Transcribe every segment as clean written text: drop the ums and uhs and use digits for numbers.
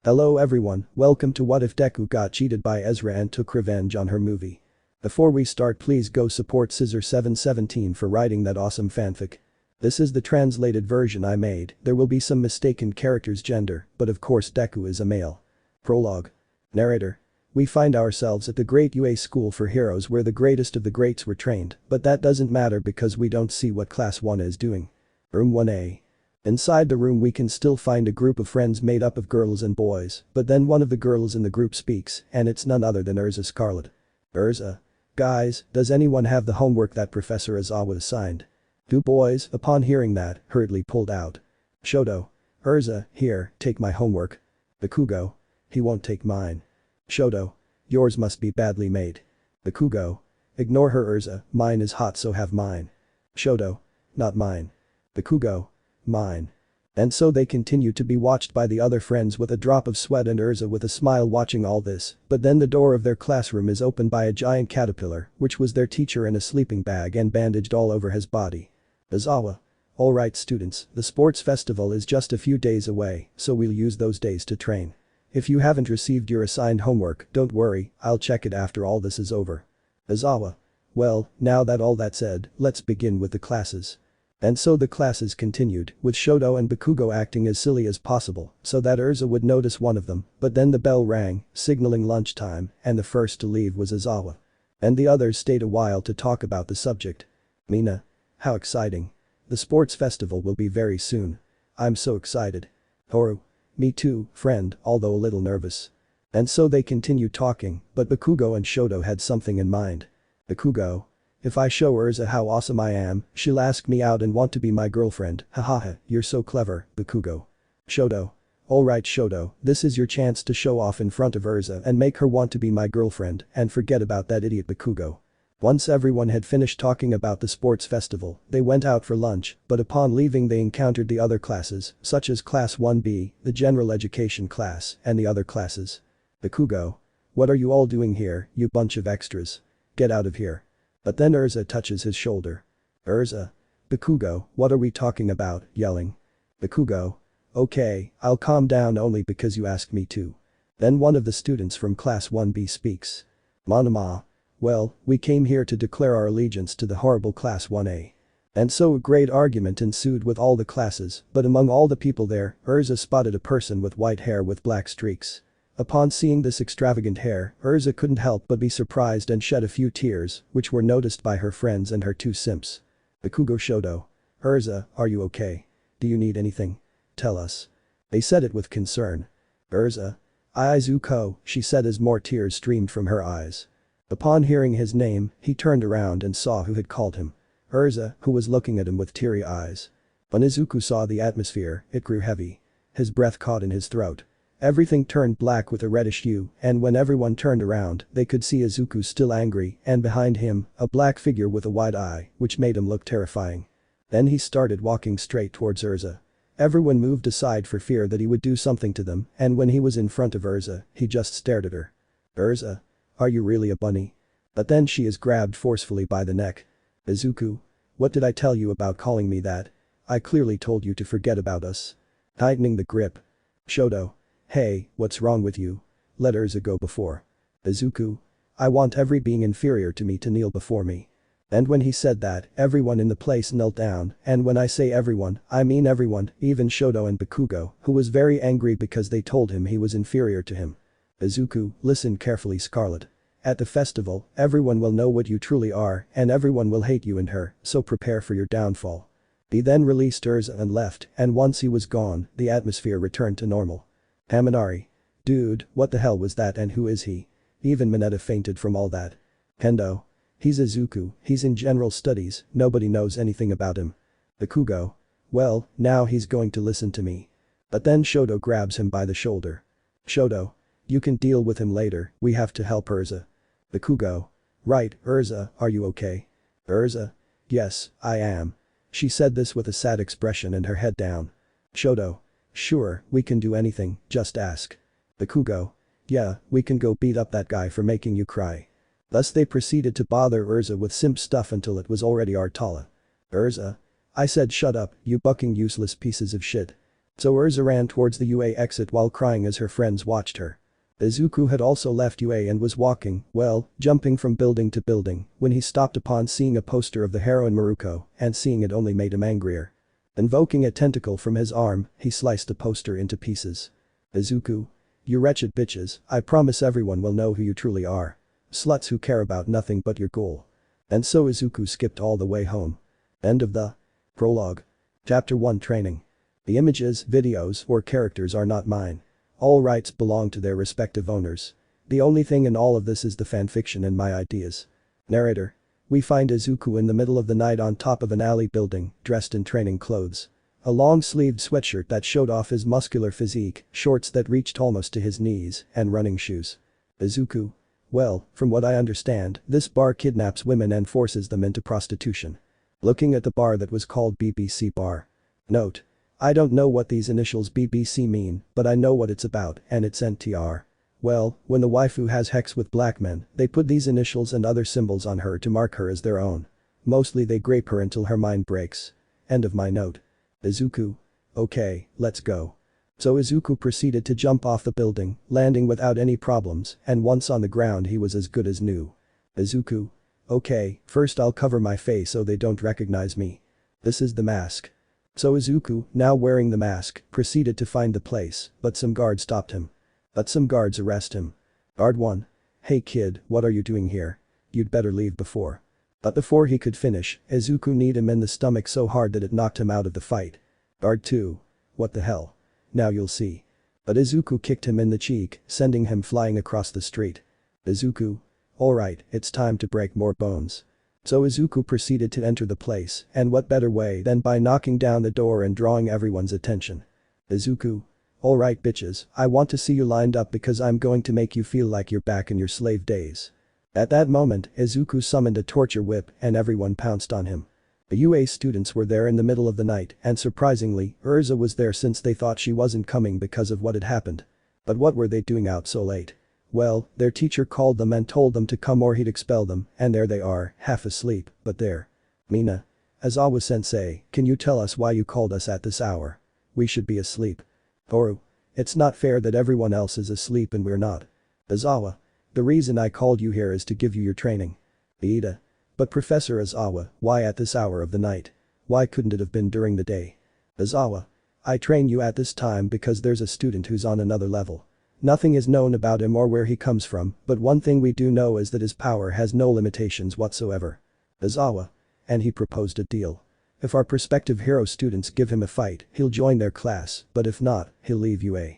Hello everyone, welcome to What If Deku Got Cheated by Ezra and Took Revenge on Her movie. Before we start, please go support Scissor717 for writing that awesome fanfic. This is the translated version I made, there will be some mistaken character's gender, but of course Deku is a male. Prologue. Narrator. We find ourselves at the Great UA School for Heroes where the greatest of the greats were trained, but that doesn't matter because we don't see what Class 1 is doing. Room 1A. Inside the room we can still find a group of friends made up of girls and boys, but then one of the girls in the group speaks, and it's none other than Urza Scarlet. Urza. Guys, does anyone have the homework that Professor Aizawa assigned? Two boys, upon hearing that, hurriedly pulled out. Shoto. Urza, here, take my homework. Bakugo. He won't take mine. Shoto. Yours must be badly made. Bakugo. Ignore her Urza, mine is hot so have mine. Shoto. Not mine. Bakugo. Mine. And so they continue to be watched by the other friends with a drop of sweat and Urza with a smile watching all this, but then the door of their classroom is opened by a giant caterpillar, which was their teacher in a sleeping bag and bandaged all over his body. Aizawa. Alright students, the sports festival is just a few days away, so we'll use those days to train. If you haven't received your assigned homework, don't worry, I'll check it after all this is over. Aizawa. Well, now that all that said, let's begin with the classes. And so the classes continued, with Shoto and Bakugo acting as silly as possible, so that Urza would notice one of them, but then the bell rang, signaling lunchtime, and the first to leave was Aizawa. And the others stayed a while to talk about the subject. Mina. How exciting. The sports festival will be very soon. I'm so excited. Toru. Me too, friend, although a little nervous. And so they continued talking, but Bakugo and Shoto had something in mind. Bakugo. If I show Urza how awesome I am, she'll ask me out and want to be my girlfriend, hahaha, you're so clever, Bakugo. Shoto. Alright Shoto, this is your chance to show off in front of Urza and make her want to be my girlfriend and forget about that idiot Bakugo. Once everyone had finished talking about the sports festival, they went out for lunch, but upon leaving they encountered the other classes, such as Class 1B, the general education class, and the other classes. Bakugo. What are you all doing here, you bunch of extras? Get out of here. But then Urza touches his shoulder. Urza. Bakugo, what are we talking about, yelling. Bakugo. Okay, I'll calm down only because you asked me to. Then one of the students from Class 1B speaks. Monoma. Well, we came here to declare our allegiance to the horrible Class 1A. And so a great argument ensued with all the classes, but among all the people there, Urza spotted a person with white hair with black streaks. Upon seeing this extravagant hair, Urza couldn't help but be surprised and shed a few tears, which were noticed by her friends and her two simps. Bakugo Shoto. Urza, are you okay? Do you need anything? Tell us. They said it with concern. Urza. Izuku, she said as more tears streamed from her eyes. Upon hearing his name, he turned around and saw who had called him. Urza, who was looking at him with teary eyes. When Izuku saw the atmosphere, it grew heavy. His breath caught in his throat. Everything turned black with a reddish hue, and when everyone turned around, they could see Izuku still angry, and behind him, a black figure with a wide eye, which made him look terrifying. Then he started walking straight towards Urza. Everyone moved aside for fear that he would do something to them, and when he was in front of Urza, he just stared at her. Urza. Are you really a bunny? But then she is grabbed forcefully by the neck. Izuku. What did I tell you about calling me that? I clearly told you to forget about us. Tightening the grip. Shoto. Hey, what's wrong with you? Let Urza go before. Izuku. I want every being inferior to me to kneel before me. And when he said that, everyone in the place knelt down, and when I say everyone, I mean everyone, even Shoto and Bakugo, who was very angry because they told him he was inferior to him. Izuku, listen carefully Scarlet. At the festival, everyone will know what you truly are, and everyone will hate you and her, so prepare for your downfall. He then released Urza and left, and once he was gone, the atmosphere returned to normal. Haminari. Dude, what the hell was that and who is he? Even Mineta fainted from all that. Kendo. He's Izuku, he's in general studies, nobody knows anything about him. Bakugo. Well, now he's going to listen to me. But then Shoto grabs him by the shoulder. Shoto. You can deal with him later, we have to help Urza. Bakugo. Right, Urza, are you okay? Urza. Yes, I am. She said this with a sad expression and her head down. Shoto. Sure, we can do anything, just ask. Bakugo. Yeah, we can go beat up that guy for making you cry. Thus they proceeded to bother Urza with simp stuff until it was already Artala. Urza. I said shut up, you bucking useless pieces of shit. So Urza ran towards the UA exit while crying as her friends watched her. Izuku had also left UA and was walking, well, jumping from building to building, when he stopped upon seeing a poster of the heroine Maruko, and seeing it only made him angrier. Invoking a tentacle from his arm, he sliced the poster into pieces. Izuku. You wretched bitches, I promise everyone will know who you truly are. Sluts who care about nothing but your goal. And so Izuku skipped all the way home. End of the prologue. Chapter 1 Training. The images, videos, or characters are not mine. All rights belong to their respective owners. The only thing in all of this is the fanfiction and my ideas. Narrator. We find Izuku in the middle of the night on top of an alley building, dressed in training clothes. A long-sleeved sweatshirt that showed off his muscular physique, shorts that reached almost to his knees, and running shoes. Izuku. Well, from what I understand, this bar kidnaps women and forces them into prostitution. Looking at the bar that was called BBC Bar. Note. I don't know what these initials BBC mean, but I know what it's about, and it's NTR. Well, when the waifu has hex with black men, they put these initials and other symbols on her to mark her as their own. Mostly they grape her until her mind breaks. End of my note. Izuku. Okay, let's go. So Izuku proceeded to jump off the building, landing without any problems, and once on the ground he was as good as new. Izuku. Okay, first I'll cover my face so they don't recognize me. This is the mask. So Izuku, now wearing the mask, proceeded to find the place, but some guards stopped him. But some guards arrest him. Guard 1. Hey kid, what are you doing here? You'd better leave before. But before he could finish, Izuku kneed him in the stomach so hard that it knocked him out of the fight. Guard 2. What the hell? Now you'll see. But Izuku kicked him in the cheek, sending him flying across the street. Izuku. Alright, it's time to break more bones. So Izuku proceeded to enter the place, and what better way than by knocking down the door and drawing everyone's attention. Izuku. Alright bitches, I want to see you lined up because I'm going to make you feel like you're back in your slave days. At that moment, Izuku summoned a torture whip and everyone pounced on him. The UA students were there in the middle of the night and surprisingly, Urza was there since they thought she wasn't coming because of what had happened. But what were they doing out so late? Well, their teacher called them and told them to come or he'd expel them, and there they are, half asleep, but there. Mina. Aizawa-sensei, can you tell us why you called us at this hour? We should be asleep. Toru. It's not fair that everyone else is asleep and we're not. Aizawa. The reason I called you here is to give you your training. Iida. But Professor Aizawa, why at this hour of the night? Why couldn't it have been during the day? Aizawa. I train you at this time because there's a student who's on another level. Nothing is known about him or where he comes from, but one thing we do know is that his power has no limitations whatsoever. Aizawa. And he proposed a deal. If our prospective hero students give him a fight, he'll join their class, but if not, he'll leave UA.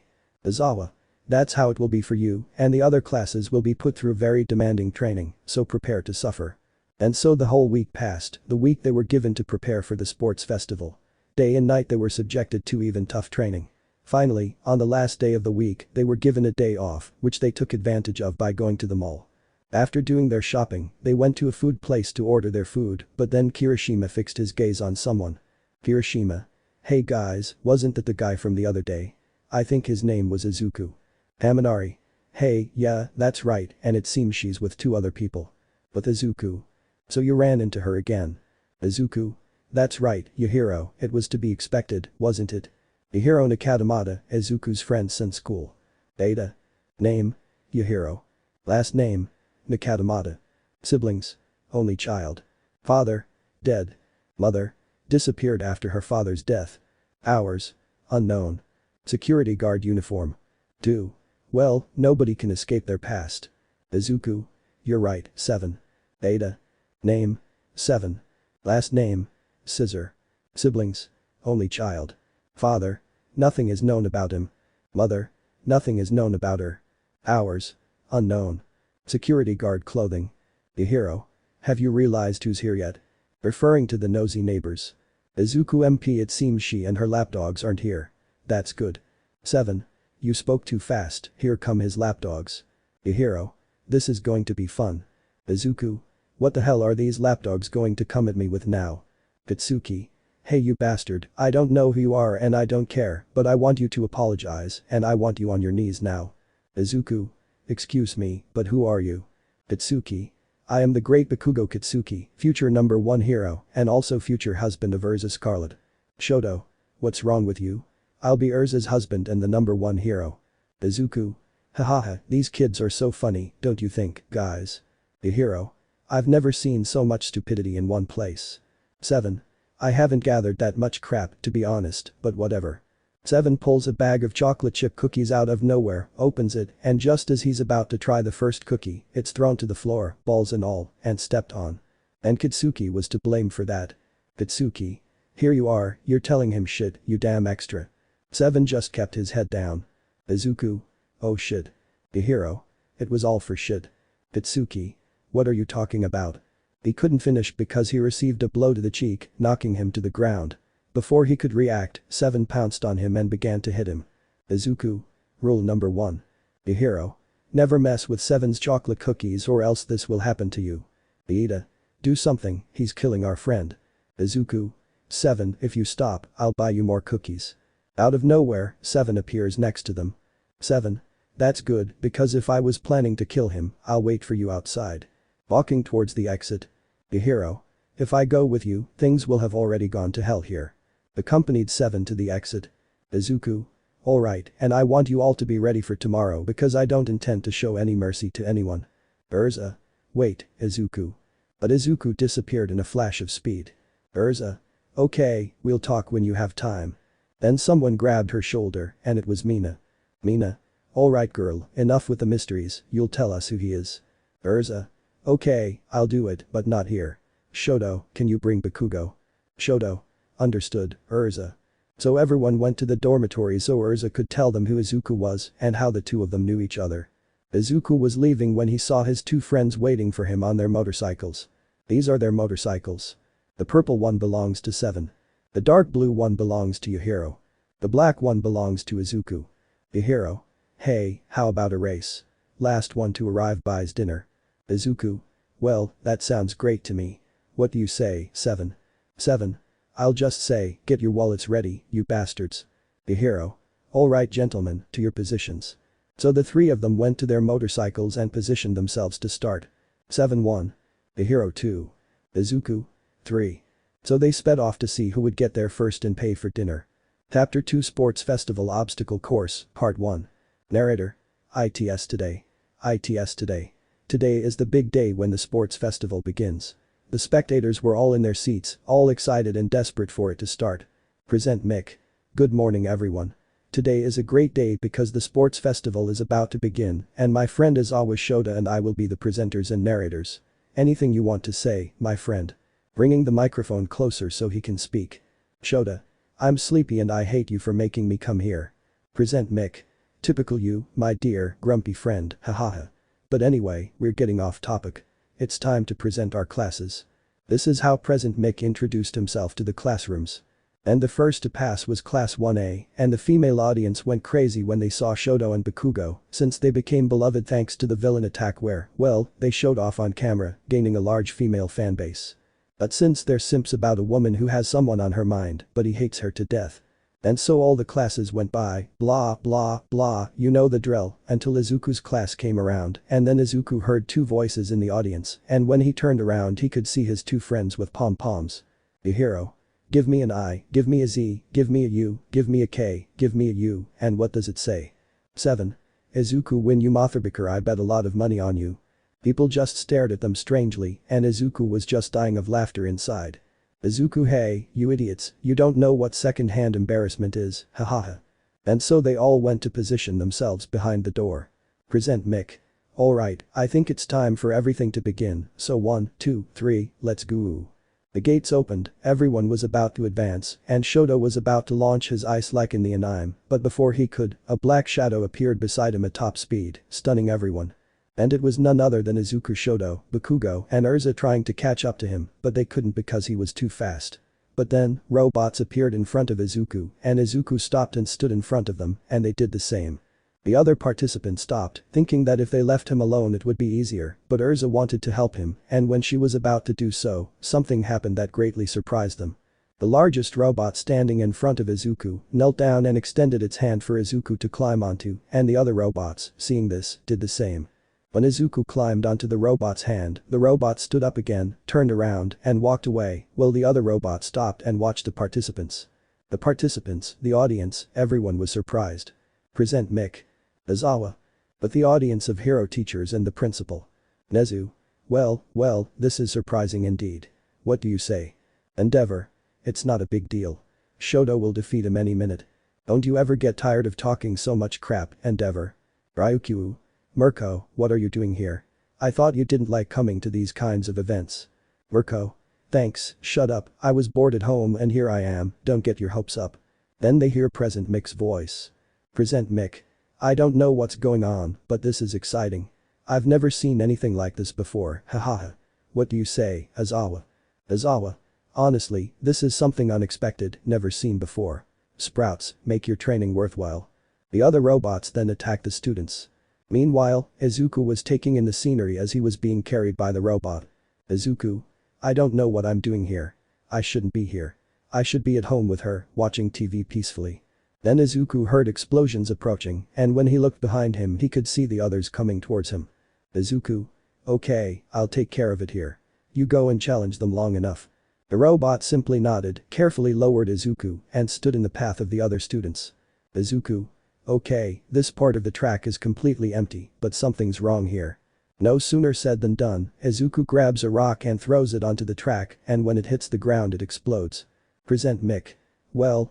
Aizawa. That's how it will be for you, and the other classes will be put through very demanding training, so prepare to suffer. And so the whole week passed, the week they were given to prepare for the sports festival. Day and night they were subjected to even tough training. Finally, on the last day of the week, they were given a day off, which they took advantage of by going to the mall. After doing their shopping, they went to a food place to order their food, but then Kirishima fixed his gaze on someone. Kirishima. Hey guys, wasn't that the guy from the other day? I think his name was Izuku. Haminari. Hey, yeah, that's right, and it seems she's with 2 other people. But Izuku. So you ran into her again. Izuku. That's right, Yahiro, it was to be expected, wasn't it? Yahiro Nakatamata, Izuku's friend since school. Data. Name. Yahiro. Last name. Nakatamata. Siblings. Only child. Father. Dead. Mother. Disappeared after her father's death. Hours. Unknown. Security guard uniform. 2. Well, nobody can escape their past. Izuku. You're right, 7. Data. Name. 7. Last name. Scissor. Siblings. Only child. Father. Nothing is known about him. Mother. Nothing is known about her. Hours. Unknown. Security guard clothing. Yahiro. Have you realized who's here yet? Referring to the nosy neighbors. Izuku MP, it seems she and her lapdogs aren't here. That's good. 7. You spoke too fast, here come his lapdogs. Yahiro. This is going to be fun. Izuku. What the hell are these lapdogs going to come at me with now? Katsuki. Hey you bastard, I don't know who you are and I don't care, but I want you to apologize and I want you on your knees now. Izuku. Excuse me, but who are you? Katsuki. I am the great Bakugo Katsuki, future #1 hero and also future husband of Urza Scarlet. Shoto. What's wrong with you? I'll be Urza's husband and the #1 hero. Izuku. Hahaha, these kids are so funny, don't you think, guys? The hero. I've never seen so much stupidity in one place. 7. I haven't gathered that much crap, to be honest, but whatever. 7 pulls a bag of chocolate chip cookies out of nowhere, opens it, and just as he's about to try the first cookie, it's thrown to the floor, balls and all, and stepped on. And Kitsuki was to blame for that. Kitsuki. Here you are, you're telling him shit, you damn extra. 7 just kept his head down. Izuku. Oh shit. The hero. It was all for shit. Kitsuki. What are you talking about? He couldn't finish because he received a blow to the cheek, knocking him to the ground. Before he could react, 7 pounced on him and began to hit him. Izuku. Rule number 1. The hero. Never mess with 7's chocolate cookies or else this will happen to you. Ida. Do something, he's killing our friend. Izuku. 7, if you stop, I'll buy you more cookies. Out of nowhere, 7 appears next to them. 7. That's good, because if I was planning to kill him, I'll wait for you outside. Walking towards the exit. The hero. If I go with you, things will have already gone to hell here. Accompanied 7 to the exit. Izuku. Alright, and I want you all to be ready for tomorrow because I don't intend to show any mercy to anyone. Urza. Wait, Izuku. But Izuku disappeared in a flash of speed. Urza. Okay, we'll talk when you have time. Then someone grabbed her shoulder, and it was Mina. Mina. Alright girl, enough with the mysteries, you'll tell us who he is. Urza. Okay, I'll do it, but not here. Shoto, can you bring Bakugo? Shoto. Understood, Urza. So everyone went to the dormitory so Urza could tell them who Izuku was and how the two of them knew each other. Izuku was leaving when he saw his 2 friends waiting for him on their motorcycles. These are their motorcycles. The purple one belongs to 7. The dark blue one belongs to Yahiro. The black one belongs to Izuku. Yahiro. Hey, how about a race? Last one to arrive buys dinner. Izuku. Well, that sounds great to me. What do you say, 7? 7. I'll just say, get your wallets ready, you bastards. Yahiro. Alright gentlemen, to your positions. So the 3 of them went to their motorcycles and positioned themselves to start. 7-1. Yahiro 2. Izuku. 3. So they sped off to see who would get there first and pay for dinner. Chapter 2 Sports Festival Obstacle Course, Part 1. Narrator. ITS today. ITS today. Today is the big day when the sports festival begins. The spectators were all in their seats, all excited and desperate for it to start. Present Mick. Good morning everyone. Today is a great day because the sports festival is about to begin and my friend as always Shota and I will be the presenters and narrators. Anything you want to say, my friend? Bringing the microphone closer so he can speak. Shota. I'm sleepy and I hate you for making me come here. Present Mick. Typical you, my dear, grumpy friend, hahaha. But anyway, we're getting off topic. It's time to present our classes. This is how Present Mick introduced himself to the classrooms. And the first to pass was Class 1A, and the female audience went crazy when they saw Shoto and Bakugo, since they became beloved thanks to the villain attack where, well, they showed off on camera, gaining a large female fanbase. But since they're simps about a woman who has someone on her mind, but he hates her to death. And so all the classes went by, blah blah blah, you know the drill, until Izuku's class came around and then Izuku heard 2 voices in the audience and when he turned around he could see his 2 friends with pom-poms. The hero. Give me an I, give me a Z, give me a U, give me a K, give me a U, and what does it say? 7. Izuku win you Motherbicker I bet a lot of money on you. People just stared at them strangely and Izuku was just dying of laughter inside. Izuku hey, you idiots, you don't know what second-hand embarrassment is, hahaha. And so they all went to position themselves behind the door. Present Mick. Alright, I think it's time for everything to begin, so 1, 2, 3, let's go. The gates opened, everyone was about to advance, and Shoto was about to launch his ice like in the anime, but before he could, a black shadow appeared beside him at top speed, stunning everyone. And it was none other than Izuku Shoto, Bakugo and Urza trying to catch up to him, but they couldn't because he was too fast. But then, robots appeared in front of Izuku, and Izuku stopped and stood in front of them, and they did the same. The other participant stopped, thinking that if they left him alone it would be easier, but Urza wanted to help him, and when she was about to do so, something happened that greatly surprised them. The largest robot standing in front of Izuku knelt down and extended its hand for Izuku to climb onto, and the other robots, seeing this, did the same. When Izuku climbed onto the robot's hand, the robot stood up again, turned around, and walked away, while the other robot stopped and watched the participants. The participants, the audience, everyone was surprised. Present Mick. Izawa. But the audience of hero teachers and the principal. Nezu. Well, this is surprising indeed. What do you say? Endeavor. It's not a big deal. Shoto will defeat him any minute. Don't you ever get tired of talking so much crap, Endeavor? Ryukyu. Mirko, what are you doing here? I thought you didn't like coming to these kinds of events. Mirko. Thanks, shut up, I was bored at home and here I am, don't get your hopes up. Then they hear Present Mick's voice. Present Mick. I don't know what's going on, but this is exciting. I've never seen anything like this before, hahaha. What do you say, Izawa? Izawa. Honestly, this is something unexpected, never seen before. Sprouts, make your training worthwhile. The other robots then attacked the students. Meanwhile, Izuku was taking in the scenery as he was being carried by the robot. Izuku. I don't know what I'm doing here. I shouldn't be here. I should be at home with her, watching TV peacefully. Then Izuku heard explosions approaching, and when he looked behind him he could see the others coming towards him. Izuku. Okay, I'll take care of it here. You go and challenge them long enough. The robot simply nodded, carefully lowered Izuku, and stood in the path of the other students. Izuku. Okay, this part of the track is completely empty, but something's wrong here. No sooner said than done, Izuku grabs a rock and throws it onto the track, and when it hits the ground it explodes. Present Mick. Well,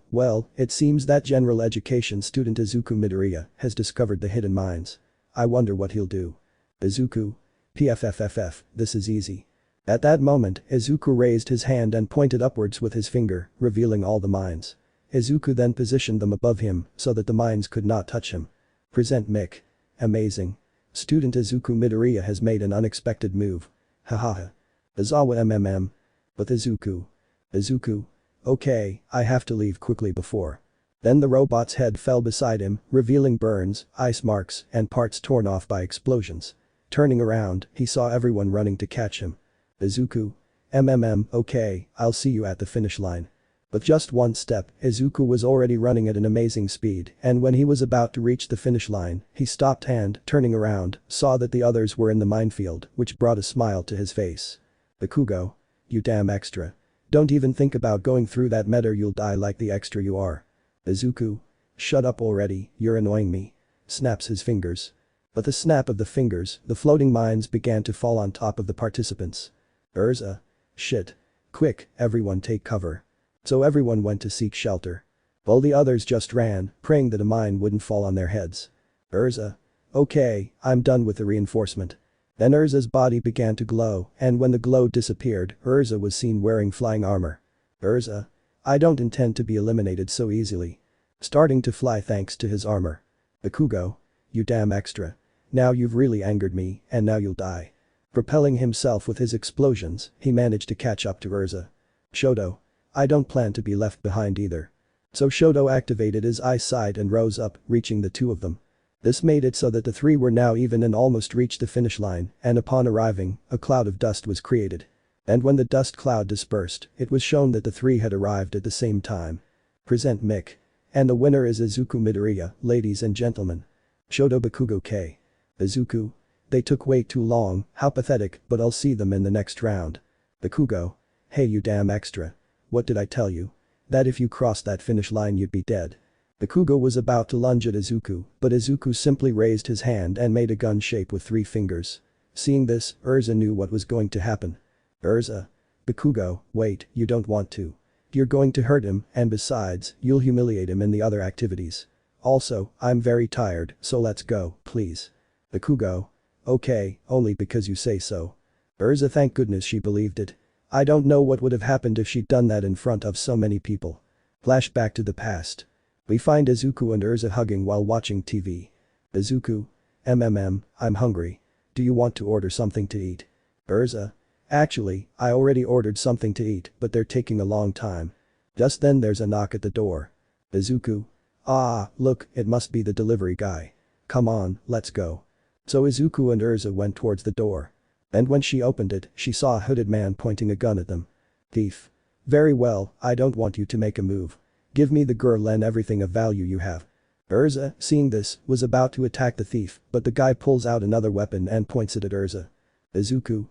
it seems that general education student Izuku Midoriya has discovered the hidden mines. I wonder what he'll do. Izuku. PFFFF, this is easy. At that moment, Izuku raised his hand and pointed upwards with his finger, revealing all the mines. Izuku then positioned them above him so that the mines could not touch him. Present Mick. Amazing. Student Izuku Midoriya has made an unexpected move. Hahaha. Izawa MMM. But Izuku. Izuku. Okay, I have to leave quickly before. Then the robot's head fell beside him, revealing burns, ice marks, and parts torn off by explosions. Turning around, he saw everyone running to catch him. Izuku. Okay, I'll see you at the finish line. With just one step, Izuku was already running at an amazing speed, and when he was about to reach the finish line, he stopped and, turning around, saw that the others were in the minefield, which brought a smile to his face. Bakugo. You damn extra. Don't even think about going through that meter, you'll die like the extra you are. Izuku. Shut up already, you're annoying me. Snaps his fingers. With the snap of the fingers, the floating mines began to fall on top of the participants. Urza. Shit. Quick, everyone take cover. So everyone went to seek shelter. While the others just ran, praying that a mine wouldn't fall on their heads. Urza. Okay, I'm done with the reinforcement. Then Urza's body began to glow, and when the glow disappeared, Urza was seen wearing flying armor. Urza. I don't intend to be eliminated so easily. Starting to fly thanks to his armor. Bakugo. You damn extra. Now you've really angered me, and now you'll die. Propelling himself with his explosions, he managed to catch up to Urza. Shoto. I don't plan to be left behind either. So Shoto activated his eyesight and rose up, reaching the two of them. This made it so that the three were now even and almost reached the finish line, and upon arriving, a cloud of dust was created. And when the dust cloud dispersed, it was shown that the three had arrived at the same time. Present Mick. And the winner is Izuku Midoriya, ladies and gentlemen. Shoto Bakugo K. Izuku. They took way too long, how pathetic, but I'll see them in the next round. Bakugo. Hey you damn extra. What did I tell you? That if you crossed that finish line you'd be dead. Bakugo was about to lunge at Izuku, but Izuku simply raised his hand and made a gun shape with 3 fingers. Seeing this, Urza knew what was going to happen. Urza. Bakugo, wait, you don't want to. You're going to hurt him, and besides, you'll humiliate him in the other activities. Also, I'm very tired, so let's go, please. Bakugo. Okay, only because you say so. Urza, thank goodness she believed it. I don't know what would have happened if she'd done that in front of so many people. Flashback to the past. We find Izuku and Urza hugging while watching TV. Izuku. I'm hungry. Do you want to order something to eat? Urza. Actually, I already ordered something to eat, but they're taking a long time. Just then there's a knock at the door. Izuku. Ah, look, it must be the delivery guy. Come on, let's go. So Izuku and Urza went towards the door. And when she opened it, she saw a hooded man pointing a gun at them. Thief. Very well, I don't want you to make a move. Give me the girl and everything of value you have. Urza, seeing this, was about to attack the thief, but the guy pulls out another weapon and points it at Urza. Izuku.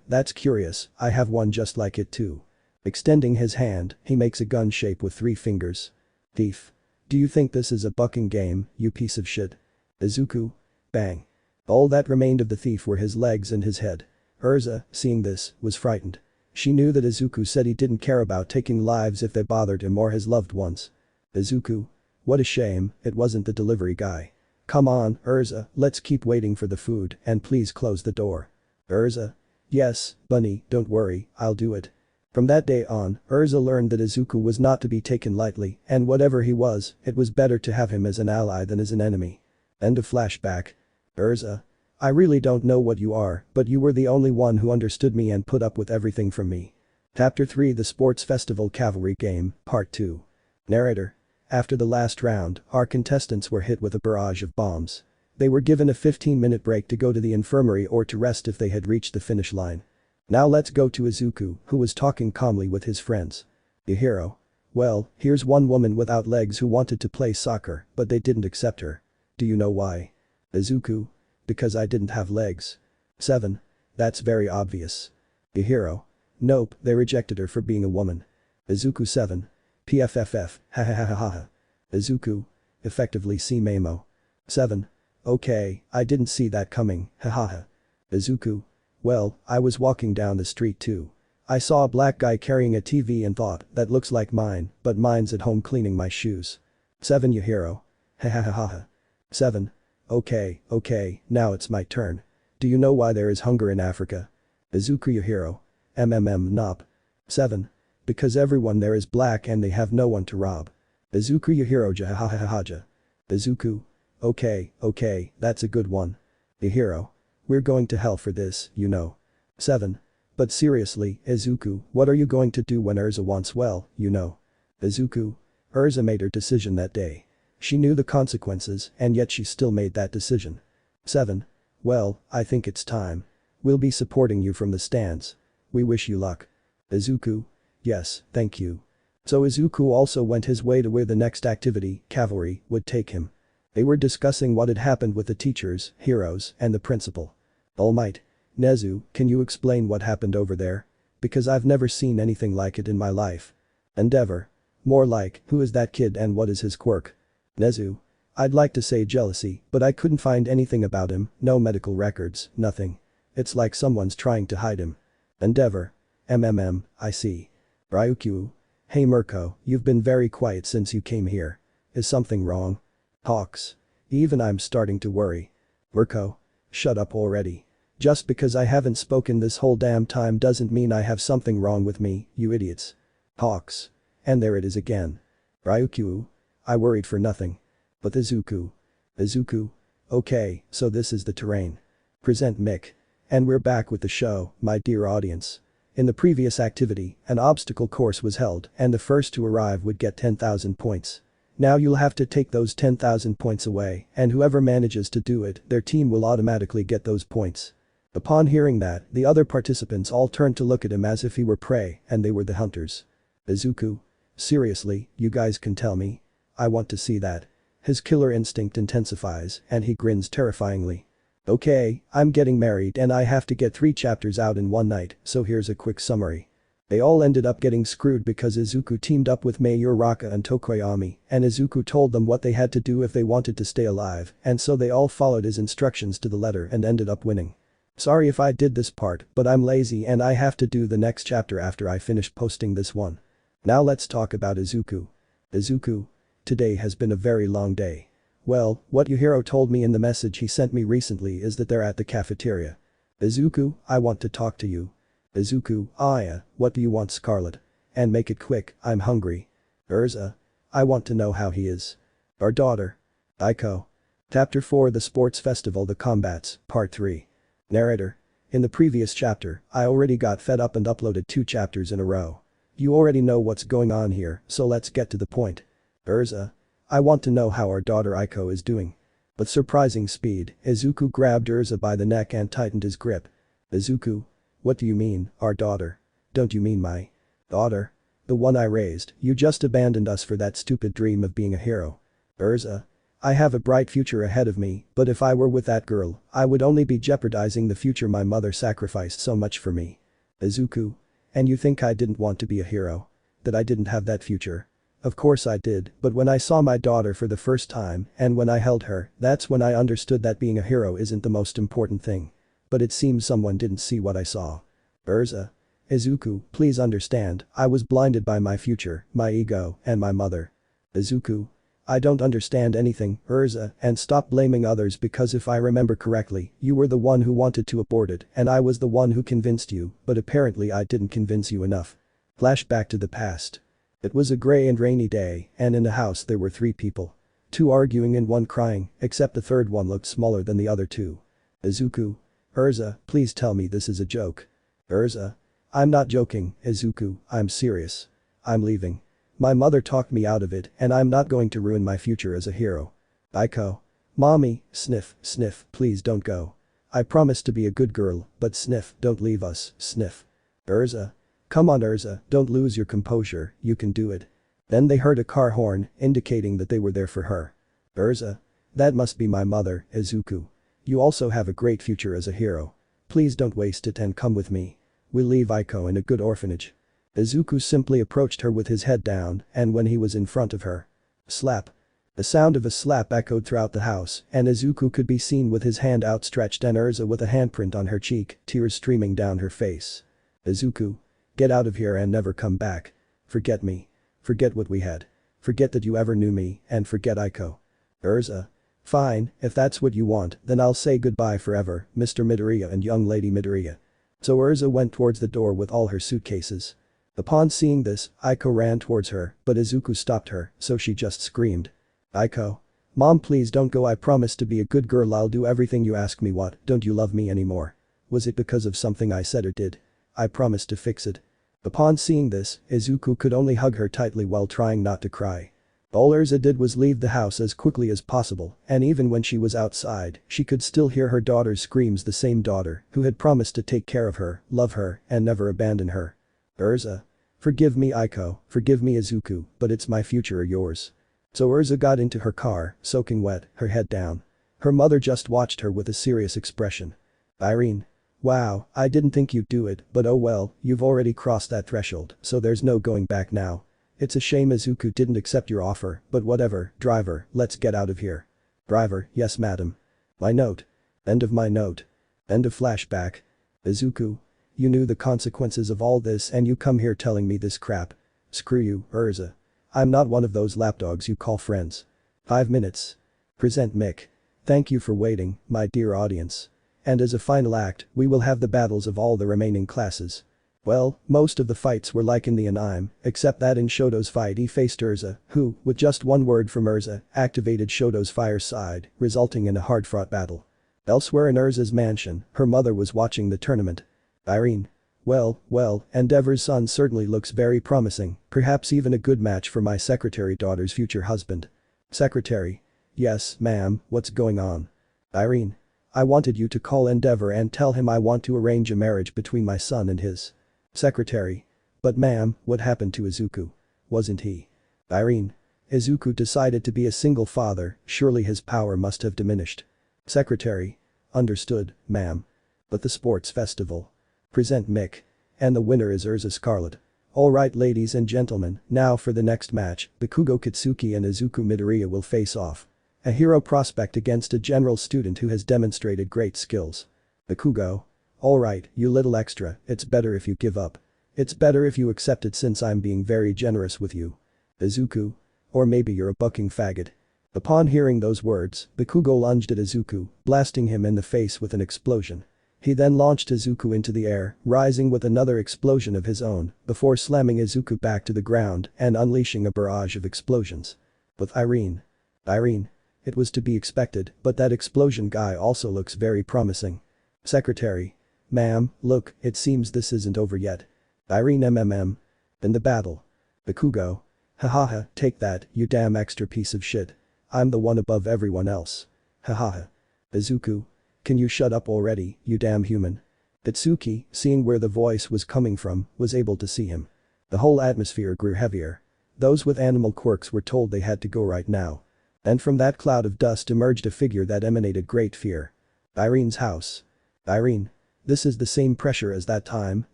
That's curious, I have one just like it too. Extending his hand, he makes a gun shape with 3 fingers. Thief. Do you think this is a bucking game, you piece of shit? Izuku. Bang. All that remained of the thief were his legs and his head. Urza, seeing this, was frightened. She knew that Izuku said he didn't care about taking lives if they bothered him or his loved ones. Izuku. What a shame, it wasn't the delivery guy. Come on, Urza, let's keep waiting for the food and please close the door. Urza. Yes, Bunny, don't worry, I'll do it. From that day on, Urza learned that Izuku was not to be taken lightly, and whatever he was, it was better to have him as an ally than as an enemy. End of flashback. Urza. I really don't know what you are, but you were the only one who understood me and put up with everything from me. Chapter 3 The Sports Festival Cavalry Game, Part 2. Narrator. After the last round, our contestants were hit with a barrage of bombs. They were given a 15-minute break to go to the infirmary or to rest if they had reached the finish line. Now let's go to Izuku, who was talking calmly with his friends. Yahiro. Well, here's one woman without legs who wanted to play soccer, but they didn't accept her. Do you know why? Izuku. Because I didn't have legs. 7. That's very obvious. Yahiro. Nope, they rejected her for being a woman. Izuku 7. PFFF, ha ha ha ha ha. Izuku. Effectively see Memo. 7. Okay, I didn't see that coming, ha ha ha. Izuku. Well, I was walking down the street too. I saw a black guy carrying a TV and thought, that looks like mine, but mine's at home cleaning my shoes. 7 Yahiro. Ha ha ha ha ha. 7. Okay, now it's my turn. Do you know why there is hunger in Africa? Izuku Yahiro. Nop. 7. Because everyone there is black and they have no one to rob. Izuku Yahiro jahahahaja. Izuku. Okay, that's a good one. Yahiro. We're going to hell for this, you know. 7. But seriously, Izuku, what are you going to do when Urza wants well, you know? Izuku. Urza made her decision that day. She knew the consequences and yet she still made that decision. 7. Well, I think it's time. We'll be supporting you from the stands. We wish you luck. Izuku. Yes, thank you. So Izuku also went his way to where the next activity, cavalry, would take him. They were discussing what had happened with the teachers, heroes, and the principal. Almight. Nezu, can you explain what happened over there? Because I've never seen anything like it in my life. Endeavor. More like, who is that kid and what is his quirk? Nezu. I'd like to say jealousy, but I couldn't find anything about him, no medical records, nothing. It's like someone's trying to hide him. Endeavor. I see. Ryukyu. Hey Mirko, you've been very quiet since you came here. Is something wrong? Hawks. Even I'm starting to worry. Mirko. Shut up already. Just because I haven't spoken this whole damn time doesn't mean I have something wrong with me, you idiots. Hawks. And there it is again. Ryukyu. I worried for nothing. But Izuku. Izuku. Okay, so this is the terrain. Present Mick. And we're back with the show, my dear audience. In the previous activity, an obstacle course was held and the first to arrive would get 10,000 points. Now you'll have to take those 10,000 points away and whoever manages to do it, their team will automatically get those points. Upon hearing that, the other participants all turned to look at him as if he were prey and they were the hunters. Izuku. Seriously, you guys can tell me? I want to see that. His killer instinct intensifies and he grins terrifyingly. Okay, I'm getting married and I have to get 3 chapters out in one night, so here's a quick summary. They all ended up getting screwed because Izuku teamed up with Mei Uraraka and Tokoyami, and Izuku told them what they had to do if they wanted to stay alive, and so they all followed his instructions to the letter and ended up winning. Sorry if I did this part, but I'm lazy and I have to do the next chapter after I finish posting this one. Now let's talk about Izuku. Izuku. Today has been a very long day. Well, what Yahiro told me in the message he sent me recently is that they're at the cafeteria. Izuku, I want to talk to you. Izuku, yeah, what do you want Scarlet? And make it quick, I'm hungry. Urza. I want to know how he is. Our daughter. Aiko. Chapter 4 The Sports Festival The Combats, Part 3. Narrator. In the previous chapter, I already got fed up and uploaded 2 chapters in a row. You already know what's going on here, so let's get to the point. Urza. I want to know how our daughter Aiko is doing. With surprising speed, Izuku grabbed Urza by the neck and tightened his grip. Izuku. What do you mean, our daughter? Don't you mean my daughter? The one I raised, you just abandoned us for that stupid dream of being a hero. Urza. I have a bright future ahead of me, but if I were with that girl, I would only be jeopardizing the future my mother sacrificed so much for me. Izuku. And you think I didn't want to be a hero? That I didn't have that future? Of course I did, but when I saw my daughter for the first time and when I held her, that's when I understood that being a hero isn't the most important thing. But it seems someone didn't see what I saw. Urza. Izuku, please understand, I was blinded by my future, my ego, and my mother. Izuku. I don't understand anything, Urza, and stop blaming others because if I remember correctly, you were the one who wanted to abort it and I was the one who convinced you, but apparently I didn't convince you enough. Flashback to the past. It was a gray and rainy day, and in the house there were 3 people. 2 arguing and 1 crying, except the third one looked smaller than the other 2. Izuku. Urza, please tell me this is a joke. Urza. I'm not joking, Izuku, I'm serious. I'm leaving. My mother talked me out of it and I'm not going to ruin my future as a hero. Aiko. Mommy, sniff, sniff, please don't go. I promise to be a good girl, but sniff, don't leave us, sniff. Urza. Come on Urza, don't lose your composure, you can do it. Then they heard a car horn, indicating that they were there for her. Urza. That must be my mother, Izuku. You also have a great future as a hero. Please don't waste it and come with me. We'll leave Aiko in a good orphanage. Izuku simply approached her with his head down and when he was in front of her. Slap. The sound of a slap echoed throughout the house and Izuku could be seen with his hand outstretched and Urza with a handprint on her cheek, tears streaming down her face. Izuku. Get out of here and never come back. Forget me. Forget what we had. Forget that you ever knew me and forget Aiko. Urza. Fine, if that's what you want, then I'll say goodbye forever, Mr. Midoriya and young lady Midoriya. So Urza went towards the door with all her suitcases. Upon seeing this, Aiko ran towards her, but Izuku stopped her, so she just screamed. Aiko. Mom please don't go, I promise to be a good girl, I'll do everything you ask me. What, don't you love me anymore? Was it because of something I said or did? I promise to fix it. Upon seeing this, Izuku could only hug her tightly while trying not to cry. All Urza did was leave the house as quickly as possible, and even when she was outside, she could still hear her daughter's screams, the same daughter who had promised to take care of her, love her, and never abandon her. Urza. Forgive me Aiko, forgive me Izuku, but it's my future or yours. So Urza got into her car, soaking wet, her head down. Her mother just watched her with a serious expression. Irene. Wow, I didn't think you'd do it, but oh well, you've already crossed that threshold, so there's no going back now. It's a shame Izuku didn't accept your offer, but whatever, driver, let's get out of here. Driver, yes madam. My note. End of my note. End of flashback. Izuku. You knew the consequences of all this and you come here telling me this crap. Screw you, Urza. I'm not one of those lapdogs you call friends. 5 minutes. Present Mick. Thank you for waiting, my dear audience. And as a final act, we will have the battles of all the remaining classes. Well, most of the fights were like in the anime, except that in Shoto's fight he faced Urza, who, with just one word from Urza, activated Shoto's fire side, resulting in a hard-fought battle. Elsewhere in Urza's mansion, her mother was watching the tournament. Irene. Well, Endeavor's son certainly looks very promising, perhaps even a good match for my secretary daughter's future husband. Secretary. Yes, ma'am, what's going on? Irene. I wanted you to call Endeavor and tell him I want to arrange a marriage between my son and his. Secretary. But ma'am, what happened to Izuku? Wasn't he? Irene. Izuku decided to be a single father, surely his power must have diminished. Secretary. Understood, ma'am. But the sports festival. Present Mick. And the winner is Urza Scarlet. Alright ladies and gentlemen, now for the next match, Bakugo Katsuki and Izuku Midoriya will face off. A hero prospect against a general student who has demonstrated great skills. Bakugo. Alright, you little extra, it's better if you give up. It's better if you accept it since I'm being very generous with you. Izuku. Or maybe you're a bucking faggot. Upon hearing those words, Bakugo lunged at Izuku, blasting him in the face with an explosion. He then launched Izuku into the air, rising with another explosion of his own, before slamming Izuku back to the ground and unleashing a barrage of explosions. With Irene. Irene. It was to be expected, but that explosion guy also looks very promising. Secretary. Ma'am, look, it seems this isn't over yet. Irene MMM. In the battle. Bakugo. Hahaha, take that, you damn extra piece of shit. I'm the one above everyone else. Hahaha. Izuku. Can you shut up already, you damn human? Itsuki, seeing where the voice was coming from, was able to see him. The whole atmosphere grew heavier. Those with animal quirks were told they had to go right now. And from that cloud of dust emerged a figure that emanated great fear. Irene's house. Irene. This is the same pressure as that time,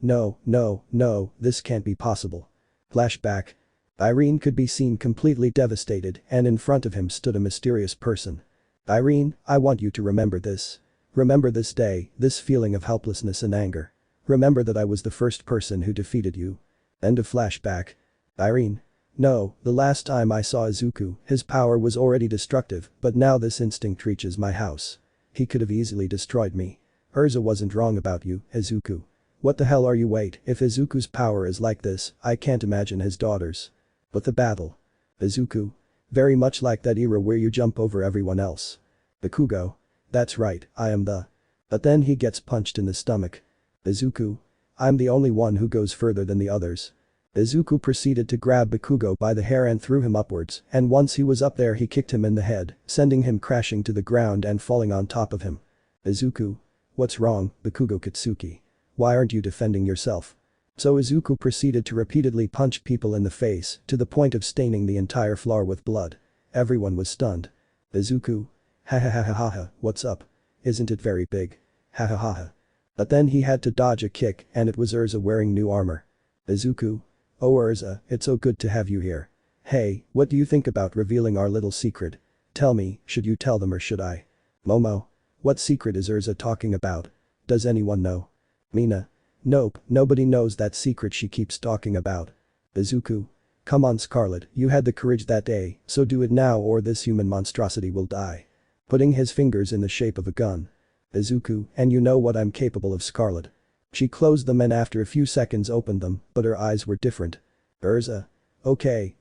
no, no, no, this can't be possible. Flashback. Irene could be seen completely devastated and in front of him stood a mysterious person. Irene, I want you to remember this. Remember this day, this feeling of helplessness and anger. Remember that I was the first person who defeated you. End of flashback. Irene. No, the last time I saw Izuku, his power was already destructive, but now this instinct reaches my house. He could have easily destroyed me. Urza wasn't wrong about you, Izuku. What the hell are you? Wait, if Izuku's power is like this, I can't imagine his daughters. But the battle. Izuku. Very much like that era where you jump over everyone else. Bakugo. That's right, I am the. But then he gets punched in the stomach. Izuku. I'm the only one who goes further than the others. Izuku proceeded to grab Bakugo by the hair and threw him upwards, and once he was up there he kicked him in the head, sending him crashing to the ground and falling on top of him. Izuku. What's wrong, Bakugo Katsuki? Why aren't you defending yourself? So Izuku proceeded to repeatedly punch people in the face, to the point of staining the entire floor with blood. Everyone was stunned. Izuku. Ha ha ha ha ha ha, what's up? Isn't it very big? Ha ha ha ha. But then he had to dodge a kick and it was Urza wearing new armor. Izuku. Oh Urza, it's so good to have you here. Hey, what do you think about revealing our little secret? Tell me, should you tell them or should I? Momo. What secret is Urza talking about? Does anyone know? Mina. Nope, nobody knows that secret she keeps talking about. Izuku. Come on Scarlet, you had the courage that day, so do it now or this human monstrosity will die. Putting his fingers in the shape of a gun. Izuku, and you know what I'm capable of Scarlet. She closed them and after a few seconds opened them, but her eyes were different. Urza. Okay,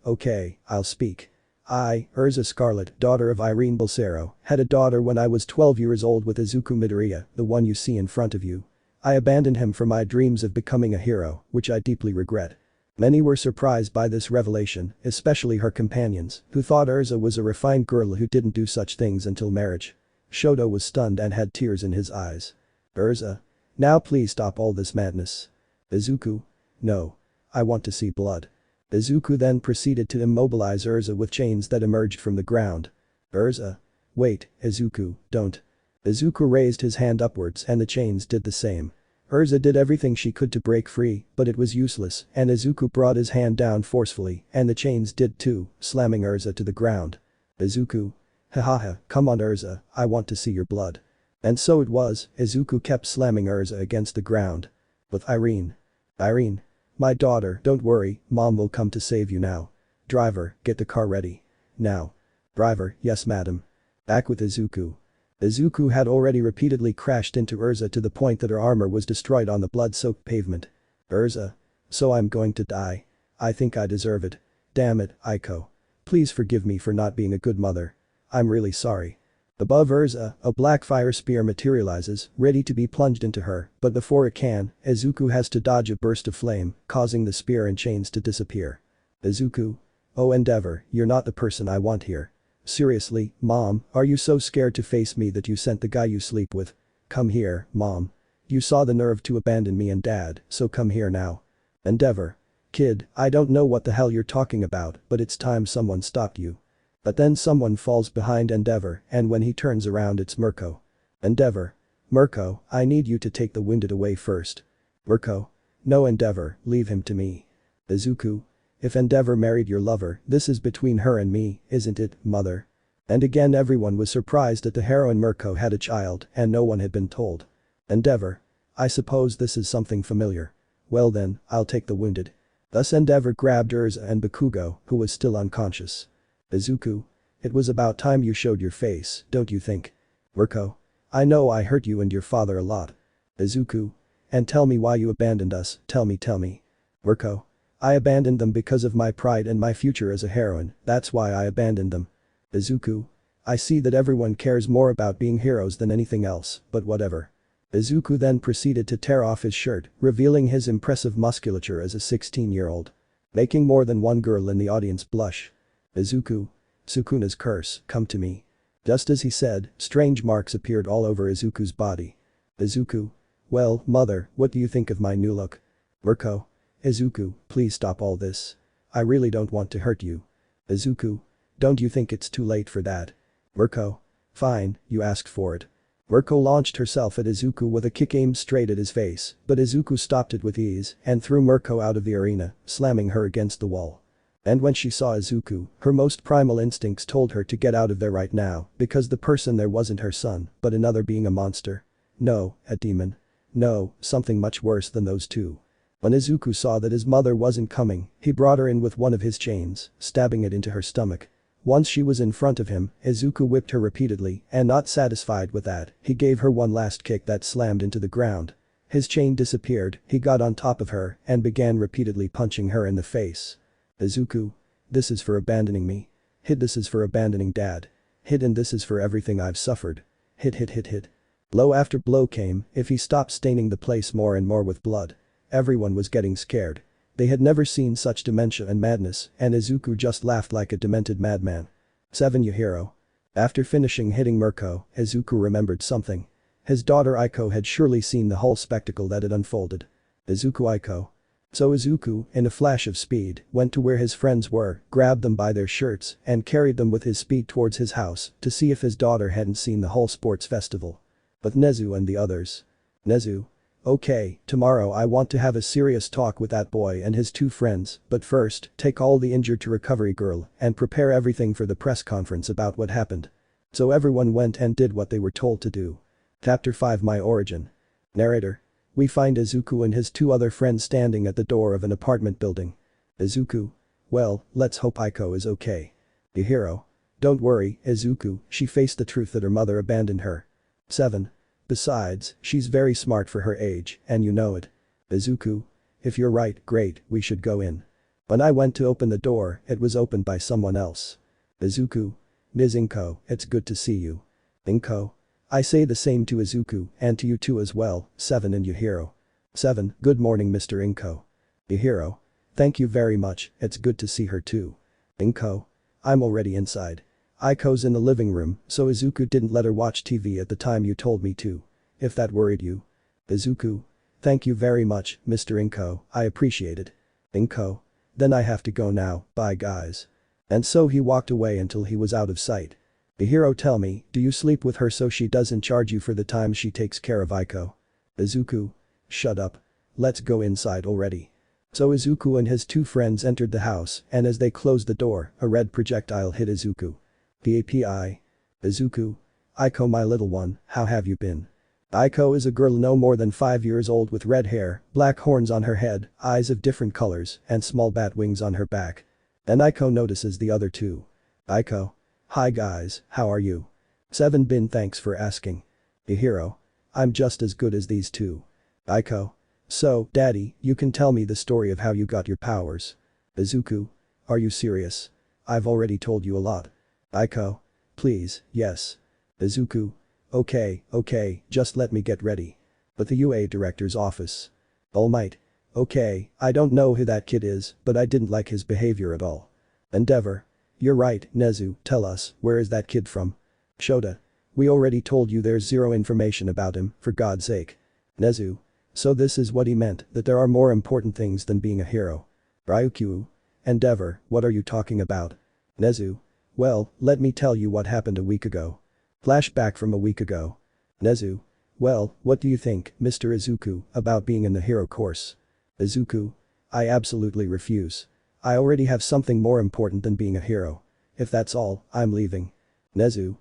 I'll speak. I, Urza Scarlet, daughter of Irene Bolsero, had a daughter when I was 12 years old with Izuku Midoriya, the one you see in front of you. I abandoned him for my dreams of becoming a hero, which I deeply regret. Many were surprised by this revelation, especially her companions, who thought Urza was a refined girl who didn't do such things until marriage. Shoto was stunned and had tears in his eyes. Urza. Now please stop all this madness. Izuku. No. I want to see blood. Izuku then proceeded to immobilize Urza with chains that emerged from the ground. Urza. Wait, Izuku, don't. Izuku raised his hand upwards and the chains did the same. Urza did everything she could to break free, but it was useless and Izuku brought his hand down forcefully and the chains did too, slamming Urza to the ground. Izuku. Hahaha, come on Urza, I want to see your blood. And so it was, Izuku kept slamming Urza against the ground. With Irene. Irene. My daughter, don't worry, mom will come to save you now. Driver, get the car ready. Now. Driver, yes madam. Back with Izuku. Izuku had already repeatedly crashed into Urza to the point that her armor was destroyed on the blood-soaked pavement. Urza. So I'm going to die. I think I deserve it. Damn it, Aiko. Please forgive me for not being a good mother. I'm really sorry. Above Urza, a black fire spear materializes, ready to be plunged into her, but before it can, Izuku has to dodge a burst of flame, causing the spear and chains to disappear. Izuku. Oh Endeavor, you're not the person I want here. Seriously, Mom, are you so scared to face me that you sent the guy you sleep with? Come here, Mom. You saw the nerve to abandon me and Dad, so come here now. Endeavor. Kid, I don't know what the hell you're talking about, but it's time someone stopped you. But then someone falls behind Endeavor and when he turns around it's Mirko. Endeavor. Mirko, I need you to take the wounded away first. Mirko. No Endeavor, leave him to me. Izuku. If Endeavor married your lover, this is between her and me, isn't it, mother? And again everyone was surprised that the heroine Mirko had a child and no one had been told. Endeavor. I suppose this is something familiar. Well then, I'll take the wounded. Thus Endeavor grabbed Urza and Bakugo, who was still unconscious. Izuku. It was about time you showed your face, don't you think? Mirko. I know I hurt you and your father a lot. Izuku. And tell me why you abandoned us, tell me. Mirko. I abandoned them because of my pride and my future as a heroine, that's why I abandoned them. Izuku. I see that everyone cares more about being heroes than anything else, but whatever. Izuku then proceeded to tear off his shirt, revealing his impressive musculature as a 16-year-old. Making more than one girl in the audience blush. Izuku. Sukuna's curse, come to me. Just as he said, strange marks appeared all over Izuku's body. Izuku. Well, mother, what do you think of my new look? Mirko. Izuku, please stop all this. I really don't want to hurt you. Izuku. Don't you think it's too late for that? Mirko. Fine, you asked for it. Mirko launched herself at Izuku with a kick aimed straight at his face, but Izuku stopped it with ease and threw Mirko out of the arena, slamming her against the wall. And when she saw Izuku, her most primal instincts told her to get out of there right now because the person there wasn't her son, but another being a monster. No, a demon. No, something much worse than those two. When Izuku saw that his mother wasn't coming, he brought her in with one of his chains, stabbing it into her stomach. Once she was in front of him, Izuku whipped her repeatedly, and not satisfied with that, he gave her one last kick that slammed into the ground. His chain disappeared, he got on top of her and began repeatedly punching her in the face. Izuku. This is for abandoning me. Hit, this is for abandoning Dad. Hit, and this is for everything I've suffered. Hit, hit, hit, hit. Blow after blow came if he stopped staining the place more and more with blood. Everyone was getting scared. They had never seen such dementia and madness, and Izuku just laughed like a demented madman. 7 Yahiro. After finishing hitting Mirko, Izuku remembered something. His daughter Aiko had surely seen the whole spectacle that had unfolded. Izuku Aiko. So Izuku, in a flash of speed, went to where his friends were, grabbed them by their shirts, and carried them with his speed towards his house to see if his daughter hadn't seen the whole sports festival. But Nezu and the others. Nezu. Okay, tomorrow I want to have a serious talk with that boy and his 2 friends, but first, take all the injured to recovery girl and prepare everything for the press conference about what happened. So everyone went and did what they were told to do. Chapter 5 My Origin. Narrator. We find Izuku and his 2 other friends standing at the door of an apartment building. Izuku. Well, let's hope Aiko is okay. Yahiro. Don't worry, Izuku, she faced the truth that her mother abandoned her. 7. Besides, she's very smart for her age, and you know it. Izuku. If you're right, great, we should go in. When I went to open the door, it was opened by someone else. Izuku. Ms. Inko, it's good to see you. Inko. I say the same to Izuku and to you too as well, 7 and Yahiro. 7. Good morning Mr. Inko. Yahiro. Thank you very much, it's good to see her too. Inko. I'm already inside. Aiko's in the living room, so Izuku didn't let her watch TV at the time you told me to. If that worried you. Izuku. Thank you very much, Mr. Inko, I appreciate it. Inko. Then I have to go now, bye guys. And so he walked away until he was out of sight. Yahiro, tell me, do you sleep with her so she doesn't charge you for the time she takes care of Aiko? Izuku. Shut up. Let's go inside already. So Izuku and his 2 friends entered the house, and as they closed the door, a red projectile hit Izuku. PAPI. Izuku. Aiko, my little one, how have you been? Aiko is a girl no more than 5 years old with red hair, black horns on her head, eyes of different colors, and small bat wings on her back. And Aiko notices the other 2. Aiko. Hi guys, how are you? 7 Bin, thanks for asking. Yahiro. I'm just as good as these 2. Aiko. So, daddy, you can tell me the story of how you got your powers. Izuku. Are you serious? I've already told you a lot. Aiko. Please, yes. Izuku. Okay, just let me get ready. But the UA director's office. Almight. Okay, I don't know who that kid is, but I didn't like his behavior at all. Endeavor. You're right, Nezu, tell us, where is that kid from? Shota. We already told you there's 0 information about him, for God's sake. Nezu. So this is what he meant, that there are more important things than being a hero. Ryukyu. Endeavor, what are you talking about? Nezu. Well, let me tell you what happened a week ago. Flashback from a week ago. Nezu. Well, what do you think, Mr. Izuku, about being in the hero course? Izuku. I absolutely refuse. I already have something more important than being a hero. If that's all, I'm leaving. Nezu.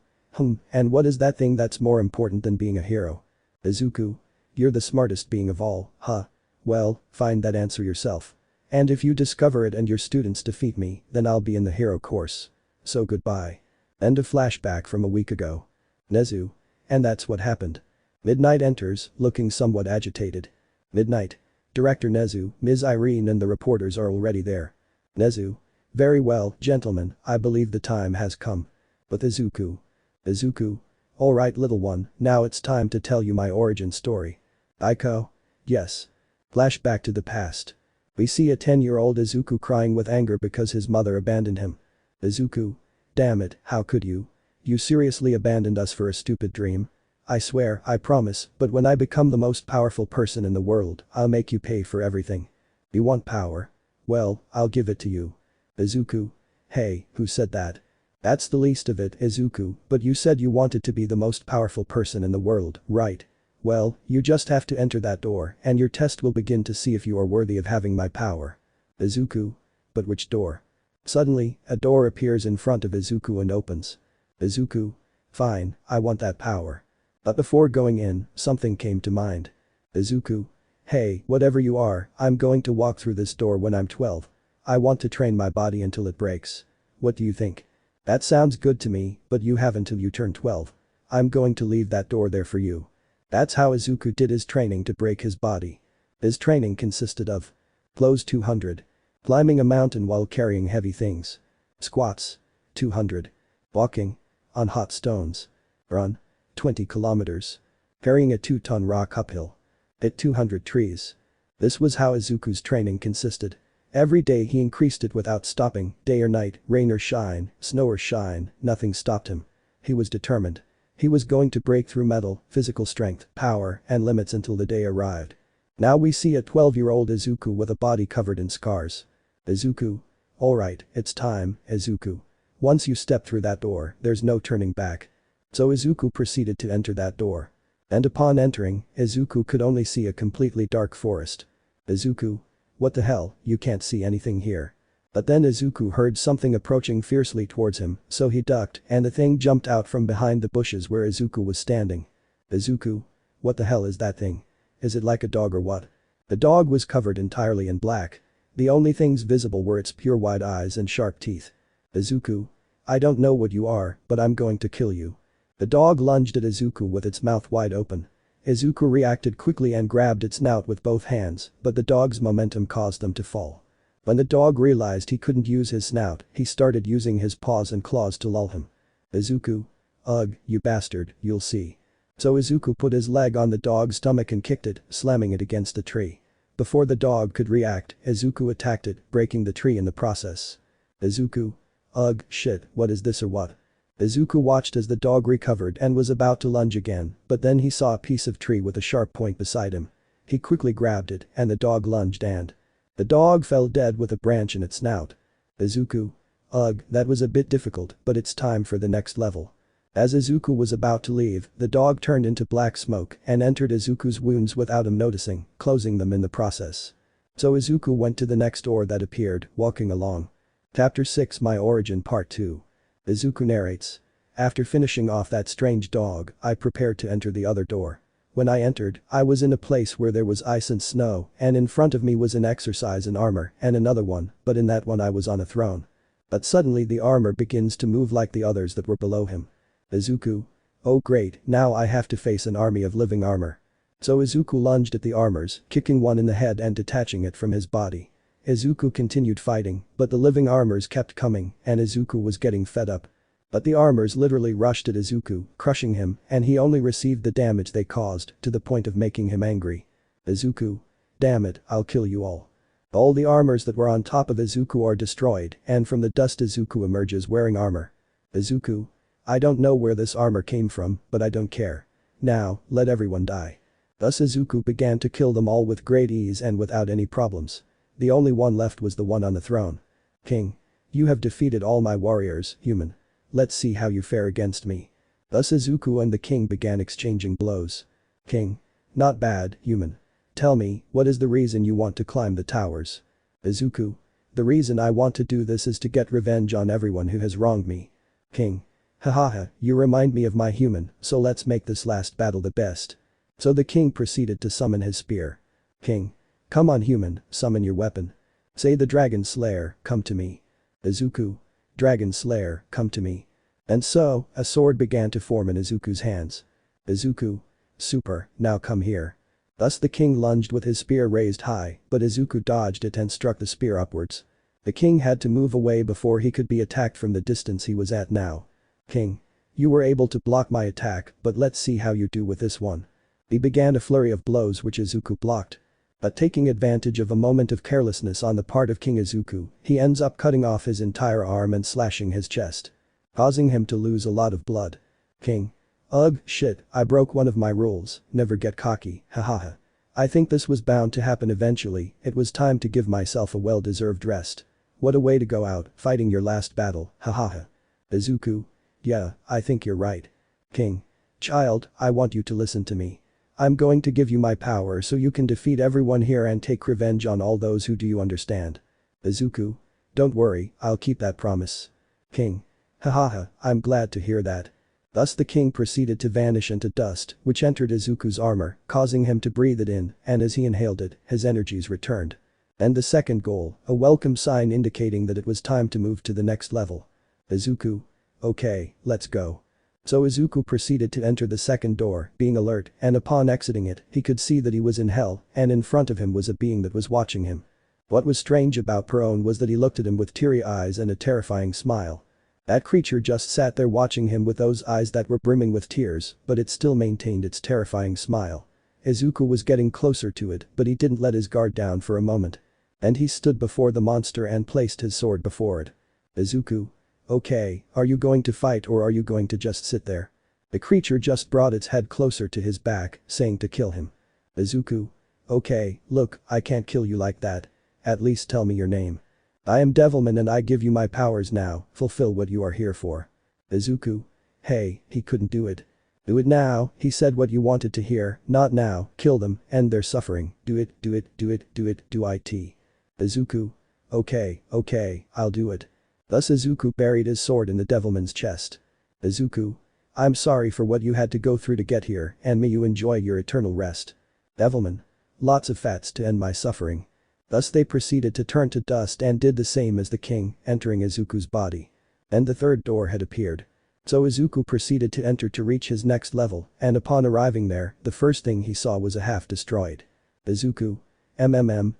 And what is that thing that's more important than being a hero? Izuku. You're the smartest being of all, huh? Well, find that answer yourself. And if you discover it and your students defeat me, then I'll be in the hero course. So goodbye. End of flashback from a week ago. Nezu. And that's what happened. Midnight enters, looking somewhat agitated. Midnight. Director Nezu, Ms. Irene and the reporters are already there. Nezu. Very well, gentlemen, I believe the time has come. But Izuku. Izuku. Alright little one, now it's time to tell you my origin story. Aiko. Yes. Flashback to the past. We see a 10-year-old Izuku crying with anger because his mother abandoned him. Izuku. Damn it, how could you? You seriously abandoned us for a stupid dream? I swear, I promise, but when I become the most powerful person in the world, I'll make you pay for everything. You want power? Well, I'll give it to you. Izuku. Hey, who said that? That's the least of it, Izuku, but you said you wanted to be the most powerful person in the world, right? Well, you just have to enter that door and your test will begin to see if you are worthy of having my power. Izuku? But which door? Suddenly, a door appears in front of Izuku and opens. Izuku? Fine, I want that power. But before going in, something came to mind. Izuku? Hey, whatever you are, I'm going to walk through this door when I'm 12. I want to train my body until it breaks. What do you think? That sounds good to me, but you have until you turn 12. I'm going to leave that door there for you. That's how Izuku did his training to break his body. His training consisted of close 200. Climbing a mountain while carrying heavy things. Squats. 200. Walking. On hot stones. Run. 20 kilometers. Carrying a 2-ton rock uphill. Hit 200 trees. This was how Izuku's training consisted. Every day he increased it without stopping, day or night, rain or shine, snow or shine, nothing stopped him. He was determined. He was going to break through mental, physical strength, power, and limits until the day arrived. Now we see a 12-year-old Izuku with a body covered in scars. Izuku? Alright, it's time, Izuku. Once you step through that door, there's no turning back. So Izuku proceeded to enter that door. And upon entering, Izuku could only see a completely dark forest. Izuku? What the hell, you can't see anything here. But then Izuku heard something approaching fiercely towards him, so he ducked and the thing jumped out from behind the bushes where Izuku was standing. Izuku? What the hell is that thing? Is it like a dog or what? The dog was covered entirely in black. The only things visible were its pure white eyes and sharp teeth. Izuku? I don't know what you are, but I'm going to kill you. The dog lunged at Izuku with its mouth wide open. Izuku reacted quickly and grabbed its snout with both hands, but the dog's momentum caused them to fall. When the dog realized he couldn't use his snout, he started using his paws and claws to lull him. Izuku? Ugh, you bastard, you'll see. So Izuku put his leg on the dog's stomach and kicked it, slamming it against the tree. Before the dog could react, Izuku attacked it, breaking the tree in the process. Izuku? Ugh, shit, what is this or what? Izuku watched as the dog recovered and was about to lunge again, but then he saw a piece of tree with a sharp point beside him. He quickly grabbed it and the dog lunged and the dog fell dead with a branch in its snout. Izuku? Ugh, that was a bit difficult, but it's time for the next level. As Izuku was about to leave, the dog turned into black smoke and entered Izuku's wounds without him noticing, closing them in the process. So Izuku went to the next door that appeared, walking along. Chapter 6 My Origin Part 2. Izuku narrates. After finishing off that strange dog, I prepared to enter the other door. When I entered, I was in a place where there was ice and snow, and in front of me was an exercise in armor and another one, but in that one I was on a throne. But suddenly the armor begins to move like the others that were below him. Izuku? Oh great, now I have to face an army of living armor. So Izuku lunged at the armors, kicking one in the head and detaching it from his body. Izuku continued fighting, but the living armors kept coming and Izuku was getting fed up. But the armors literally rushed at Izuku, crushing him, and he only received the damage they caused, to the point of making him angry. Izuku? Damn it, I'll kill you all. All the armors that were on top of Izuku are destroyed, and from the dust Izuku emerges wearing armor. Izuku? I don't know where this armor came from, but I don't care. Now, let everyone die. Thus Izuku began to kill them all with great ease and without any problems. The only one left was the one on the throne. King. You have defeated all my warriors, human. Let's see how you fare against me. Thus Izuku and the king began exchanging blows. King. Not bad, human. Tell me, what is the reason you want to climb the towers? Izuku. The reason I want to do this is to get revenge on everyone who has wronged me. King. Hahaha, you remind me of my human, so let's make this last battle the best. So the king proceeded to summon his spear. King. Come on human, summon your weapon. Say the Dragon Slayer, come to me. Izuku. Dragon Slayer, come to me. And so, a sword began to form in Izuku's hands. Izuku. Super, now come here. Thus the king lunged with his spear raised high, but Izuku dodged it and struck the spear upwards. The king had to move away before he could be attacked from the distance he was at now. King. You were able to block my attack, but let's see how you do with this one. He began a flurry of blows which Izuku blocked. But taking advantage of a moment of carelessness on the part of King Izuku, he ends up cutting off his entire arm and slashing his chest. Causing him to lose a lot of blood. King. Ugh, shit, I broke one of my rules, never get cocky, hahaha. I think this was bound to happen eventually, it was time to give myself a well-deserved rest. What a way to go out, fighting your last battle, hahaha. Izuku. Yeah, I think you're right. King. Child, I want you to listen to me. I'm going to give you my power so you can defeat everyone here and take revenge on all those who do you understand. Izuku. Don't worry, I'll keep that promise. King. Hahaha, I'm glad to hear that. Thus the king proceeded to vanish into dust, which entered Izuku's armor, causing him to breathe it in, and as he inhaled it, his energies returned. And the second goal, a welcome sign indicating that it was time to move to the next level. Izuku. Okay, let's go. So Izuku proceeded to enter the second door, being alert, and upon exiting it, he could see that he was in hell, and in front of him was a being that was watching him. What was strange about Perone was that he looked at him with teary eyes and a terrifying smile. That creature just sat there watching him with those eyes that were brimming with tears, but it still maintained its terrifying smile. Izuku was getting closer to it, but he didn't let his guard down for a moment. And he stood before the monster and placed his sword before it. Izuku. Okay, are you going to fight or are you going to just sit there? The creature just brought its head closer to his back, saying to kill him. Izuku. Okay, look, I can't kill you like that. At least tell me your name. I am Devilman and I give you my powers now, fulfill what you are here for. Izuku. Hey, he couldn't do it. Do it now, he said what you wanted to hear, not now, kill them, end their suffering, do it, do it, do it, do it, do it. Izuku. Okay, I'll do it. Thus Izuku buried his sword in the Devilman's chest. Izuku. I'm sorry for what you had to go through to get here, and may you enjoy your eternal rest. Devilman. Lots of fats to end my suffering. Thus they proceeded to turn to dust and did the same as the king, entering Izuku's body. And the third door had appeared. So Izuku proceeded to enter to reach his next level, and upon arriving there, the first thing he saw was a half-destroyed. Izuku.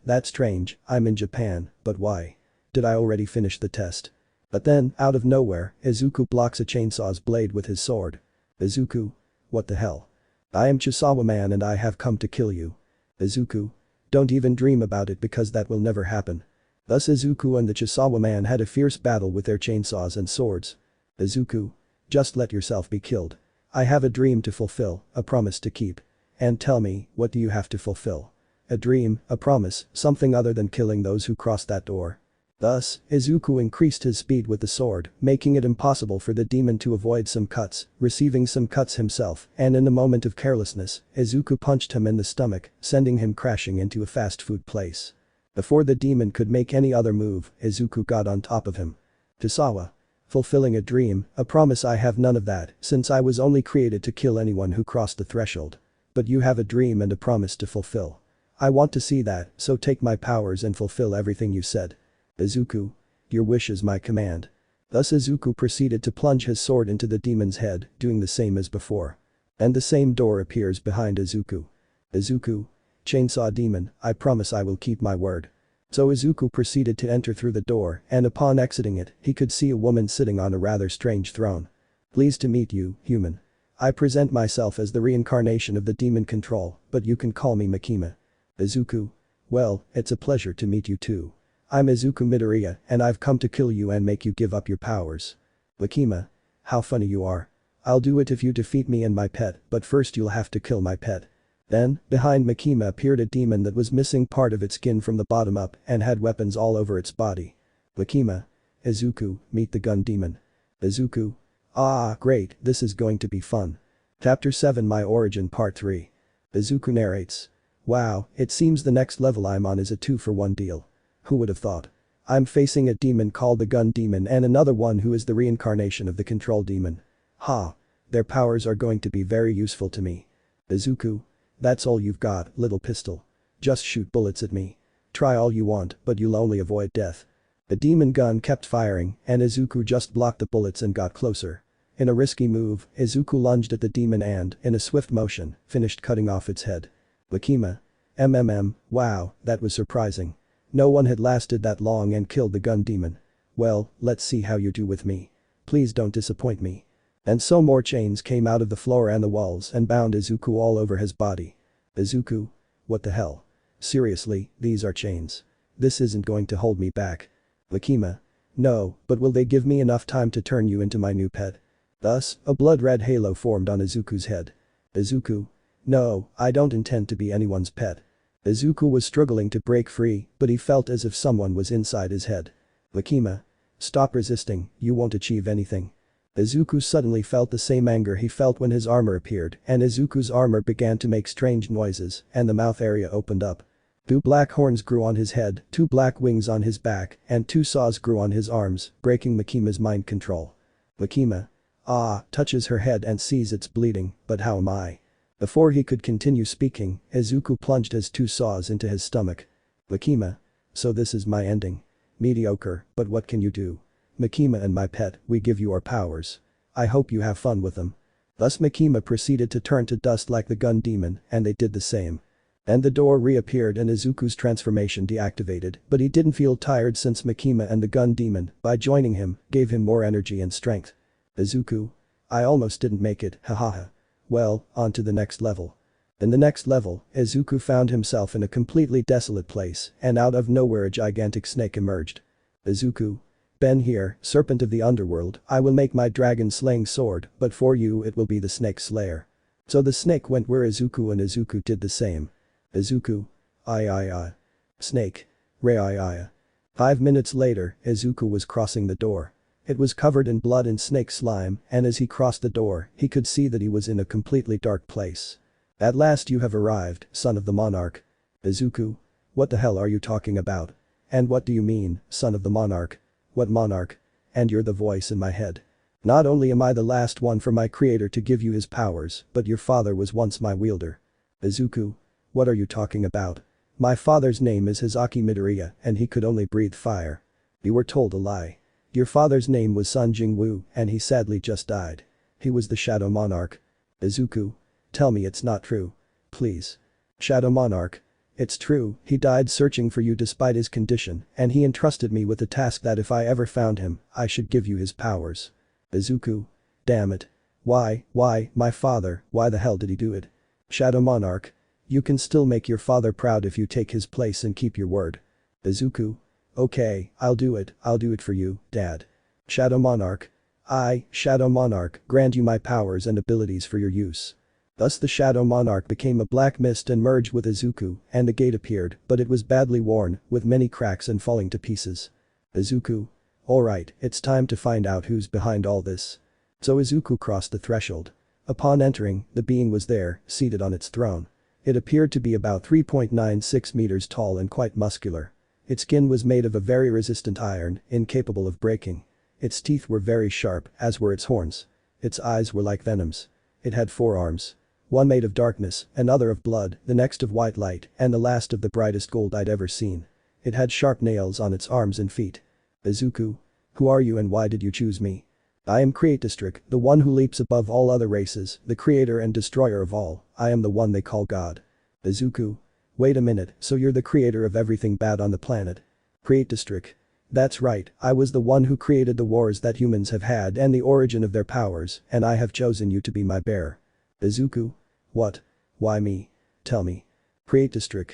That's strange, I'm in Japan, but why? Did I already finish the test? But then, out of nowhere, Izuku blocks a chainsaw's blade with his sword. Izuku. What the hell? I am Chisawa Man and I have come to kill you. Izuku. Don't even dream about it because that will never happen. Thus Izuku and the Chisawa Man had a fierce battle with their chainsaws and swords. Izuku. Just let yourself be killed. I have a dream to fulfill, a promise to keep. And tell me, what do you have to fulfill? A dream, a promise, something other than killing those who cross that door. Thus, Izuku increased his speed with the sword, making it impossible for the demon to avoid some cuts, receiving some cuts himself, and in a moment of carelessness, Izuku punched him in the stomach, sending him crashing into a fast food place. Before the demon could make any other move, Izuku got on top of him. Chisawa. Fulfilling a dream, a promise I have none of that, since I was only created to kill anyone who crossed the threshold. But you have a dream and a promise to fulfill. I want to see that, so take my powers and fulfill everything you said. Izuku. Your wish is my command. Thus Izuku proceeded to plunge his sword into the demon's head, doing the same as before. And the same door appears behind Izuku. Izuku. Chainsaw demon, I promise I will keep my word. So Izuku proceeded to enter through the door, and upon exiting it, he could see a woman sitting on a rather strange throne. Pleased to meet you, human. I present myself as the reincarnation of the demon control, but you can call me Makima. Izuku. Well, it's a pleasure to meet you too. I'm Izuku Midoriya, and I've come to kill you and make you give up your powers. Makima. How funny you are. I'll do it if you defeat me and my pet, but first you'll have to kill my pet. Then, behind Makima appeared a demon that was missing part of its skin from the bottom up and had weapons all over its body. Makima. Izuku, meet the gun demon. Izuku. Ah, great, this is going to be fun. Chapter 7 My Origin Part 3. Izuku narrates. Wow, it seems the next level I'm on is a 2-for-1 deal. Who would have thought? I'm facing a demon called the Gun Demon and another one who is the reincarnation of the Control Demon. Ha! Their powers are going to be very useful to me. Izuku. That's all you've got, little pistol. Just shoot bullets at me. Try all you want, but you'll only avoid death. The demon gun kept firing, and Izuku just blocked the bullets and got closer. In a risky move, Izuku lunged at the demon and, in a swift motion, finished cutting off its head. Makima. Wow, that was surprising. No one had lasted that long and killed the gun demon. Well, let's see how you do with me. Please don't disappoint me. And so more chains came out of the floor and the walls and bound Izuku all over his body. Izuku. What the hell? Seriously, these are chains. This isn't going to hold me back. Makima. No, but will they give me enough time to turn you into my new pet? Thus, a blood-red halo formed on Izuku's head. Izuku. No, I don't intend to be anyone's pet. Izuku was struggling to break free, but he felt as if someone was inside his head. Makima. Stop resisting, you won't achieve anything. Izuku suddenly felt the same anger he felt when his armor appeared, and Izuku's armor began to make strange noises, and the mouth area opened up. Two black horns grew on his head, two black wings on his back, and two saws grew on his arms, breaking Mikima's mind control. Mikima. Touches her head and sees it's bleeding, but how am I? Before he could continue speaking, Izuku plunged his two saws into his stomach. Mikima. So this is my ending. Mediocre, but what can you do? Mikima and my pet, we give you our powers. I hope you have fun with them. Thus Mikima proceeded to turn to dust like the gun demon, and they did the same. And the door reappeared and Izuku's transformation deactivated, but he didn't feel tired since Mikima and the gun demon, by joining him, gave him more energy and strength. Izuku. I almost didn't make it, hahaha. Well, on to the next level. In the next level, Izuku found himself in a completely desolate place, and out of nowhere a gigantic snake emerged. Izuku. Ben here, serpent of the underworld, I will make my dragon-slaying sword, but for you it will be the snake slayer. So the snake went where Izuku and Izuku did the same. Izuku. I. Snake. Rei. 5 minutes later, Izuku was crossing the door. It was covered in blood and snake slime, and as he crossed the door, he could see that he was in a completely dark place. At last you have arrived, son of the monarch. Izuku. What the hell are you talking about? And what do you mean, son of the monarch? What monarch? And you're the voice in my head. Not only am I the last one for my creator to give you his powers, but your father was once my wielder. Izuku. What are you talking about? My father's name is Hizaki Midoriya, and he could only breathe fire. You were told a lie. Your father's name was Sun Jingwu, and he sadly just died. He was the Shadow Monarch. Izuku. Tell me it's not true. Please. Shadow Monarch. It's true, he died searching for you despite his condition, and he entrusted me with the task that if I ever found him, I should give you his powers. Izuku. Damn it. Why, my father, why the hell did he do it? Shadow Monarch. You can still make your father proud if you take his place and keep your word. Izuku. Okay, I'll do it for you, Dad. Shadow Monarch. I, Shadow Monarch, grant you my powers and abilities for your use. Thus the Shadow Monarch became a black mist and merged with Izuku, and the gate appeared, but it was badly worn, with many cracks and falling to pieces. Izuku. Alright, it's time to find out who's behind all this. So Izuku crossed the threshold. Upon entering, the being was there, seated on its throne. It appeared to be about 3.96 meters tall and quite muscular. Its skin was made of a very resistant iron, incapable of breaking. Its teeth were very sharp, as were its horns. Its eyes were like venoms. It had 4 arms. One made of darkness, another of blood, the next of white light, and the last of the brightest gold I'd ever seen. It had sharp nails on its arms and feet. Izuku. Who are you and why did you choose me? I am Creator, the one who leaps above all other races, the creator and destroyer of all, I am the one they call God. Izuku. Wait a minute, so you're the creator of everything bad on the planet? Creator. That's right, I was the one who created the wars that humans have had and the origin of their powers, and I have chosen you to be my bearer. Izuku. What? Why me? Tell me. Creator.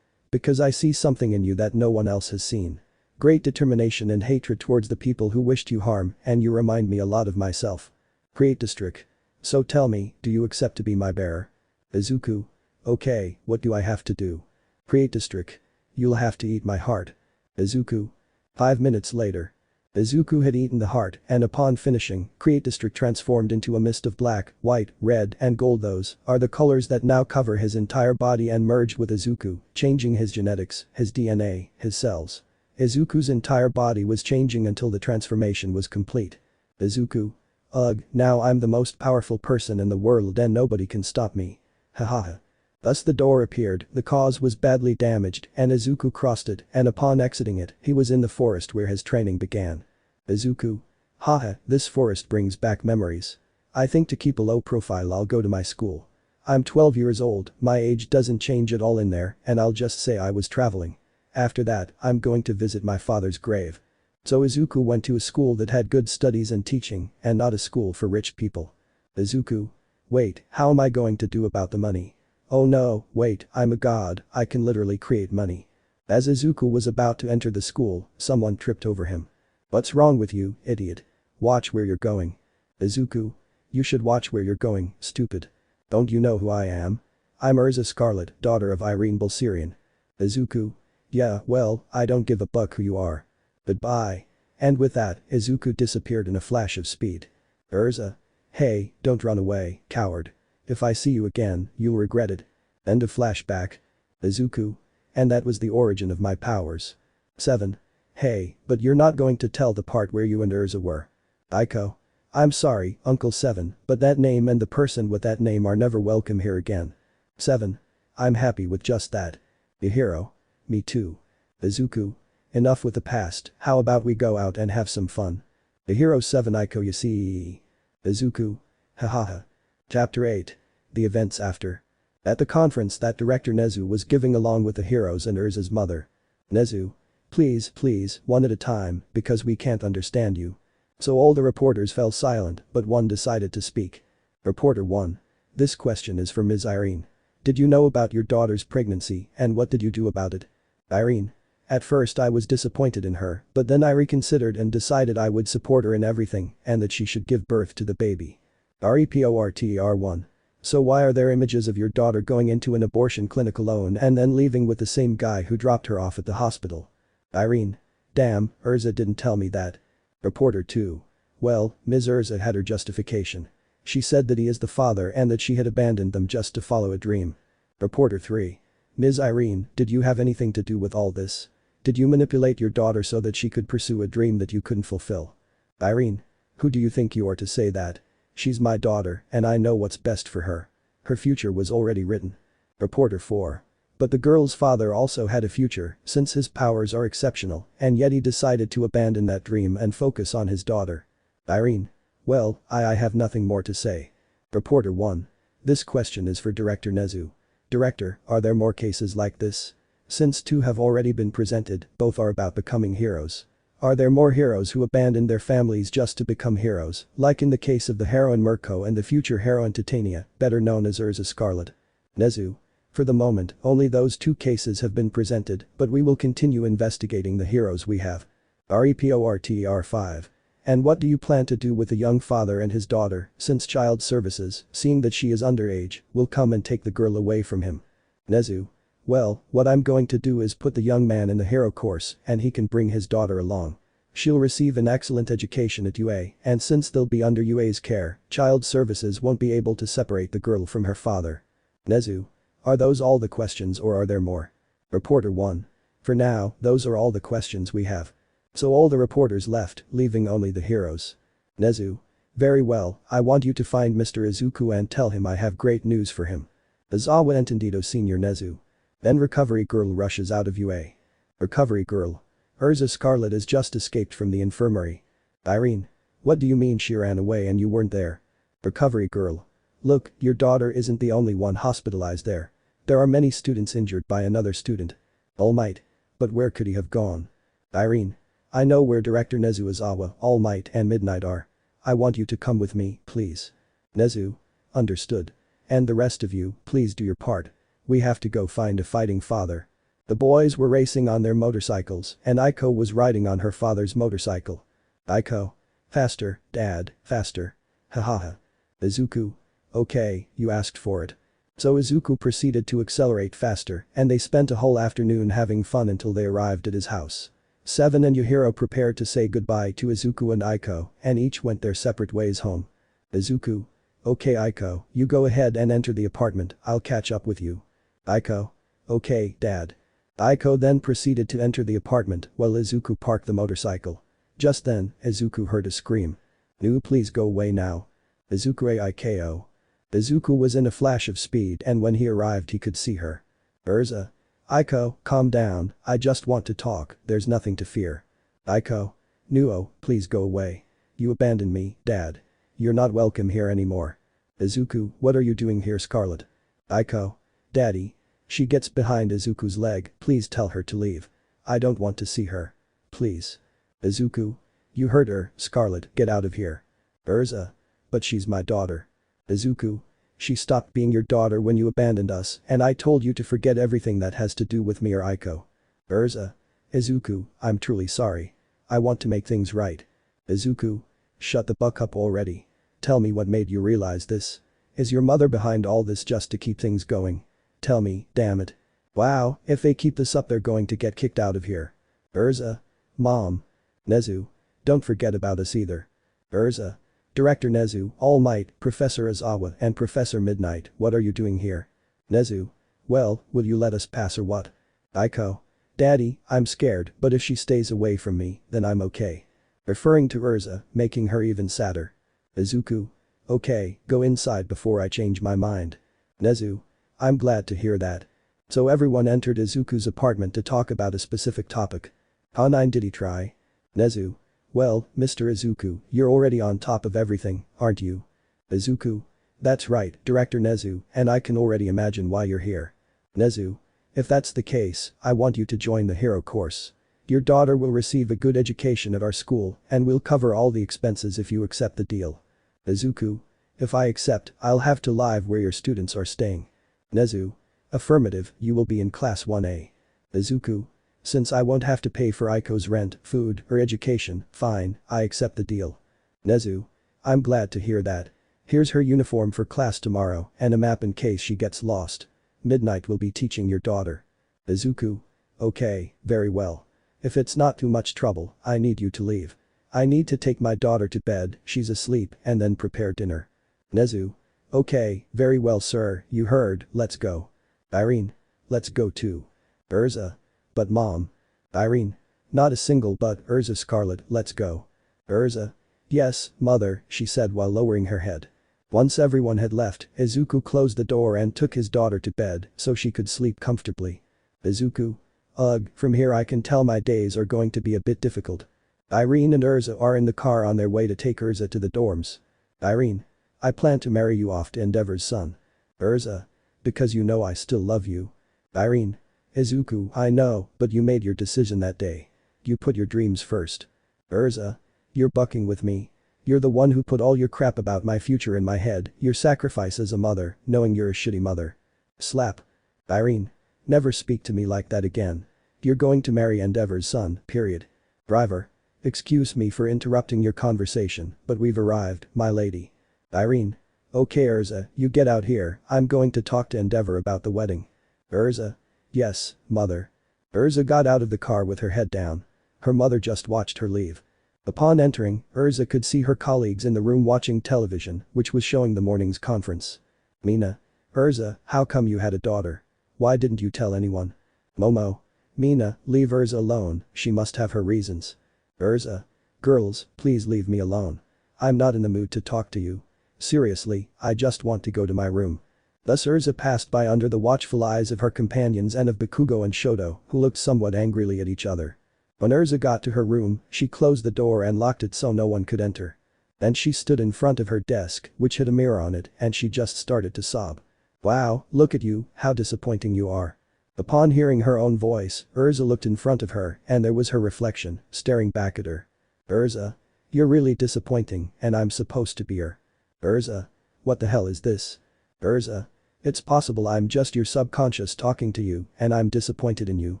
Because I see something in you that no one else has seen. Great determination and hatred towards the people who wished you harm, and you remind me a lot of myself. Creator. So tell me, do you accept to be my bearer? Izuku. Okay, what do I have to do? Creator. You'll have to eat my heart. Izuku. 5 minutes later. Izuku had eaten the heart, and upon finishing, Creator transformed into a mist of black, white, red, and gold. Those are the colors that now cover his entire body and merge with Izuku, changing his genetics, his DNA, his cells. Izuku's entire body was changing until the transformation was complete. Izuku. Ugh, now I'm the most powerful person in the world and nobody can stop me. Hahaha. Thus the door appeared, the cause was badly damaged, and Izuku crossed it, and upon exiting it, he was in the forest where his training began. Izuku. Haha, this forest brings back memories. I think to keep a low profile I'll go to my school. I'm 12 years old, my age doesn't change at all in there, and I'll just say I was traveling. After that, I'm going to visit my father's grave. So Izuku went to a school that had good studies and teaching, and not a school for rich people. Izuku. Wait, how am I going to do about the money? Oh no, wait, I'm a god, I can literally create money. As Izuku was about to enter the school, someone tripped over him. What's wrong with you, idiot? Watch where you're going. Izuku. You should watch where you're going, stupid. Don't you know who I am? I'm Urza Scarlet, daughter of Irene Bulsarian. Izuku. Yeah, well, I don't give a buck who you are. Goodbye. And with that, Izuku disappeared in a flash of speed. Urza. Hey, don't run away, coward. If I see you again, you'll regret it. End of flashback. Izuku. And that was the origin of my powers. 7. Hey, but you're not going to tell the part where you and Urza were. Aiko. I'm sorry, Uncle 7, but that name and the person with that name are never welcome here again. 7. I'm happy with just that. Ihiro. Me too. Izuku. Enough with the past, how about we go out and have some fun? Ihiro 7 Aiko you see. Izuku. Hahaha. Chapter 8. The events after. At the conference that Director Nezu was giving along with the heroes and Urza's mother. Nezu. Please, one at a time, because we can't understand you. So all the reporters fell silent, but one decided to speak. Reporter 1. This question is for Ms. Irene. Did you know about your daughter's pregnancy and what did you do about it? Irene. At first I was disappointed in her, but then I reconsidered and decided I would support her in everything and that she should give birth to the baby. Reporter 1. So why are there images of your daughter going into an abortion clinic alone and then leaving with the same guy who dropped her off at the hospital? Irene. Damn, Urza didn't tell me that. Reporter 2. Well, Ms. Urza had her justification. She said that he is the father and that she had abandoned them just to follow a dream. Reporter 3. Ms. Irene, did you have anything to do with all this? Did you manipulate your daughter so that she could pursue a dream that you couldn't fulfill? Irene. Who do you think you are to say that? She's my daughter and I know what's best for her. Her future was already written. Reporter 4. But the girl's father also had a future since his powers are exceptional and yet he decided to abandon that dream and focus on his daughter. Irene. Well, I have nothing more to say. Reporter 1. This question is for Director Nezu. Director, are there more cases like this? Since 2 have already been presented, both are about becoming heroes. Are there more heroes who abandon their families just to become heroes, like in the case of the heroine Mirko and the future heroine Titania, better known as Urza Scarlet? Nezu. For the moment, only those 2 cases have been presented, but we will continue investigating the heroes we have. Reporter 5. And what do you plan to do with the young father and his daughter, since child services, seeing that she is underage, will come and take the girl away from him? Nezu. Well, what I'm going to do is put the young man in the hero course and he can bring his daughter along. She'll receive an excellent education at UA and since they'll be under UA's care, child services won't be able to separate the girl from her father. Nezu. Are those all the questions or are there more? Reporter 1. For now, those are all the questions we have. So all the reporters left, leaving only the heroes. Nezu. Very well, I want you to find Mr. Izuku and tell him I have great news for him. Izawa Entendido Sr. Nezu. Then Recovery Girl rushes out of UA. Recovery Girl. Urza Scarlet has just escaped from the infirmary. Irene. What do you mean she ran away and you weren't there? Recovery Girl. Look, your daughter isn't the only one hospitalized there. There are many students injured by another student. Almight. But where could he have gone? Irene. I know where Director Nezu Izawa, Almight and Midnight are. I want you to come with me, please. Nezu. Understood. And the rest of you, please do your part. We have to go find a fighting father. The boys were racing on their motorcycles and Aiko was riding on her father's motorcycle. Aiko. Faster, Dad, faster. Hahaha. Izuku. Okay, you asked for it. So Izuku proceeded to accelerate faster and they spent a whole afternoon having fun until they arrived at his house. 7 and Yujiro prepared to say goodbye to Izuku and Aiko and each went their separate ways home. Izuku. Okay Aiko, you go ahead and enter the apartment, I'll catch up with you. Aiko. Okay, Dad. Aiko then proceeded to enter the apartment while Izuku parked the motorcycle. Just then, Izuku heard a scream. "Nu, please go away now." Izuku Aiko. Izuku was in a flash of speed and when he arrived he could see her. Urza. Aiko, calm down, I just want to talk, there's nothing to fear. Aiko. Nuo, please go away. You abandoned me, Dad. You're not welcome here anymore. Izuku, what are you doing here, Scarlet? Aiko. Daddy. She gets behind Izuku's leg, please tell her to leave. I don't want to see her. Please. Izuku. You heard her, Scarlet, get out of here. Urza. But she's my daughter. Izuku. She stopped being your daughter when you abandoned us and I told you to forget everything that has to do with me or Aiko. Urza. Izuku, I'm truly sorry. I want to make things right. Izuku. Shut the buck up already. Tell me what made you realize this. Is your mother behind all this just to keep things going? Tell me, damn it. Wow, if they keep this up they're going to get kicked out of here. Urza. Mom. Nezu. Don't forget about us either. Urza. Director Nezu, Almight, Professor Izawa and Professor Midnight, what are you doing here? Nezu. Well, will you let us pass or what? Aiko. Daddy, I'm scared, but if she stays away from me, then I'm okay. Referring to Urza, making her even sadder. Izuku. Okay, go inside before I change my mind. Nezu. I'm glad to hear that. So everyone entered Izuku's apartment to talk about a specific topic. How nine did he try? Nezu. Well, Mr. Izuku, you're already on top of everything, aren't you? Izuku. That's right, Director Nezu, and I can already imagine why you're here. Nezu. If that's the case, I want you to join the hero course. Your daughter will receive a good education at our school and we'll cover all the expenses if you accept the deal. Izuku. If I accept, I'll have to live where your students are staying. Nezu. Affirmative, you will be in class 1A. Izuku. Since I won't have to pay for Aiko's rent, food, or education, fine, I accept the deal. Nezu. I'm glad to hear that. Here's her uniform for class tomorrow and a map in case she gets lost. Midnight will be teaching your daughter. Izuku. Okay, very well. If it's not too much trouble, I need you to leave. I need to take my daughter to bed, she's asleep, and then prepare dinner. Nezu. Okay, very well sir, you heard, let's go. Irene. Let's go too. Urza. But mom. Irene. Not a single but, Urza Scarlet, let's go. Urza. Yes, mother, she said while lowering her head. Once everyone had left, Izuku closed the door and took his daughter to bed so she could sleep comfortably. Izuku. Ugh, from here I can tell my days are going to be a bit difficult. Irene and Urza are in the car on their way to take Urza to the dorms. Irene. I plan to marry you off to Endeavor's son. Urza. Because you know I still love you. Irene. Izuku, I know, but you made your decision that day. You put your dreams first. Urza. You're bucking with me. You're the one who put all your crap about my future in my head, your sacrifice as a mother, knowing you're a shitty mother. Slap. Irene. Never speak to me like that again. You're going to marry Endeavor's son, period. Driver. Excuse me for interrupting your conversation, but we've arrived, my lady. Irene. Okay Urza, you get out here, I'm going to talk to Endeavor about the wedding. Urza. Yes, mother. Urza got out of the car with her head down. Her mother just watched her leave. Upon entering, Urza could see her colleagues in the room watching television, which was showing the morning's conference. Mina. Urza, how come you had a daughter? Why didn't you tell anyone? Momo. Mina, leave Urza alone, she must have her reasons. Urza. Girls, please leave me alone. I'm not in the mood to talk to you. Seriously, I just want to go to my room. Thus Urza passed by under the watchful eyes of her companions and of Bakugo and Shoto, who looked somewhat angrily at each other. When Urza got to her room, she closed the door and locked it so no one could enter. Then she stood in front of her desk, which had a mirror on it, and she just started to sob. Wow, look at you, how disappointing you are. Upon hearing her own voice, Urza looked in front of her and there was her reflection, staring back at her. Urza. You're really disappointing and I'm supposed to be her. Urza. What the hell is this? Urza. It's possible I'm just your subconscious talking to you and I'm disappointed in you.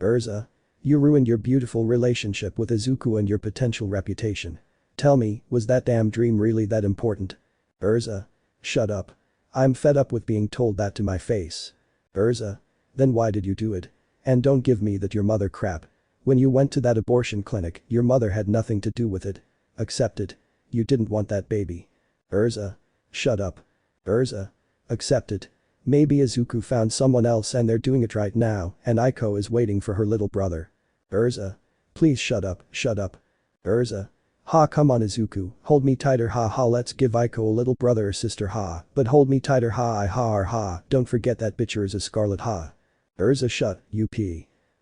Urza. You ruined your beautiful relationship with Izuku and your potential reputation. Tell me, was that damn dream really that important? Urza. Shut up. I'm fed up with being told that to my face. Urza. Then why did you do it? And don't give me that your mother crap. When you went to that abortion clinic, your mother had nothing to do with it. Accept it. You didn't want that baby. Urza. Shut up. Urza. Accept it. Maybe Izuku found someone else and they're doing it right now and Aiko is waiting for her little brother. Urza. Please shut up, shut up. Urza. Ha come on Izuku, hold me tighter ha ha let's give Aiko a little brother or sister ha, but hold me tighter ha I ha or ha, don't forget that bitch Urza Scarlet ha. Urza shut, up.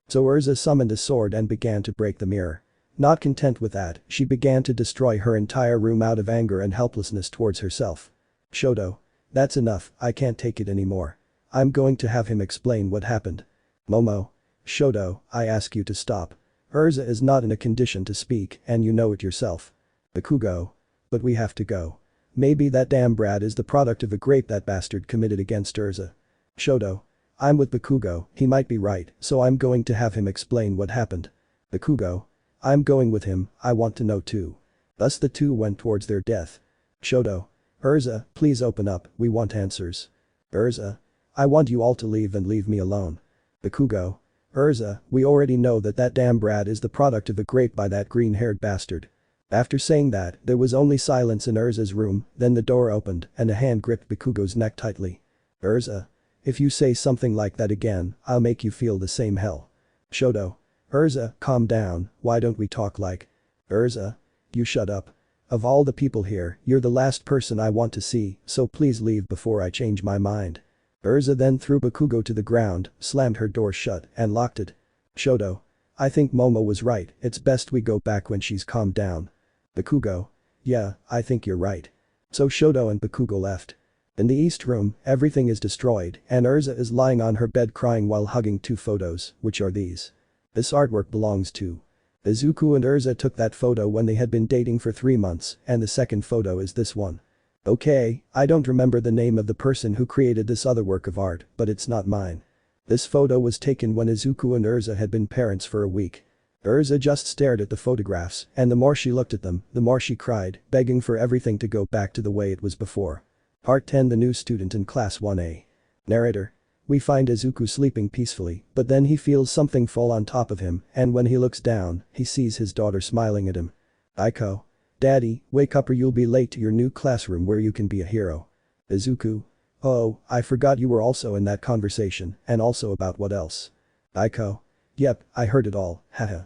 So Urza summoned a sword and began to break the mirror. Not content with that, she began to destroy her entire room out of anger and helplessness towards herself. Shoto. That's enough, I can't take it anymore. I'm going to have him explain what happened. Momo. Shoto, I ask you to stop. Urza is not in a condition to speak and you know it yourself. Bakugo. But we have to go. Maybe that damn brat is the product of a grape that bastard committed against Urza. Shoto. I'm with Bakugo, he might be right, so I'm going to have him explain what happened. Bakugo. I'm going with him, I want to know too. Thus the two went towards their death. Shoto. Urza, please open up, we want answers. Urza. I want you all to leave and leave me alone. Bakugo. Urza, we already know that that damn brat is the product of a grape by that green-haired bastard. After saying that, there was only silence in Urza's room, then the door opened and a hand gripped Bakugo's neck tightly. Urza. If you say something like that again, I'll make you feel the same hell. Shoto. Urza, calm down, why don't we talk like. Urza. You shut up. Of all the people here, you're the last person I want to see, so please leave before I change my mind. Urza then threw Bakugo to the ground, slammed her door shut, and locked it. Shoto. I think Momo was right, it's best we go back when she's calmed down. Bakugo. Yeah, I think you're right. So Shoto and Bakugo left. In the east room, everything is destroyed, and Urza is lying on her bed crying while hugging two photos, which are these. This artwork belongs to Izuku, and Urza took that photo when they had been dating for 3 months, and the second photo is this one. Okay, I don't remember the name of the person who created this other work of art, but it's not mine. This photo was taken when Izuku and Urza had been parents for a week. Urza just stared at the photographs, and the more she looked at them, the more she cried, begging for everything to go back to the way it was before. Part 10. The new student in Class 1A. Narrator. We find Izuku sleeping peacefully, but then he feels something fall on top of him, and when he looks down, he sees his daughter smiling at him. Aiko. Daddy, wake up or you'll be late to your new classroom where you can be a hero. Izuku. Oh, I forgot you were also in that conversation, and also about what else. Aiko. Yep, I heard it all, haha.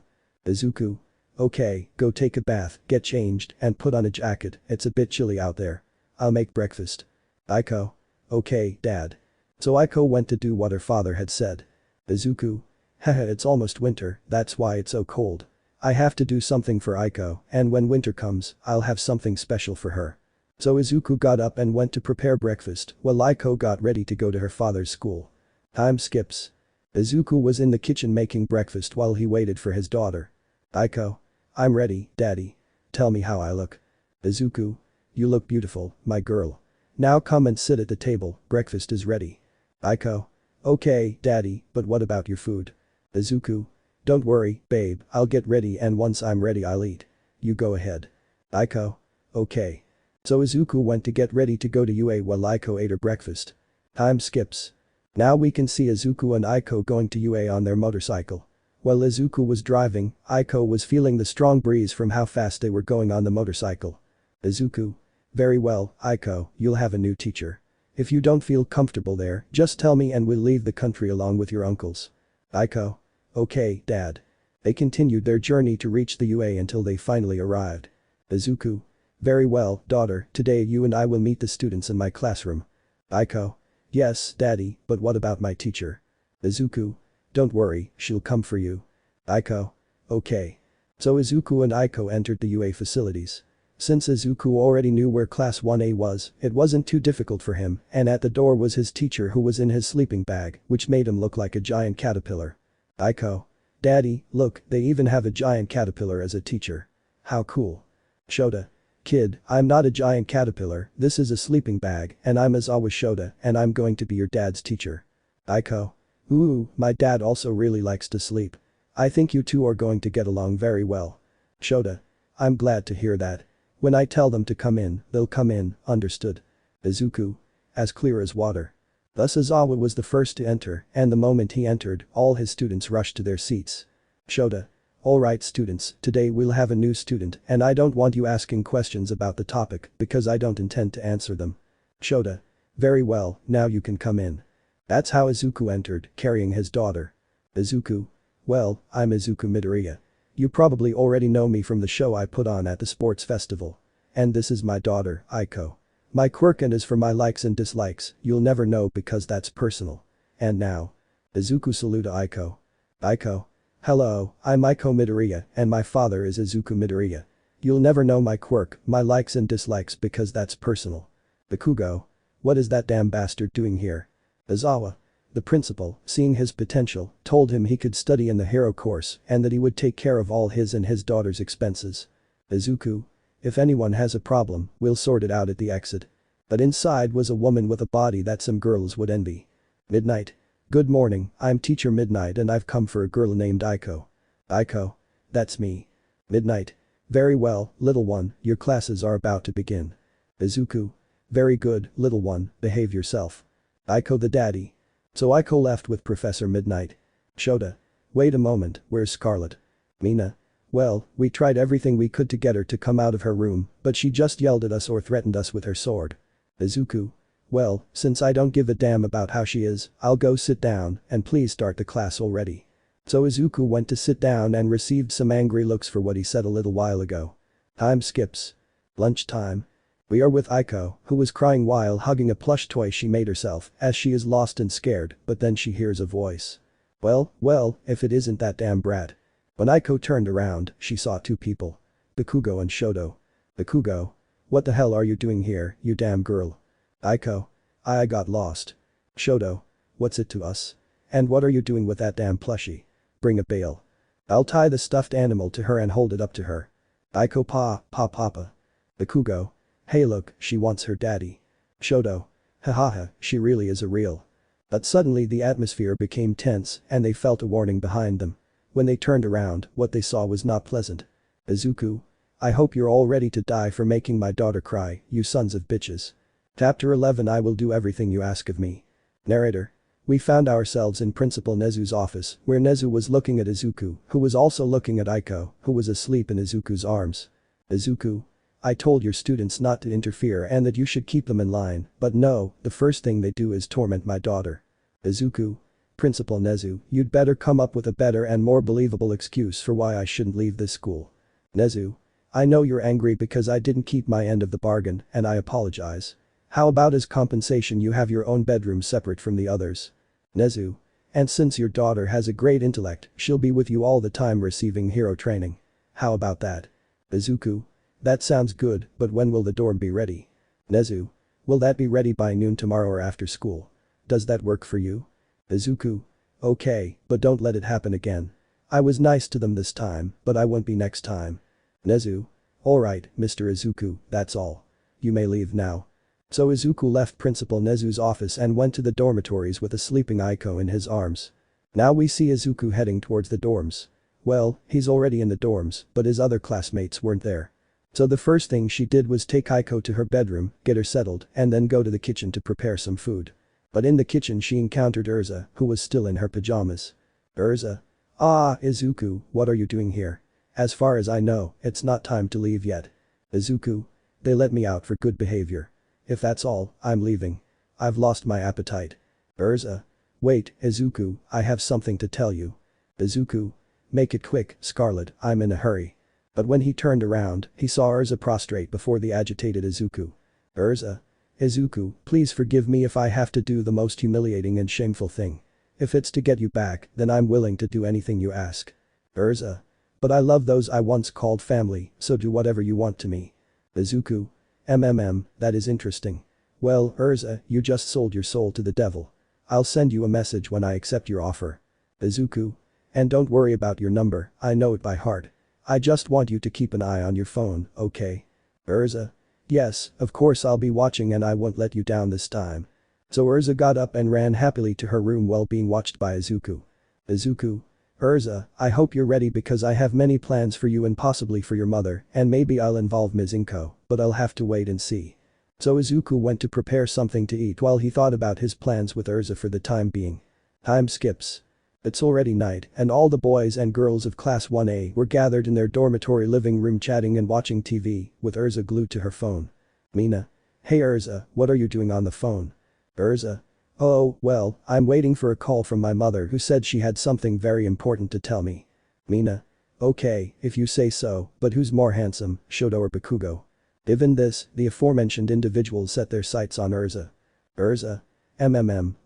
Izuku. Okay, go take a bath, get changed, and put on a jacket, it's a bit chilly out there. I'll make breakfast. Aiko. Okay, Dad. So Aiko went to do what her father had said. Izuku. Haha, it's almost winter, that's why it's so cold. I have to do something for Aiko, and when winter comes, I'll have something special for her. So Izuku got up and went to prepare breakfast, while Aiko got ready to go to her father's school. Time skips. Izuku was in the kitchen making breakfast while he waited for his daughter. Aiko. I'm ready, Daddy. Tell me how I look. Izuku. You look beautiful, my girl. Now come and sit at the table, breakfast is ready. Aiko. Okay, Daddy, but what about your food? Izuku. Don't worry, babe, I'll get ready and once I'm ready I'll eat. You go ahead. Aiko. Okay. So Izuku went to get ready to go to UA while Aiko ate her breakfast. Time skips. Now we can see Izuku and Aiko going to UA on their motorcycle. While Izuku was driving, Aiko was feeling the strong breeze from how fast they were going on the motorcycle. Izuku. Very well, Aiko, you'll have a new teacher. If you don't feel comfortable there, just tell me and we'll leave the country along with your uncles. Aiko. Okay, Dad. They continued their journey to reach the UA until they finally arrived. Izuku. Very well, daughter, today you and I will meet the students in my classroom. Aiko. Yes, Daddy, but what about my teacher? Izuku. Don't worry, she'll come for you. Aiko. Okay. So Izuku and Aiko entered the UA facilities. Since Izuku already knew where Class 1A was, it wasn't too difficult for him, and at the door was his teacher who was in his sleeping bag, which made him look like a giant caterpillar. Aiko. Daddy, look, they even have a giant caterpillar as a teacher. How cool. Shota. Kid, I'm not a giant caterpillar, this is a sleeping bag, and I'm Aizawa Shota, and I'm going to be your dad's teacher. Aiko. Ooh, my dad also really likes to sleep. I think you two are going to get along very well. Shota. I'm glad to hear that. When I tell them to come in, they'll come in, understood. Izuku. As clear as water. Thus Aizawa was the first to enter, and the moment he entered, all his students rushed to their seats. Shota. Alright students, today we'll have a new student and I don't want you asking questions about the topic because I don't intend to answer them. Shota. Very well, now you can come in. That's how Izuku entered, carrying his daughter. Izuku. Well, I'm Izuku Midoriya. You probably already know me from the show I put on at the sports festival. And this is my daughter, Aiko. My quirk and is for my likes and dislikes, you'll never know because that's personal. And now. Izuku salute Aiko. Aiko. Hello, I'm Aiko Midoriya and my father is Izuku Midoriya. You'll never know my quirk, my likes and dislikes because that's personal. Bakugo. What is that damn bastard doing here? Aizawa. The principal, seeing his potential, told him he could study in the hero course and that he would take care of all his and his daughter's expenses. Izuku. If anyone has a problem, we'll sort it out at the exit. But inside was a woman with a body that some girls would envy. Midnight. Good morning, I'm Teacher Midnight and I've come for a girl named Aiko. Aiko. That's me. Midnight. Very well, little one, your classes are about to begin. Izuku. Very good, little one, behave yourself. Aiko the daddy. So Aiko left with Professor Midnight. Shota. Wait a moment, where's Scarlet? Mina. Well, we tried everything we could to get her to come out of her room, but she just yelled at us or threatened us with her sword. Izuku. Well, since I don't give a damn about how she is, I'll go sit down and please start the class already. So Izuku went to sit down and received some angry looks for what he said a little while ago. Time skips. Lunchtime. We are with Aiko, who was crying while hugging a plush toy she made herself as she is lost and scared, but then she hears a voice. Well, if it isn't that damn brat. When Aiko turned around, she saw two people. Bakugo and Shoto. Bakugo. What the hell are you doing here, you damn girl? Aiko. I got lost. Shoto. What's it to us? And what are you doing with that damn plushie? Bring a bale. I'll tie the stuffed animal to her and hold it up to her. Aiko papa. Bakugo. Hey look, she wants her daddy. Shoto. Hahaha, she really is a real. But suddenly the atmosphere became tense and they felt a warning behind them. When they turned around, what they saw was not pleasant. Izuku. I hope you're all ready to die for making my daughter cry, you sons of bitches. Chapter 11 I will do everything you ask of me. Narrator. We found ourselves in Principal Nezu's office, where Nezu was looking at Izuku, who was also looking at Aiko, who was asleep in Izuku's arms. Izuku. I told your students not to interfere and that you should keep them in line, but no, the first thing they do is torment my daughter. Izuku. Principal Nezu, you'd better come up with a better and more believable excuse for why I shouldn't leave this school. Nezu. I know you're angry because I didn't keep my end of the bargain, and I apologize. How about as compensation you have your own bedroom separate from the others? Nezu. And since your daughter has a great intellect, she'll be with you all the time receiving hero training. How about that? Izuku. That sounds good, but when will the dorm be ready? Nezu. Will that be ready by noon tomorrow or after school? Does that work for you? Izuku. Okay, but don't let it happen again. I was nice to them this time, but I won't be next time. Nezu. Alright, Mr. Izuku, that's all. You may leave now. So Izuku left Principal Nezu's office and went to the dormitories with a sleeping Aiko in his arms. Now we see Izuku heading towards the dorms. Well, he's already in the dorms, but his other classmates weren't there. So the first thing she did was take Aiko to her bedroom, get her settled, and then go to the kitchen to prepare some food. But in the kitchen she encountered Urza, who was still in her pajamas. Urza. Ah, Izuku, what are you doing here? As far as I know, it's not time to leave yet. Izuku. They let me out for good behavior. If that's all, I'm leaving. I've lost my appetite. Urza. Wait, Izuku, I have something to tell you. Izuku. Make it quick, Scarlet, I'm in a hurry. But when he turned around, he saw Urza prostrate before the agitated Izuku. Urza. Izuku, please forgive me if I have to do the most humiliating and shameful thing. If it's to get you back, then I'm willing to do anything you ask. Urza. But I love those I once called family, so do whatever you want to me. Izuku. That is interesting. Well, Urza, you just sold your soul to the devil. I'll send you a message when I accept your offer. Izuku. And don't worry about your number, I know it by heart. I just want you to keep an eye on your phone, okay? Urza. Yes, of course I'll be watching and I won't let you down this time. So Urza got up and ran happily to her room while being watched by Izuku. Izuku. Urza, I hope you're ready because I have many plans for you and possibly for your mother, and maybe I'll involve Ms. Inko, but I'll have to wait and see. So Izuku went to prepare something to eat while he thought about his plans with Urza for the time being. Time skips. It's already night and all the boys and girls of Class 1A were gathered in their dormitory living room chatting and watching TV, with Urza glued to her phone. Mina. Hey Urza, what are you doing on the phone? Urza. Oh, well, I'm waiting for a call from my mother who said she had something very important to tell me. Mina. Okay, if you say so, but who's more handsome, Shoto or Bakugo? Given this, the aforementioned individuals set their sights on Urza. Urza.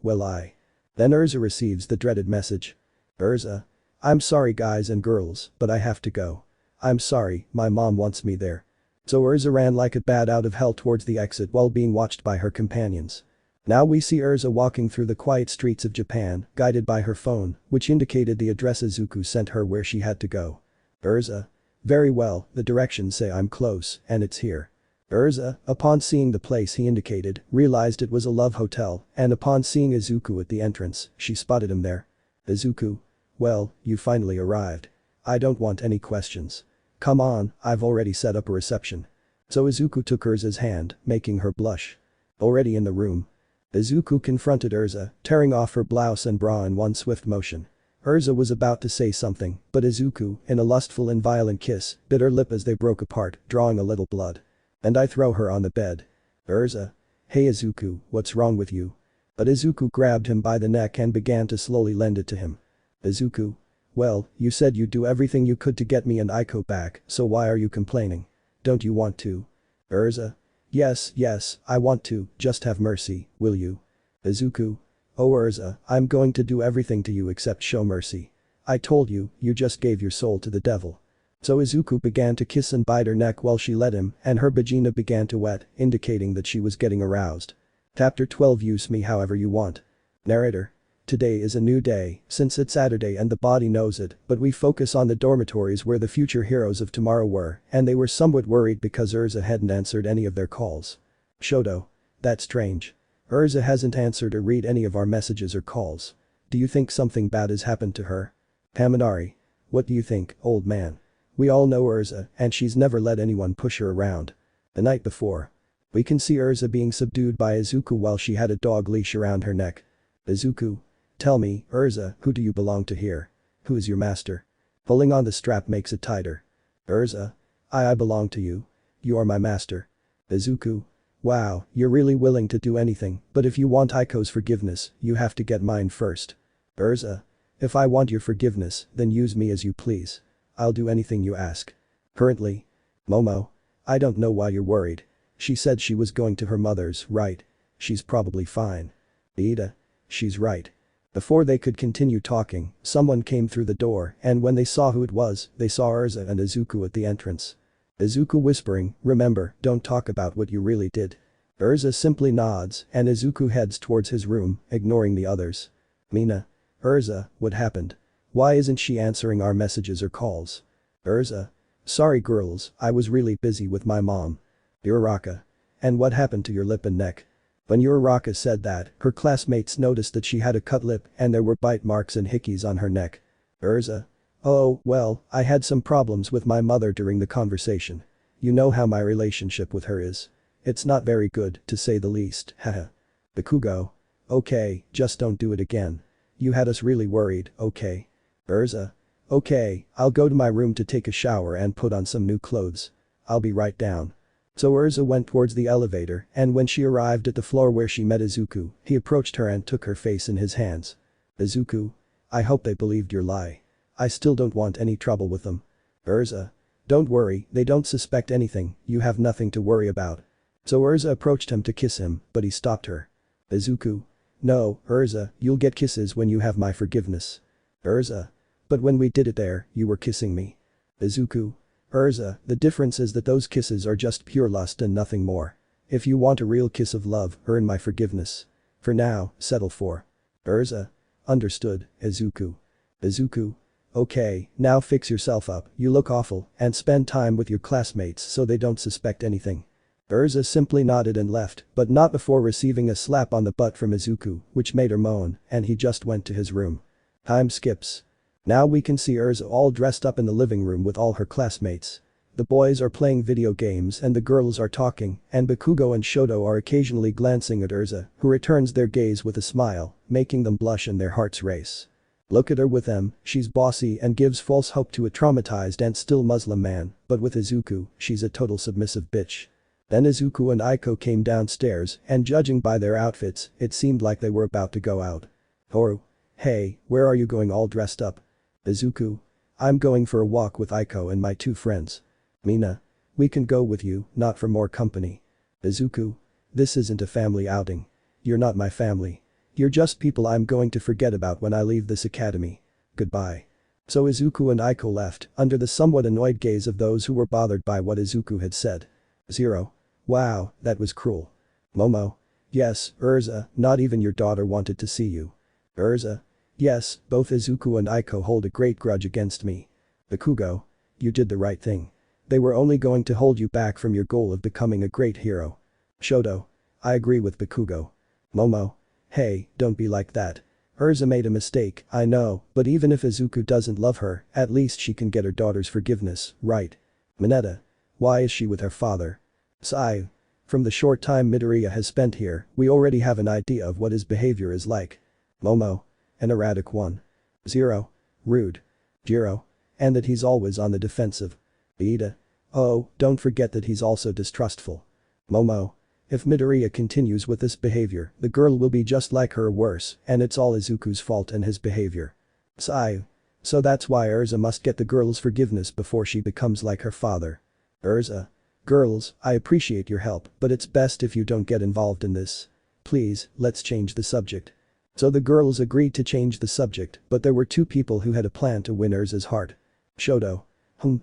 Well. Then Urza receives the dreaded message. Urza. I'm sorry guys and girls, but I have to go. I'm sorry, my mom wants me there. So Urza ran like a bat out of hell towards the exit while being watched by her companions. Now we see Urza walking through the quiet streets of Japan, guided by her phone, which indicated the address Izuku sent her where she had to go. Urza. Very well, the directions say I'm close, and it's here. Urza, upon seeing the place he indicated, realized it was a love hotel, and upon seeing Izuku at the entrance, she spotted him there. Izuku. Well, you finally arrived. I don't want any questions. Come on, I've already set up a reception. So Izuku took Urza's hand, making her blush. Already in the room. Izuku confronted Urza, tearing off her blouse and bra in one swift motion. Urza was about to say something, but Izuku, in a lustful and violent kiss, bit her lip as they broke apart, drawing a little blood. And I throw her on the bed. Urza. Hey Izuku, what's wrong with you? But Izuku grabbed him by the neck and began to slowly lend it to him. Izuku. Well, you said you'd do everything you could to get me and Aiko back, so why are you complaining? Don't you want to? Urza. Yes, I want to, just have mercy, will you? Izuku. Oh Urza, I'm going to do everything to you except show mercy. I told you, you just gave your soul to the devil. So Izuku began to kiss and bite her neck while she let him, and her vagina began to wet, indicating that she was getting aroused. Chapter 12. Use me however you want. Narrator. Today is a new day, since it's Saturday and the body knows it, but we focus on the dormitories where the future heroes of tomorrow were, and they were somewhat worried because Urza hadn't answered any of their calls. Shoto. That's strange. Urza hasn't answered or read any of our messages or calls. Do you think something bad has happened to her? Kaminari. What do you think, old man? We all know Urza, and she's never let anyone push her around. The night before. We can see Urza being subdued by Izuku while she had a dog leash around her neck. Izuku. Tell me, Urza, who do you belong to here? Who is your master? Pulling on the strap makes it tighter. Urza. I belong to you. You are my master. Izuku. Wow, you're really willing to do anything, but if you want Aiko's forgiveness, you have to get mine first. Urza. If I want your forgiveness, then use me as you please. I'll do anything you ask. Currently. Momo. I don't know why you're worried. She said she was going to her mother's, right? She's probably fine. Ida. She's right. Before they could continue talking, someone came through the door, and when they saw who it was, they saw Urza and Izuku at the entrance. Izuku whispering, remember, don't talk about what you really did. Urza simply nods, and Izuku heads towards his room, ignoring the others. Mina. Urza, what happened? Why isn't she answering our messages or calls? Urza. Sorry girls, I was really busy with my mom. Uraraka. And what happened to your lip and neck? When Uraraka said that, her classmates noticed that she had a cut lip and there were bite marks and hickeys on her neck. Urza. Oh, well, I had some problems with my mother during the conversation. You know how my relationship with her is. It's not very good, to say the least, haha. Bakugo. Okay, just don't do it again. You had us really worried, okay? Urza. Okay, I'll go to my room to take a shower and put on some new clothes. I'll be right down. So Urza went towards the elevator, and when she arrived at the floor where she met Izuku, he approached her and took her face in his hands. Izuku. I hope they believed your lie. I still don't want any trouble with them. Urza. Don't worry, they don't suspect anything, you have nothing to worry about. So Urza approached him to kiss him, but he stopped her. Izuku. No, Urza, you'll get kisses when you have my forgiveness. Urza. But when we did it there, you were kissing me. Izuku. Urza, the difference is that those kisses are just pure lust and nothing more. If you want a real kiss of love, earn my forgiveness. For now, settle for. Urza. Understood, Izuku. Izuku. Okay, now fix yourself up, you look awful, and spend time with your classmates so they don't suspect anything. Urza simply nodded and left, but not before receiving a slap on the butt from Izuku, which made her moan, and he just went to his room. Time skips. Now we can see Urza all dressed up in the living room with all her classmates. The boys are playing video games and the girls are talking, and Bakugo and Shoto are occasionally glancing at Urza, who returns their gaze with a smile, making them blush and their hearts race. Look at her with them, she's bossy and gives false hope to a traumatized and still Muslim man, but with Izuku, she's a total submissive bitch. Then Izuku and Aiko came downstairs, and judging by their outfits, it seemed like they were about to go out. Toru. Hey, where are you going all dressed up? Izuku. I'm going for a walk with Aiko and my two friends. Mina. We can go with you, not for more company. Izuku. This isn't a family outing. You're not my family. You're just people I'm going to forget about when I leave this academy. Goodbye. So Izuku and Aiko left, under the somewhat annoyed gaze of those who were bothered by what Izuku had said. Zero. Wow, that was cruel. Momo. Yes, Urza, not even your daughter wanted to see you. Urza. Yes, both Izuku and Aiko hold a great grudge against me. Bakugo. You did the right thing. They were only going to hold you back from your goal of becoming a great hero. Shoto. I agree with Bakugo. Momo. Hey, don't be like that. Urza made a mistake, I know, but even if Izuku doesn't love her, at least she can get her daughter's forgiveness, right? Mineta. Why is she with her father? Sai. From the short time Midoriya has spent here, we already have an idea of what his behavior is like. Momo. An erratic one. Zero. Rude. Jiro. And that he's always on the defensive. Ida. Oh, don't forget that he's also distrustful. Momo. If Midoriya continues with this behavior, the girl will be just like her or worse, and it's all Izuku's fault and his behavior. Sai. So that's why Urza must get the girl's forgiveness before she becomes like her father. Urza. Girls, I appreciate your help, but it's best if you don't get involved in this. Please, let's change the subject. So the girls agreed to change the subject, but there were two people who had a plan to win Urza's heart. Shoto.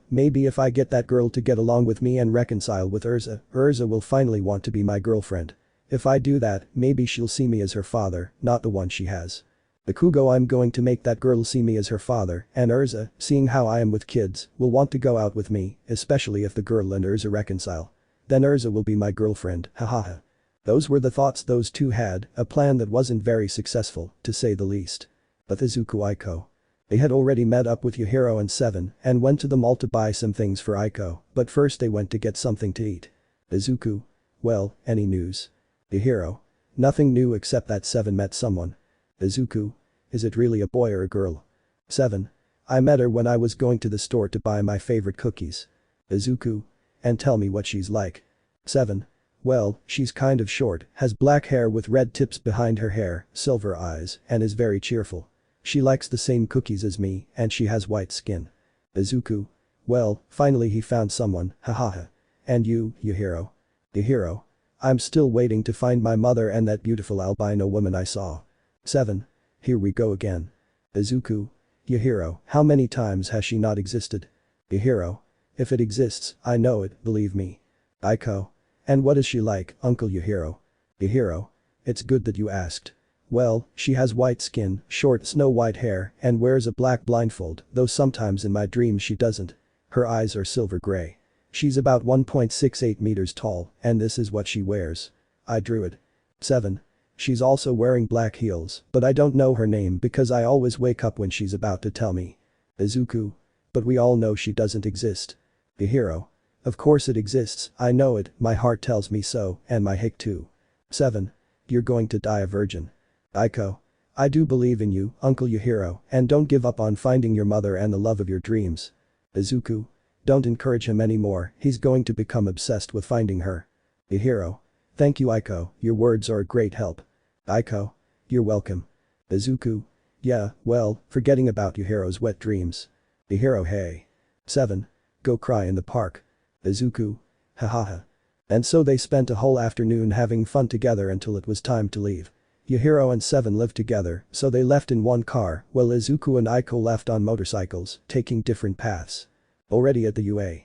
Maybe if I get that girl to get along with me and reconcile with Urza, Urza will finally want to be my girlfriend. If I do that, maybe she'll see me as her father, not the one she has. Bakugo, I'm going to make that girl see me as her father, and Urza, seeing how I am with kids, will want to go out with me, especially if the girl and Urza reconcile. Then Urza will be my girlfriend, hahaha. Those were the thoughts those two had, a plan that wasn't very successful, to say the least. But Izuku Aiko. They had already met up with Yujiro and Seven and went to the mall to buy some things for Aiko, but first they went to get something to eat. Izuku. Well, any news? Yujiro. Nothing new except that Seven met someone. Izuku. Is it really a boy or a girl? Seven. I met her when I was going to the store to buy my favorite cookies. Izuku. And tell me what she's like. Seven. Well, she's kind of short, has black hair with red tips behind her hair, silver eyes, and is very cheerful. She likes the same cookies as me, and she has white skin. Izuku. Well, finally he found someone, hahaha. And you, Yujiro. Yujiro. I'm still waiting to find my mother and that beautiful albino woman I saw. 7. Here we go again. Izuku. Yujiro, how many times has she not existed? Yujiro. If it exists, I know it, believe me. Aiko. And what is she like, Uncle Yujiro? Yujiro. It's good that you asked. Well, she has white skin, short snow-white hair, and wears a black blindfold, though sometimes in my dreams she doesn't. Her eyes are silver gray. She's about 1.68 meters tall, and this is what she wears. I drew it. 7. She's also wearing black heels, but I don't know her name because I always wake up when she's about to tell me. Izuku. But we all know she doesn't exist. Yujiro. Of course it exists, I know it, my heart tells me so, and my hick too. 7. You're going to die a virgin. Aiko. I do believe in you, Uncle Yujiro, and don't give up on finding your mother and the love of your dreams. Izuku. Don't encourage him anymore, he's going to become obsessed with finding her. Yujiro. Thank you Aiko, your words are a great help. Aiko. You're welcome. Izuku. Yeah, well, forgetting about Yujiro's wet dreams. Yujiro. Hey. 7. Go cry in the park. Izuku. Hahaha. And so they spent a whole afternoon having fun together until it was time to leave. Yujiro and Seven lived together, so they left in one car, while Izuku and Aiko left on motorcycles, taking different paths. Already at the UA.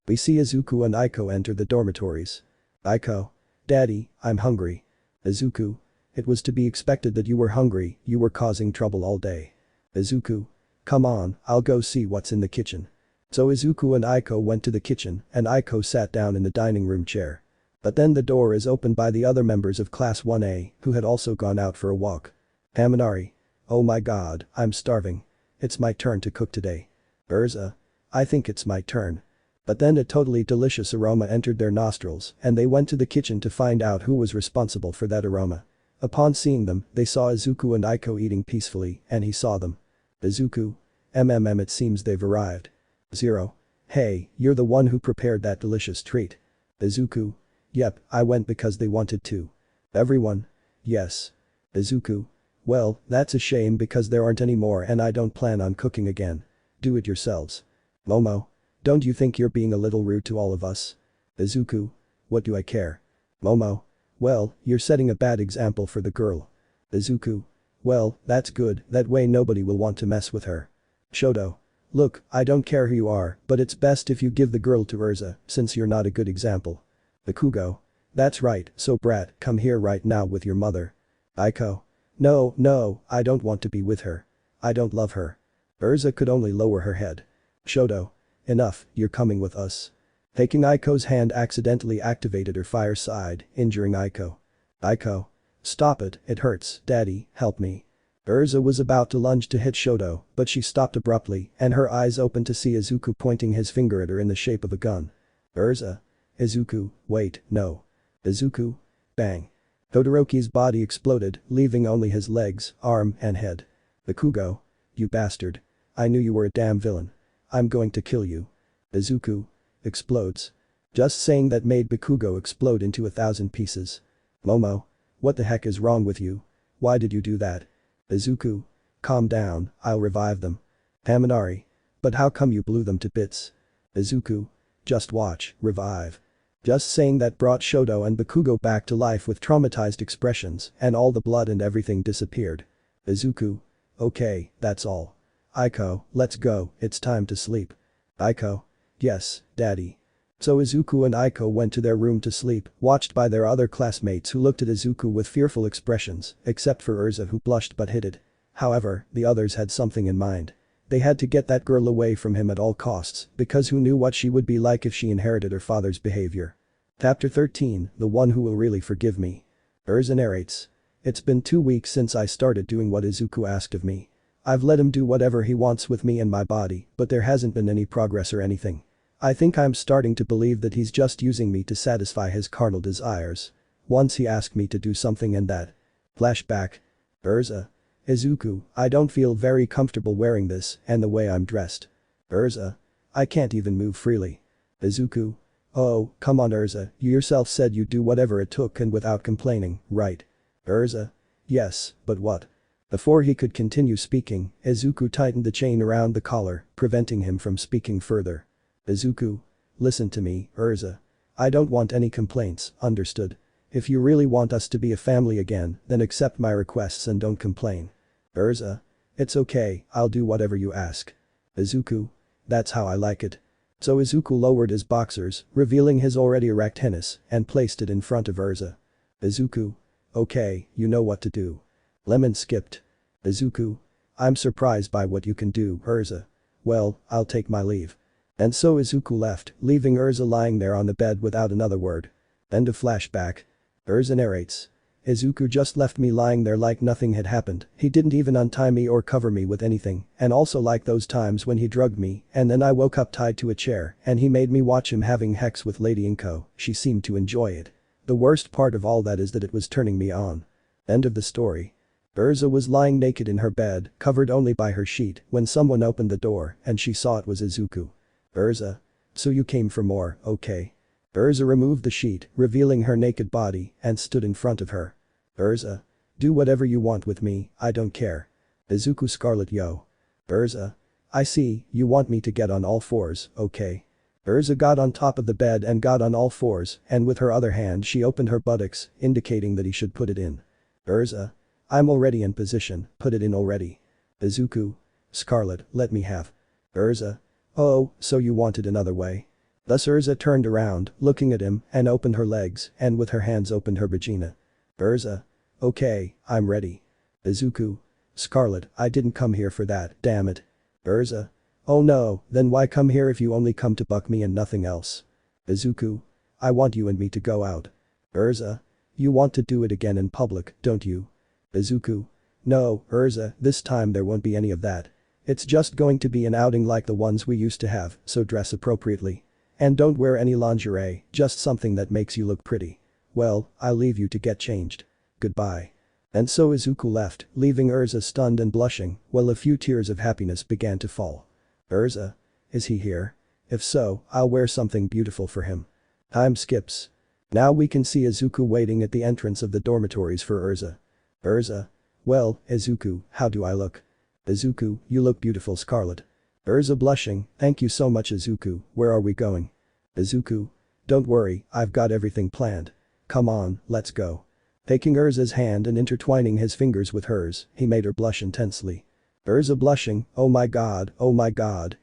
We see Izuku and Aiko enter the dormitories. Aiko. Daddy, I'm hungry. Izuku. It was to be expected that you were hungry, you were causing trouble all day. Izuku. Come on, I'll go see what's in the kitchen. So Izuku and Aiko went to the kitchen, and Aiko sat down in the dining room chair. But then the door is opened by the other members of Class 1A, who had also gone out for a walk. Haminari. Oh my god, I'm starving. It's my turn to cook today. Urza. I think it's my turn. But then a totally delicious aroma entered their nostrils, and they went to the kitchen to find out who was responsible for that aroma. Upon seeing them, they saw Izuku and Aiko eating peacefully, and he saw them. Izuku. It seems they've arrived. 0. Hey, you're the one who prepared that delicious treat. Izuku. Yep, I went because they wanted to. Everyone? Yes. Izuku. Well, that's a shame because there aren't any more and I don't plan on cooking again. Do it yourselves. Momo. Don't you think you're being a little rude to all of us? Izuku. What do I care? Momo. Well, you're setting a bad example for the girl. Izuku. Well, that's good, that way nobody will want to mess with her. Shoto. Look, I don't care who you are, but it's best if you give the girl to Urza, since you're not a good example. Bakugo. That's right, so brat, come here right now with your mother. Aiko. No, I don't want to be with her. I don't love her. Urza could only lower her head. Shoto. Enough, you're coming with us. Taking Aiko's hand accidentally activated her fire side, injuring Aiko. Aiko. Stop it, it hurts, daddy, help me. Urza was about to lunge to hit Shoto, but she stopped abruptly and her eyes opened to see Izuku pointing his finger at her in the shape of a gun. Urza. Izuku, wait, no. Izuku. Bang. Todoroki's body exploded, leaving only his legs, arm, and head. Bakugo. You bastard. I knew you were a damn villain. I'm going to kill you. Izuku. Explodes. Just saying that made Bakugo explode into 1,000 pieces. Momo. What the heck is wrong with you? Why did you do that? Izuku. Calm down, I'll revive them. Haminari. But how come you blew them to bits? Izuku. Just watch, revive. Just saying that brought Shoto and Bakugo back to life with traumatized expressions and all the blood and everything disappeared. Izuku. Okay, that's all. Aiko, let's go, it's time to sleep. Aiko. Yes, daddy. So Izuku and Aiko went to their room to sleep, watched by their other classmates who looked at Izuku with fearful expressions, except for Urza who blushed but hid it. However, the others had something in mind. They had to get that girl away from him at all costs, because who knew what she would be like if she inherited her father's behavior. Chapter 13, The One Who Will Really Forgive Me. Urza narrates. It's been 2 weeks since I started doing what Izuku asked of me. I've let him do whatever he wants with me and my body, but there hasn't been any progress or anything. I think I'm starting to believe that he's just using me to satisfy his carnal desires. Once he asked me to do something and that. Flashback. Urza. Izuku, I don't feel very comfortable wearing this and the way I'm dressed. Urza. I can't even move freely. Izuku. Oh, come on Urza, you yourself said you'd do whatever it took and without complaining, right? Urza. Yes, but what? Before he could continue speaking, Izuku tightened the chain around the collar, preventing him from speaking further. Izuku. Listen to me, Urza. I don't want any complaints, understood? If you really want us to be a family again, then accept my requests and don't complain. Urza. It's okay, I'll do whatever you ask. Izuku. That's how I like it. So Izuku lowered his boxers, revealing his already erect penis, and placed it in front of Urza. Izuku. Okay, you know what to do. Lemon skipped. Izuku. I'm surprised by what you can do, Urza. Well, I'll take my leave. And so Izuku left, leaving Urza lying there on the bed without another word. End of flashback. Urza narrates. Izuku just left me lying there like nothing had happened, he didn't even untie me or cover me with anything, and also like those times when he drugged me, and then I woke up tied to a chair, and he made me watch him having hex with Lady Inko, she seemed to enjoy it. The worst part of all that is that it was turning me on. End of the story. Urza was lying naked in her bed, covered only by her sheet, when someone opened the door, and she saw it was Izuku. Urza. So you came for more, okay. Urza removed the sheet, revealing her naked body, and stood in front of her. Urza. Do whatever you want with me, I don't care. Izuku Scarlet Yo. Urza. I see, you want me to get on all fours, okay. Urza got on top of the bed and got on all fours, and with her other hand she opened her buttocks, indicating that he should put it in. Urza. I'm already in position, put it in already. Izuku. Scarlet, let me have. Urza. Oh, so you want it another way. Thus Urza turned around, looking at him, and opened her legs, and with her hands opened her vagina. Urza. Okay, I'm ready. Izuku. Scarlet, I didn't come here for that, damn it. Urza. Oh no, then why come here if you only come to buck me and nothing else? Izuku. I want you and me to go out. Urza. You want to do it again in public, don't you? Izuku. No, Urza, this time there won't be any of that. It's just going to be an outing like the ones we used to have, so dress appropriately. And don't wear any lingerie, just something that makes you look pretty. Well, I'll leave you to get changed. Goodbye. And so Izuku left, leaving Urza stunned and blushing, while a few tears of happiness began to fall. Urza. Is he here? If so, I'll wear something beautiful for him. Time skips. Now we can see Izuku waiting at the entrance of the dormitories for Urza. Urza. Well, Izuku, how do I look? Izuku, you look beautiful Scarlet. Urza blushing, thank you so much Izuku, where are we going? Izuku. Don't worry, I've got everything planned. Come on, let's go. Taking Urza's hand and intertwining his fingers with hers, he made her blush intensely. Urza blushing, oh my god,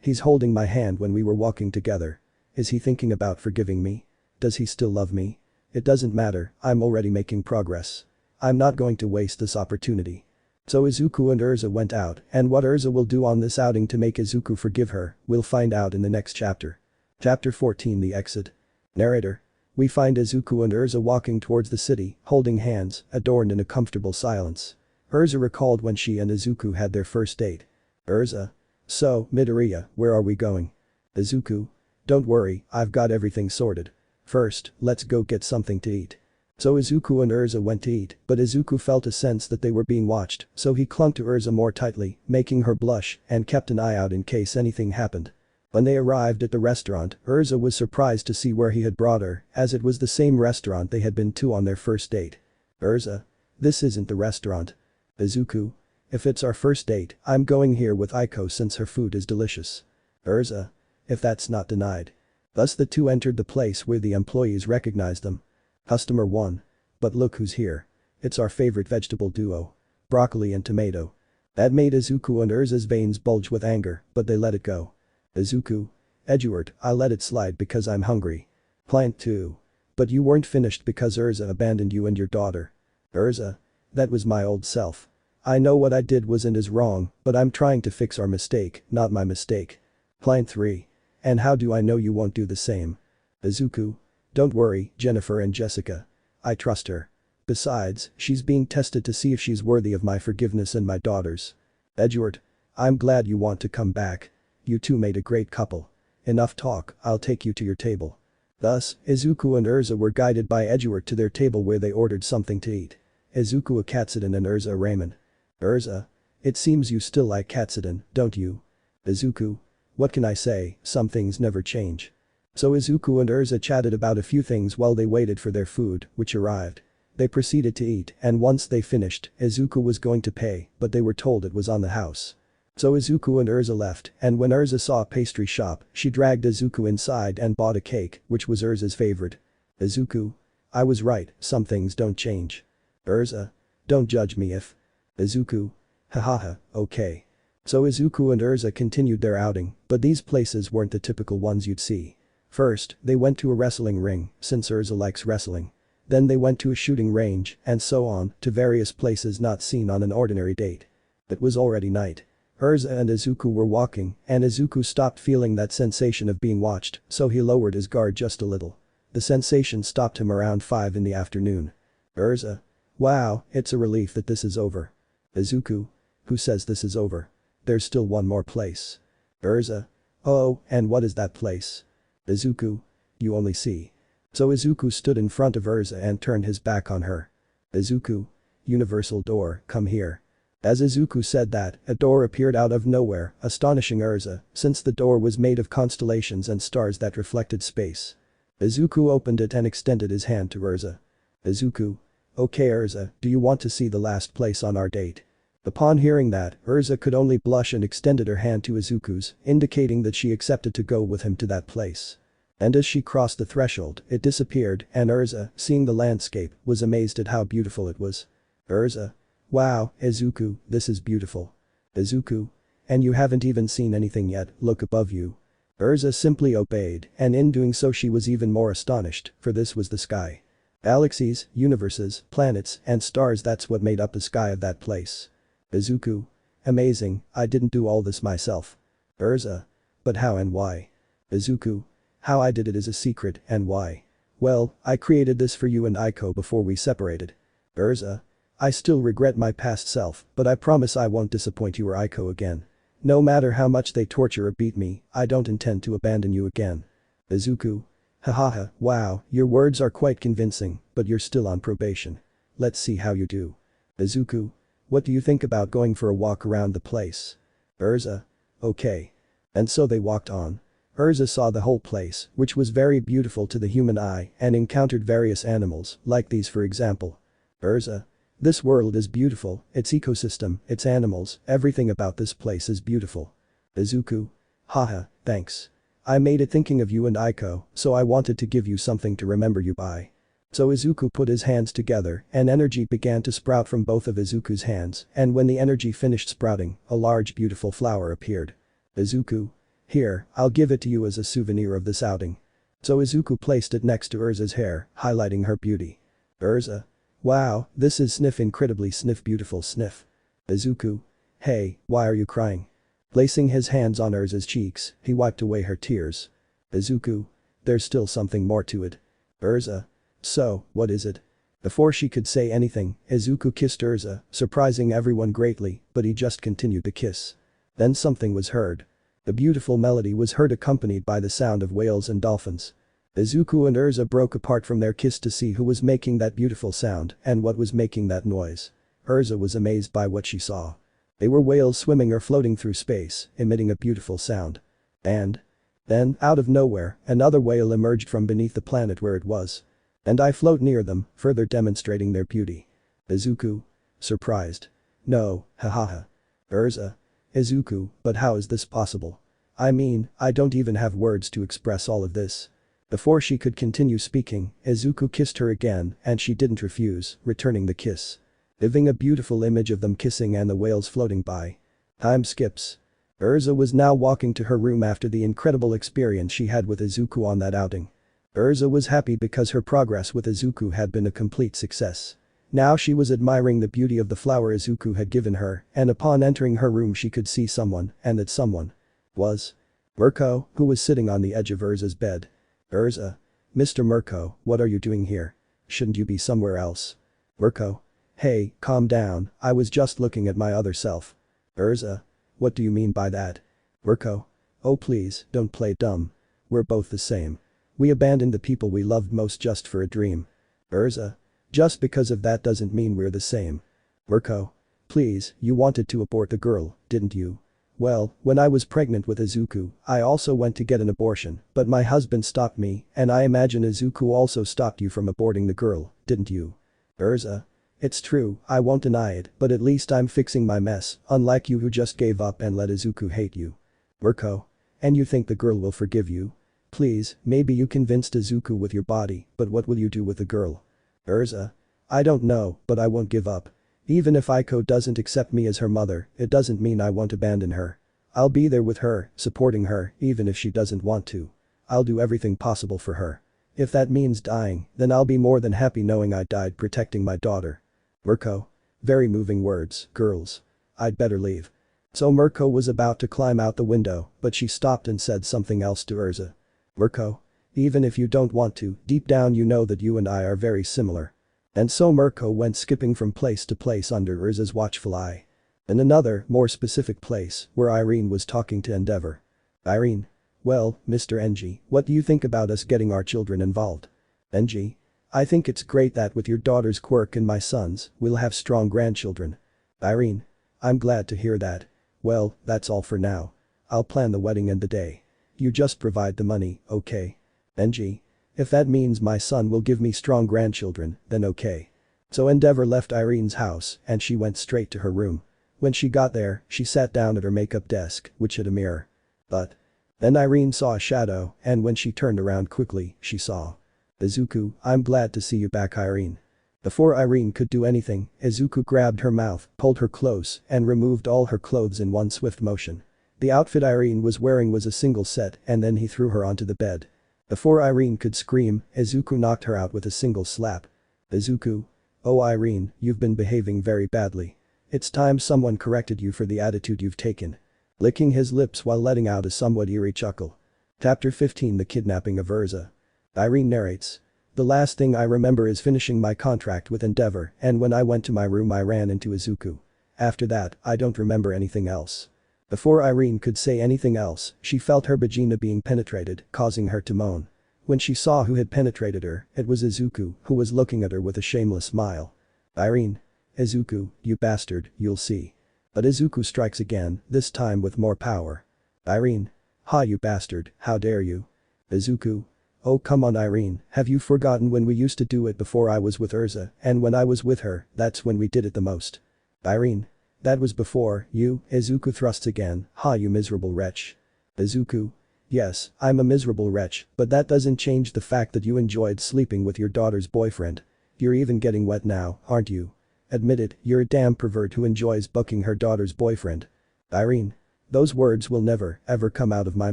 he's holding my hand when we were walking together. Is he thinking about forgiving me? Does he still love me? It doesn't matter, I'm already making progress. I'm not going to waste this opportunity. So Izuku and Urza went out, and what Urza will do on this outing to make Izuku forgive her, we'll find out in the next chapter. Chapter 14 The Exit. Narrator. We find Izuku and Urza walking towards the city, holding hands, adorned in a comfortable silence. Urza recalled when she and Izuku had their first date. Urza. So, Midoriya, where are we going? Izuku. Don't worry, I've got everything sorted. First, let's go get something to eat. So Izuku and Urza went to eat, but Izuku felt a sense that they were being watched, so he clung to Urza more tightly, making her blush, and kept an eye out in case anything happened. When they arrived at the restaurant, Urza was surprised to see where he had brought her, as it was the same restaurant they had been to on their first date. Urza. This isn't the restaurant. Izuku. If it's our first date, I'm going here with Aiko since her food is delicious. Urza. If that's not denied. Thus the two entered the place where the employees recognized them. Customer 1. But look who's here. It's our favorite vegetable duo. Broccoli and tomato. That made Izuku and Urza's veins bulge with anger, but they let it go. Izuku. Edward, I let it slide because I'm hungry. Plant 2. But you weren't finished because Urza abandoned you and your daughter. Urza. That was my old self. I know what I did wasn't as wrong, but I'm trying to fix our mistake, not my mistake. Plant 3. And how do I know you won't do the same? Izuku. Don't worry, Jennifer and Jessica. I trust her. Besides, she's being tested to see if she's worthy of my forgiveness and my daughter's. Edward. I'm glad you want to come back. You two made a great couple. Enough talk, I'll take you to your table. Thus, Izuku and Urza were guided by Edward to their table where they ordered something to eat. Izuku a Katsudon and Urza a ramen. Urza. It seems you still like Katsudon, don't you? Izuku. What can I say, some things never change. So Izuku and Urza chatted about a few things while they waited for their food, which arrived. They proceeded to eat, and once they finished, Izuku was going to pay, but they were told it was on the house. So Izuku and Urza left, and when Urza saw a pastry shop, she dragged Izuku inside and bought a cake, which was Urza's favorite. Izuku. I was right, some things don't change. Urza. Don't judge me if. Izuku. Hahaha, okay. So Izuku and Urza continued their outing, but these places weren't the typical ones you'd see. First, they went to a wrestling ring, since Urza likes wrestling. Then they went to a shooting range, and so on, to various places not seen on an ordinary date. It was already night. Urza and Izuku were walking, and Izuku stopped feeling that sensation of being watched, so he lowered his guard just a little. The sensation stopped him around 5 in the afternoon. Urza. Wow, it's a relief that this is over. Izuku. Who says this is over? There's still one more place. Urza. Oh, and what is that place? Izuku. You only see. So Izuku stood in front of Urza and turned his back on her. Izuku. Universal door, come here. As Izuku said that, a door appeared out of nowhere, astonishing Urza, since the door was made of constellations and stars that reflected space. Izuku opened it and extended his hand to Urza. Izuku. Okay Urza, do you want to see the last place on our date? Upon hearing that, Urza could only blush and extended her hand to Izuku's, indicating that she accepted to go with him to that place. And as she crossed the threshold, it disappeared, and Urza, seeing the landscape, was amazed at how beautiful it was. Urza. Wow, Izuku, this is beautiful. Izuku. And you haven't even seen anything yet, look above you. Urza simply obeyed, and in doing so she was even more astonished, for this was the sky. Galaxies, universes, planets, and stars, that's what made up the sky of that place. Izuku. Amazing, I didn't do all this myself. Urza. But how and why? Izuku. How I did it is a secret, and why? Well, I created this for you and Aiko before we separated. Urza. I still regret my past self, but I promise I won't disappoint you or Aiko again. No matter how much they torture or beat me, I don't intend to abandon you again. Izuku. Hahaha, wow, your words are quite convincing, but you're still on probation. Let's see how you do. Izuku. What do you think about going for a walk around the place? Urza. Okay. And so they walked on. Urza saw the whole place, which was very beautiful to the human eye, and encountered various animals, like these for example. Urza. This world is beautiful, its ecosystem, its animals, everything about this place is beautiful. Izuku. Haha, thanks. I made it thinking of you and Aiko, so I wanted to give you something to remember you by. So Izuku put his hands together, and energy began to sprout from both of Izuku's hands, and when the energy finished sprouting, a large beautiful flower appeared. Izuku. Here, I'll give it to you as a souvenir of this outing. So Izuku placed it next to Urza's hair, highlighting her beauty. Urza. Wow, this is sniff incredibly sniff beautiful sniff. Izuku. Hey, why are you crying? Placing his hands on Urza's cheeks, he wiped away her tears. Izuku. There's still something more to it. Urza. So, what is it? Before she could say anything, Izuku kissed Urza, surprising everyone greatly, but he just continued to kiss. Then something was heard. The beautiful melody was heard accompanied by the sound of whales and dolphins. Izuku and Urza broke apart from their kiss to see who was making that beautiful sound and what was making that noise. Urza was amazed by what she saw. They were whales swimming or floating through space, emitting a beautiful sound. And then, out of nowhere, another whale emerged from beneath the planet where it was. And I float near them, further demonstrating their beauty. Izuku? Surprised. No, hahaha. Urza. Izuku, but how is this possible? I mean, I don't even have words to express all of this. Before she could continue speaking, Izuku kissed her again and she didn't refuse, returning the kiss. Leaving a beautiful image of them kissing and the whales floating by. Time skips. Urza was now walking to her room after the incredible experience she had with Izuku on that outing. Urza was happy because her progress with Izuku had been a complete success. Now she was admiring the beauty of the flower Izuku had given her, and upon entering her room she could see someone, and that someone was Mirko, who was sitting on the edge of Urza's bed. Urza. Mr. Mirko, what are you doing here? Shouldn't you be somewhere else? Mirko. Hey, calm down, I was just looking at my other self. Urza. What do you mean by that? Mirko. Oh please, don't play dumb. We're both the same. We abandoned the people we loved most just for a dream. Urza. Just because of that doesn't mean we're the same. Mirko. Please, you wanted to abort the girl, didn't you? Well, when I was pregnant with Izuku, I also went to get an abortion, but my husband stopped me, and I imagine Izuku also stopped you from aborting the girl, didn't you? Urza. It's true, I won't deny it, but at least I'm fixing my mess, unlike you who just gave up and let Izuku hate you. Mirko. And you think the girl will forgive you? Please, maybe you convinced Izuku with your body, but what will you do with the girl? Urza. I don't know, but I won't give up. Even if Aiko doesn't accept me as her mother, it doesn't mean I won't abandon her. I'll be there with her, supporting her, even if she doesn't want to. I'll do everything possible for her. If that means dying, then I'll be more than happy knowing I died protecting my daughter. Mirko. Very moving words, girls. I'd better leave. So Mirko was about to climb out the window, but she stopped and said something else to Urza. Mirko. Even if you don't want to, deep down you know that you and I are very similar. And so Mirko went skipping from place to place under Urza's watchful eye. In another, more specific place, where Irene was talking to Endeavor. Irene. Well, Mr. Enji, what do you think about us getting our children involved? Enji. I think it's great that with your daughter's Quirk and my son's, we'll have strong grandchildren. Irene. I'm glad to hear that. Well, that's all for now. I'll plan the wedding and the day. You just provide the money, okay? Enji. If that means my son will give me strong grandchildren, then okay. So Endeavor left Irene's house and she went straight to her room. When she got there, she sat down at her makeup desk, which had a mirror. But then Irene saw a shadow and when she turned around quickly, she saw Izuku. I'm glad to see you back, Irene. Before Irene could do anything, Izuku grabbed her mouth, pulled her close, and removed all her clothes in one swift motion. The outfit Irene was wearing was a single set and then he threw her onto the bed. Before Irene could scream, Izuku knocked her out with a single slap. Izuku. Oh Irene, you've been behaving very badly. It's time someone corrected you for the attitude you've taken. Licking his lips while letting out a somewhat eerie chuckle. Chapter 15 The Kidnapping of Urza. Irene narrates. The last thing I remember is finishing my contract with Endeavor and when I went to my room I ran into Izuku. After that, I don't remember anything else. Before Irene could say anything else, she felt her vagina being penetrated, causing her to moan. When she saw who had penetrated her, it was Izuku, who was looking at her with a shameless smile. Irene. Izuku, you bastard, you'll see. But Izuku strikes again, this time with more power. Irene. Ha you bastard, how dare you. Izuku. Oh come on Irene, have you forgotten when we used to do it before I was with Urza, and when I was with her, that's when we did it the most. Irene. That was before, you, Izuku thrusts again, ha you miserable wretch. Izuku. Yes, I'm a miserable wretch, but that doesn't change the fact that you enjoyed sleeping with your daughter's boyfriend. You're even getting wet now, aren't you? Admit it, you're a damn pervert who enjoys bucking her daughter's boyfriend. Irene. Those words will never, ever come out of my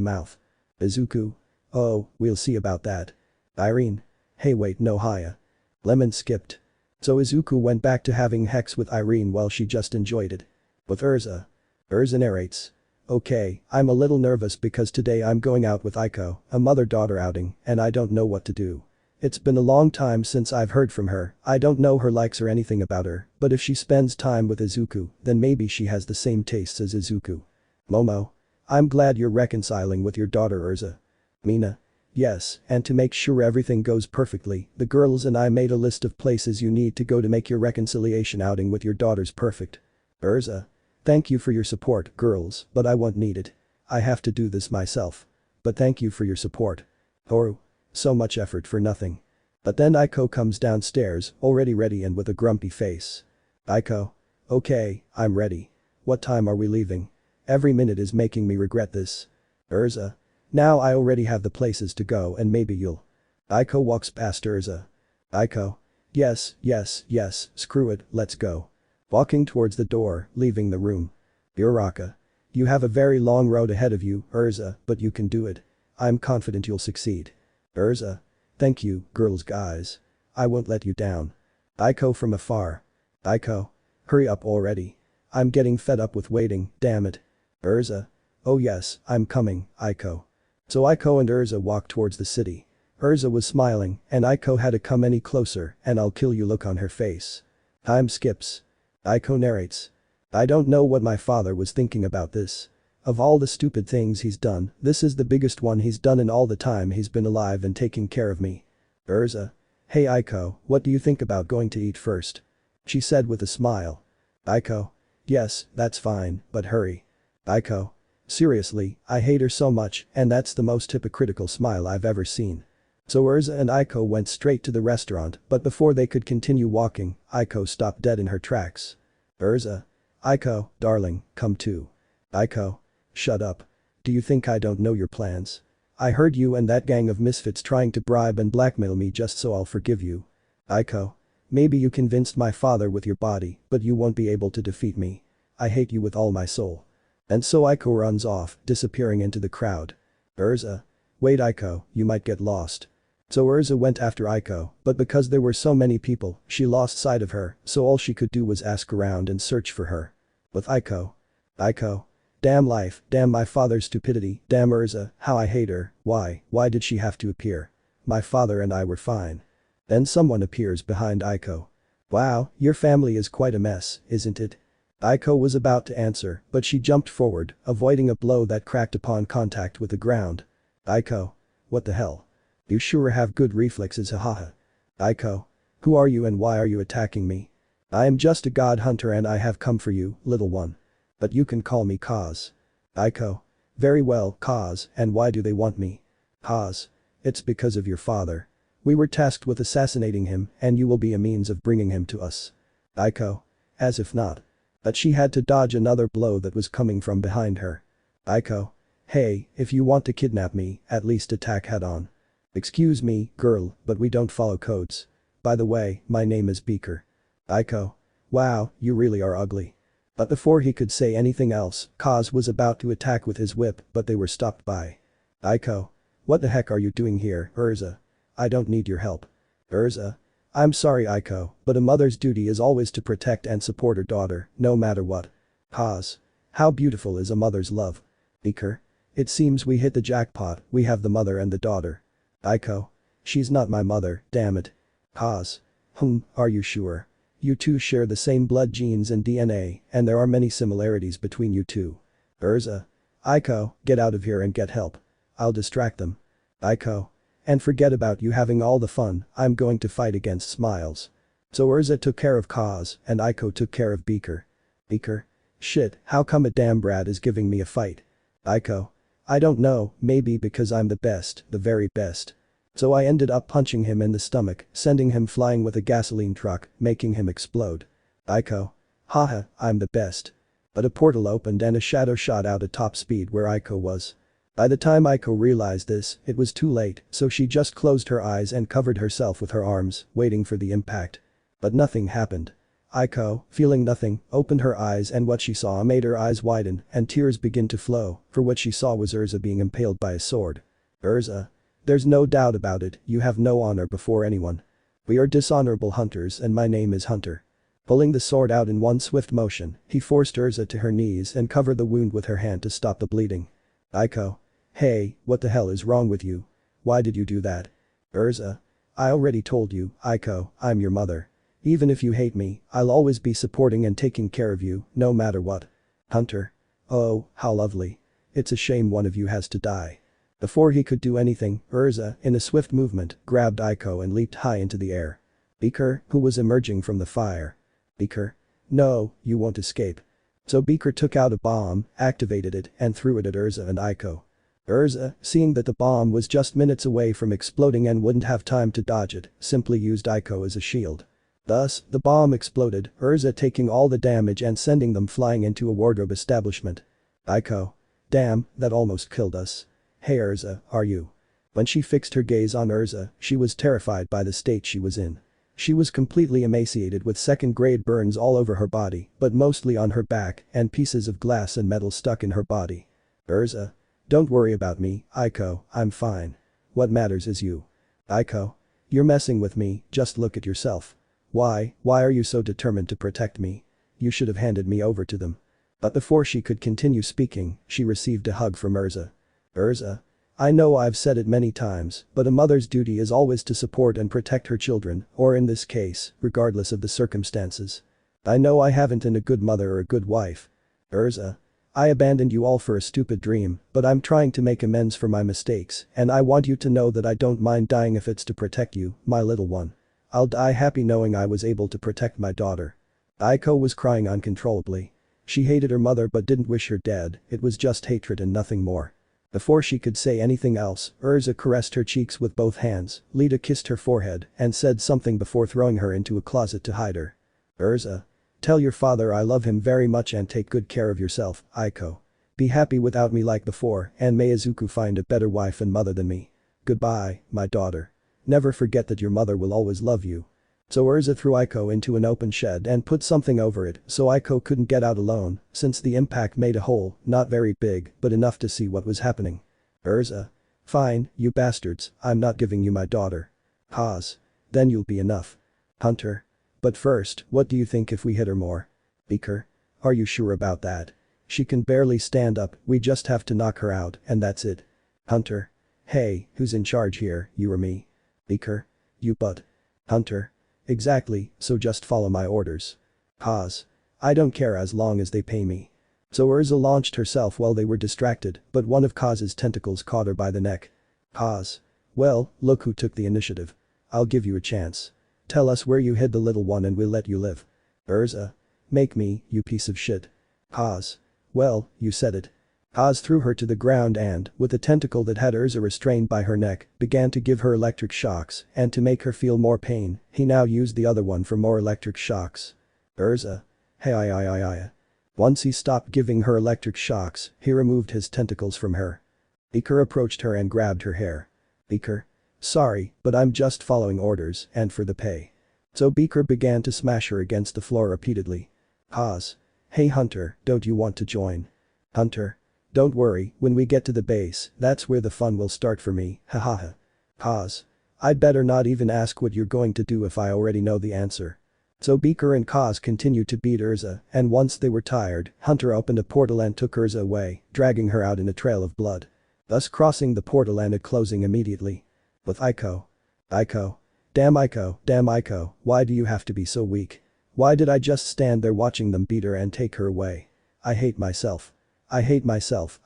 mouth. Izuku. Oh, we'll see about that. Irene. Hey wait no Haya. Lemon skipped. So Izuku went back to having hex with Irene while she just enjoyed it. With Urza. Urza narrates. Okay, I'm a little nervous because today I'm going out with Aiko, a mother-daughter outing, and I don't know what to do. It's been a long time since I've heard from her, I don't know her likes or anything about her, but if she spends time with Izuku, then maybe she has the same tastes as Izuku. Momo. I'm glad you're reconciling with your daughter Urza. Mina. Yes, and to make sure everything goes perfectly, the girls and I made a list of places you need to go to make your reconciliation outing with your daughters perfect. Urza. Thank you for your support, girls, but I won't need it. I have to do this myself. But thank you for your support. Toru. So much effort for nothing. But then Aiko comes downstairs, already ready and with a grumpy face. Aiko. Okay, I'm ready. What time are we leaving? Every minute is making me regret this. Urza. Now I already have the places to go and maybe you'll. Aiko walks past Urza. Aiko. Yes, yes, yes, screw it, let's go. Walking towards the door, leaving the room. Uraraka. You have a very long road ahead of you, Urza, but you can do it. I'm confident you'll succeed. Urza. Thank you, girls guys. I won't let you down. Aiko from afar. Aiko. Hurry up already. I'm getting fed up with waiting, damn it. Urza. Oh yes, I'm coming, Aiko. So Aiko and Urza walked towards the city. Urza was smiling, and Aiko had to come any closer and I'll kill you look on her face. Time skips. Aiko narrates. I don't know what my father was thinking about this. Of all the stupid things he's done, this is the biggest one he's done in all the time he's been alive and taking care of me. Urza. Hey Aiko, what do you think about going to eat first? She said with a smile. Aiko. Yes, that's fine, but hurry. Aiko. Seriously, I hate her so much and that's the most hypocritical smile I've ever seen. So Urza and Aiko went straight to the restaurant but before they could continue walking, Aiko stopped dead in her tracks. Urza. Aiko, darling, come too. Aiko. Shut up. Do you think I don't know your plans? I heard you and that gang of misfits trying to bribe and blackmail me just so I'll forgive you. Aiko. Maybe you convinced my father with your body, but you won't be able to defeat me. I hate you with all my soul. And so Aiko runs off, disappearing into the crowd. Urza. Wait Aiko, you might get lost. So Urza went after Aiko, but because there were so many people, she lost sight of her, so all she could do was ask around and search for her. With Aiko. Aiko. Damn life, damn my father's stupidity, damn Urza, how I hate her, why did she have to appear? My father and I were fine. Then someone appears behind Aiko. Wow, your family is quite a mess, isn't it? Aiko was about to answer, but she jumped forward, avoiding a blow that cracked upon contact with the ground. Aiko. What the hell? You sure have good reflexes hahaha. Aiko. Who are you and why are you attacking me? I am just a god hunter and I have come for you, little one. But you can call me Kaz. Aiko. Very well, Kaz, and why do they want me? Kaz. It's because of your father. We were tasked with assassinating him and you will be a means of bringing him to us. Aiko. As if not. But she had to dodge another blow that was coming from behind her. Aiko. Hey, if you want to kidnap me, at least attack head on. Excuse me, girl, but we don't follow codes. By the way, my name is Beaker. Aiko. Wow, you really are ugly. But before he could say anything else, Kaz was about to attack with his whip but they were stopped by. Aiko. What the heck are you doing here, Urza? I don't need your help. Urza. I'm sorry Aiko, but a mother's duty is always to protect and support her daughter, no matter what. Kaz. How beautiful is a mother's love. Beaker. It seems we hit the jackpot, we have the mother and the daughter. Aiko. She's not my mother, damn it. Kaz. Are you sure? You two share the same blood genes and DNA, and there are many similarities between you two. Urza. Aiko, get out of here and get help. I'll distract them. Aiko. And forget about you having all the fun, I'm going to fight against Smiles. So Urza took care of Kaz, and Aiko took care of Beaker. Beaker. Shit, how come a damn brat is giving me a fight? Aiko. I don't know, maybe because I'm the best, the very best. So I ended up punching him in the stomach, sending him flying with a gasoline truck, making him explode. Aiko. Haha, I'm the best. But a portal opened and a shadow shot out at top speed where Aiko was. By the time Aiko realized this, it was too late, so she just closed her eyes and covered herself with her arms, waiting for the impact. But nothing happened. Aiko, feeling nothing, opened her eyes and what she saw made her eyes widen and tears begin to flow, for what she saw was Urza being impaled by a sword. Urza. There's no doubt about it, you have no honor before anyone. We are dishonorable hunters and my name is Hunter. Pulling the sword out in one swift motion, he forced Urza to her knees and covered the wound with her hand to stop the bleeding. Aiko. Hey, what the hell is wrong with you? Why did you do that? Urza. I already told you, Aiko, I'm your mother. Even if you hate me, I'll always be supporting and taking care of you, no matter what. Hunter. Oh, how lovely. It's a shame one of you has to die. Before he could do anything, Urza, in a swift movement, grabbed Aiko and leaped high into the air. Beaker, who was emerging from the fire. Beaker. No, you won't escape. So Beaker took out a bomb, activated it, and threw it at Urza and Aiko. Urza, seeing that the bomb was just minutes away from exploding and wouldn't have time to dodge it, simply used Aiko as a shield. Thus, the bomb exploded, Urza taking all the damage and sending them flying into a wardrobe establishment. Aiko. Damn, that almost killed us. Hey Urza, are you? When she fixed her gaze on Urza, she was terrified by the state she was in. She was completely emaciated with second-grade burns all over her body, but mostly on her back, and pieces of glass and metal stuck in her body. Urza. Don't worry about me, Aiko, I'm fine. What matters is you. Aiko. You're messing with me, just look at yourself. Why are you so determined to protect me? You should have handed me over to them. But before she could continue speaking, she received a hug from Urza. Urza. I know I've said it many times, but a mother's duty is always to support and protect her children, or in this case, regardless of the circumstances. I know I haven't been a good mother or a good wife. Urza. I abandoned you all for a stupid dream, but I'm trying to make amends for my mistakes, and I want you to know that I don't mind dying if it's to protect you, my little one. I'll die happy knowing I was able to protect my daughter. Aiko was crying uncontrollably. She hated her mother but didn't wish her dead, it was just hatred and nothing more. Before she could say anything else, Urza caressed her cheeks with both hands, Lita kissed her forehead, and said something before throwing her into a closet to hide her. Urza. Tell your father I love him very much and take good care of yourself, Aiko. Be happy without me like before, and may Izuku find a better wife and mother than me. Goodbye, my daughter. Never forget that your mother will always love you. So Urza threw Aiko into an open shed and put something over it so Aiko couldn't get out alone, since the impact made a hole, not very big, but enough to see what was happening. Urza. Fine, you bastards, I'm not giving you my daughter. Pause. Then you'll be enough. Hunter. But first, what do you think if we hit her more? Beaker. Are you sure about that? She can barely stand up, we just have to knock her out, and that's it. Hunter. Hey, who's in charge here, you or me? Beaker. You but. Hunter. Exactly, so just follow my orders. Pause. I don't care as long as they pay me. So Urza launched herself while they were distracted, but one of Kaz's tentacles caught her by the neck. Kaz. Well, look who took the initiative. I'll give you a chance. Tell us where you hid the little one and we'll let you live. Urza. Make me, you piece of shit. Kaz. Well, you said it. Kaz threw her to the ground and, with a tentacle that had Urza restrained by her neck, began to give her electric shocks, and to make her feel more pain, he now used the other one for more electric shocks. Urza. Hey. Once he stopped giving her electric shocks, he removed his tentacles from her. Beaker approached her and grabbed her hair. Beaker. Sorry, but I'm just following orders, and for the pay. So Beaker began to smash her against the floor repeatedly. Kaz. Hey Hunter, don't you want to join? Hunter. Don't worry, when we get to the base, that's where the fun will start for me, hahaha. Kaz. I'd better not even ask what you're going to do if I already know the answer. So Beaker and Kaz continued to beat Urza, and once they were tired, Hunter opened a portal and took Urza away, dragging her out in a trail of blood. Thus crossing the portal and it closing immediately. With Aiko. Aiko. Damn Aiko, why do you have to be so weak? Why did I just stand there watching them beat her and take her away? I hate myself. I hate myself.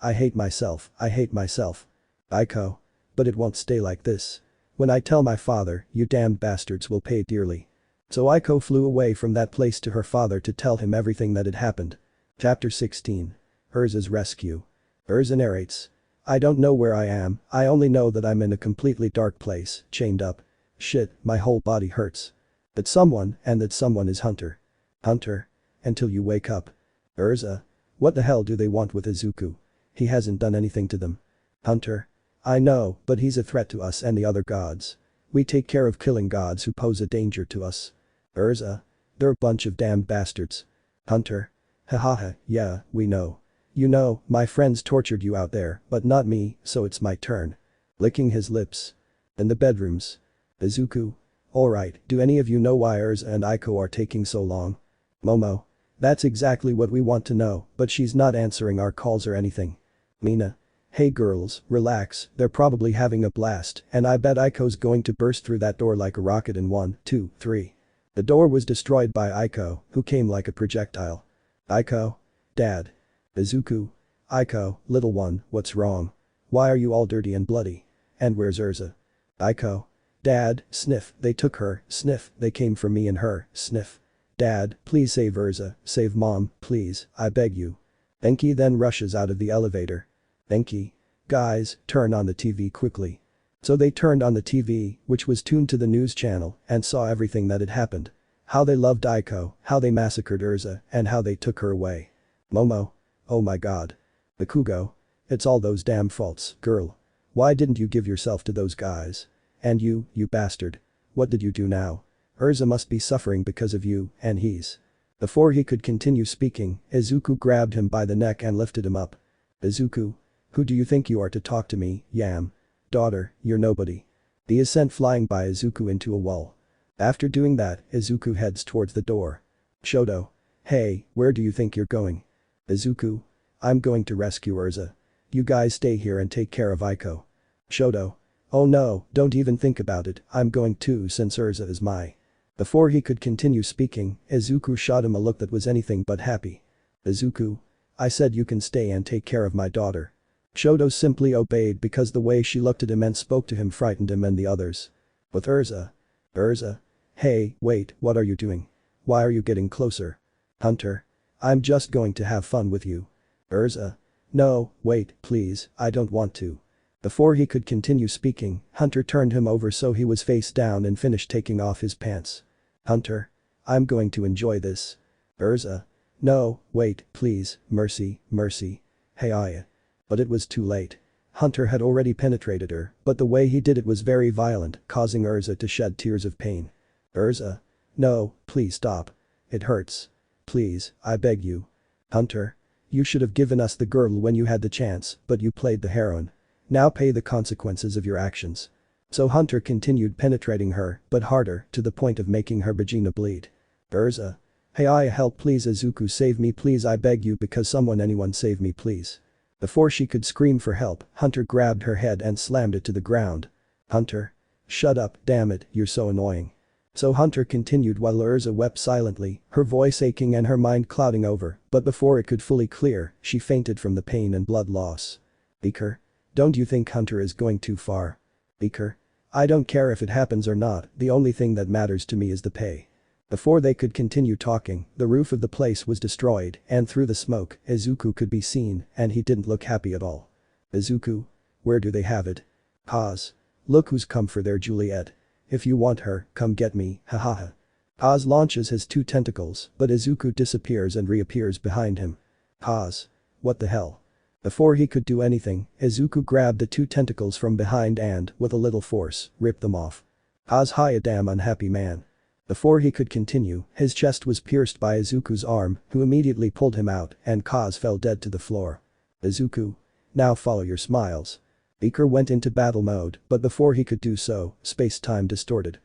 Aiko. But it won't stay like this. When I tell my father, you damned bastards will pay dearly. So Aiko flew away from that place to her father to tell him everything that had happened. Chapter 16. Urza's rescue. Urza narrates. I don't know where I am, I only know that I'm in a completely dark place, chained up. Shit, my whole body hurts. That someone is Hunter. Hunter. Until you wake up. Urza. What the hell do they want with Izuku? He hasn't done anything to them. Hunter. I know, but he's a threat to us and the other gods. We take care of killing gods who pose a danger to us. Urza. They're a bunch of damned bastards. Hunter. Hahaha, yeah, we know. You know, my friends tortured you out there, but not me, so it's my turn. Licking his lips. In the bedrooms. Izuku. Alright, do any of you know why Urza and Aiko are taking so long? Momo. That's exactly what we want to know, but she's not answering our calls or anything. Mina. Hey girls, relax, they're probably having a blast, and I bet Aiko's going to burst through that door like a rocket in 1, 2, 3. The door was destroyed by Aiko, who came like a projectile. Aiko. Dad. Izuku. Aiko, little one, what's wrong? Why are you all dirty and bloody? And where's Urza? Aiko. Dad, sniff, they took her, sniff, they came for me and her, sniff. Dad, please save Urza, save Mom, please, I beg you. Enki then rushes out of the elevator. Enki. Guys, turn on the TV quickly. So they turned on the TV, which was tuned to the news channel, and saw everything that had happened. How they loved Aiko, how they massacred Urza, and how they took her away. Momo. Oh my god. Bakugo. It's all those damn faults, girl. Why didn't you give yourself to those guys? And you bastard. What did you do now? Urza must be suffering because of you, and he's. Before he could continue speaking, Izuku grabbed him by the neck and lifted him up. Izuku. Who do you think you are to talk to me, Yam? Daughter, you're nobody. He is sent flying by Izuku into a wall. After doing that, Izuku heads towards the door. Shoto. Hey, where do you think you're going? Izuku. I'm going to rescue Urza. You guys stay here and take care of Aiko. Shoto. Oh no, don't even think about it, I'm going to since Urza is my. Before he could continue speaking, Izuku shot him a look that was anything but happy. Izuku. I said you can stay and take care of my daughter. Shoto simply obeyed because the way she looked at him and spoke to him frightened him and the others. With Urza. Urza. Hey, wait, what are you doing? Why are you getting closer? Hunter. I'm just going to have fun with you. Urza. No, wait, please, I don't want to. Before he could continue speaking, Hunter turned him over so he was face down and finished taking off his pants. Hunter. I'm going to enjoy this. Urza. No, wait, please, mercy, mercy. Hey Aya. But it was too late. Hunter had already penetrated her, but the way he did it was very violent, causing Urza to shed tears of pain. Urza. No, please stop. It hurts. Please, I beg you. Hunter. You should have given us the girl when you had the chance, but you played the heroine. Now pay the consequences of your actions. So Hunter continued penetrating her, but harder, to the point of making her vagina bleed. Urza. Hey Aya, help please, Izuku, save me please, I beg you, because anyone save me please. Before she could scream for help, Hunter grabbed her head and slammed it to the ground. Hunter. Shut up, damn it, you're so annoying. So Hunter continued while Urza wept silently, her voice aching and her mind clouding over, but before it could fully clear, she fainted from the pain and blood loss. Beaker. Don't you think Hunter is going too far? Beaker. I don't care if it happens or not, the only thing that matters to me is the pay. Before they could continue talking, the roof of the place was destroyed, and through the smoke, Izuku could be seen, and he didn't look happy at all. Izuku. Where do they have it? Paz. Look who's come for their Juliet. If you want her, come get me, hahaha. Paz launches his 2 tentacles, but Izuku disappears and reappears behind him. Paz. What the hell? Before he could do anything, Izuku grabbed the 2 tentacles from behind and, with a little force, ripped them off. Paz, hi, a damn unhappy man. Before he could continue, his chest was pierced by Izuku's arm, who immediately pulled him out, and Kaz fell dead to the floor. Izuku. Now follow your smiles. Beaker went into battle mode, but before he could do so, space-time distorted.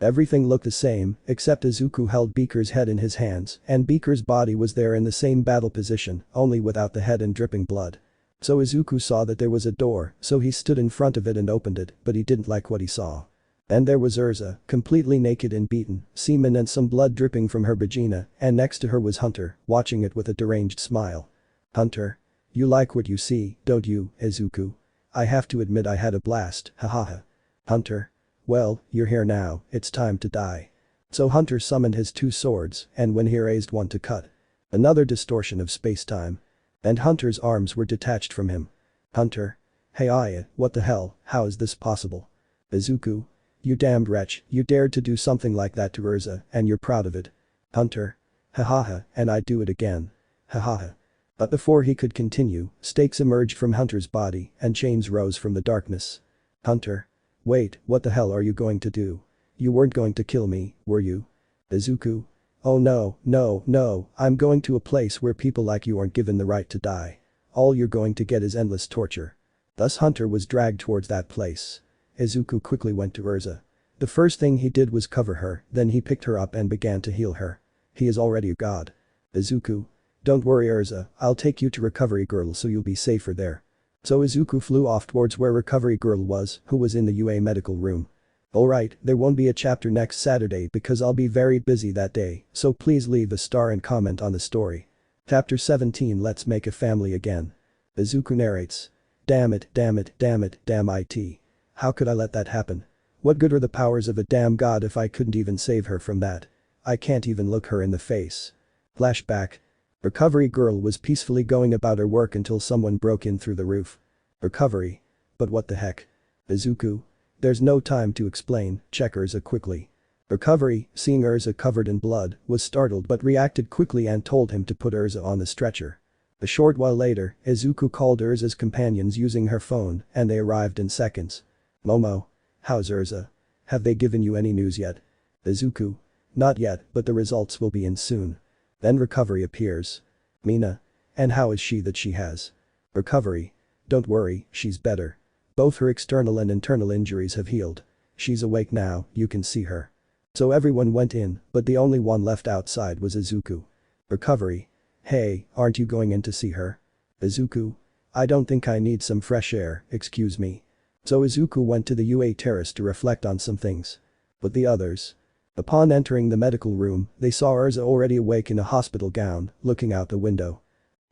Everything looked the same, except Izuku held Beaker's head in his hands, and Beaker's body was there in the same battle position, only without the head and dripping blood. So Izuku saw that there was a door, so he stood in front of it and opened it, but he didn't like what he saw. Then there was Urza, completely naked and beaten, semen and some blood dripping from her vagina, and next to her was Hunter, watching it with a deranged smile. Hunter. You like what you see, don't you, Izuku? I have to admit I had a blast, hahaha. Hunter. Well, you're here now, it's time to die. So Hunter summoned his 2 swords, and when he raised one to cut. Another distortion of space-time. And Hunter's arms were detached from him. Hunter. Hey Aya, what the hell, how is this possible? Izuku. You damned wretch, you dared to do something like that to Urza, and you're proud of it. Hunter. Hahaha, and I'd do it again. Hahaha. But before he could continue, stakes emerged from Hunter's body, and chains rose from the darkness. Hunter. Wait, what the hell are you going to do? You weren't going to kill me, were you? Izuku. Oh no, no, no, I'm going to a place where people like you aren't given the right to die. All you're going to get is endless torture. Thus Hunter was dragged towards that place. Izuku quickly went to Urza. The first thing he did was cover her, then he picked her up and began to heal her. He is already a god. Izuku. Don't worry Urza, I'll take you to Recovery Girl so you'll be safer there. So Izuku flew off towards where Recovery Girl was, who was in the UA medical room. Alright, there won't be a chapter next Saturday because I'll be very busy that day, so please leave a star and comment on the story. Chapter 17, Let's Make a Family Again. Izuku narrates. Damn it, damn it, damn it, damn it. How could I let that happen? What good are the powers of a damn god if I couldn't even save her from that? I can't even look her in the face. Flashback. Recovery girl was peacefully going about her work until someone broke in through the roof. Recovery. But what the heck? Izuku? There's no time to explain, check Urza quickly. Recovery, seeing Urza covered in blood, was startled but reacted quickly and told him to put Urza on the stretcher. A short while later, Izuku called Urza's companions using her phone and they arrived in seconds. Momo. How's Urza? Have they given you any news yet? Izuku. Not yet, but the results will be in soon. Then Recovery appears. Mina. And how is she that she has? Recovery. Don't worry, she's better. Both her external and internal injuries have healed. She's awake now, you can see her. So everyone went in, but the only one left outside was Izuku. Recovery. Hey, aren't you going in to see her? Izuku. I don't think I need some fresh air, excuse me. So Izuku went to the UA terrace to reflect on some things. But the others. Upon entering the medical room, they saw Urza already awake in a hospital gown, looking out the window.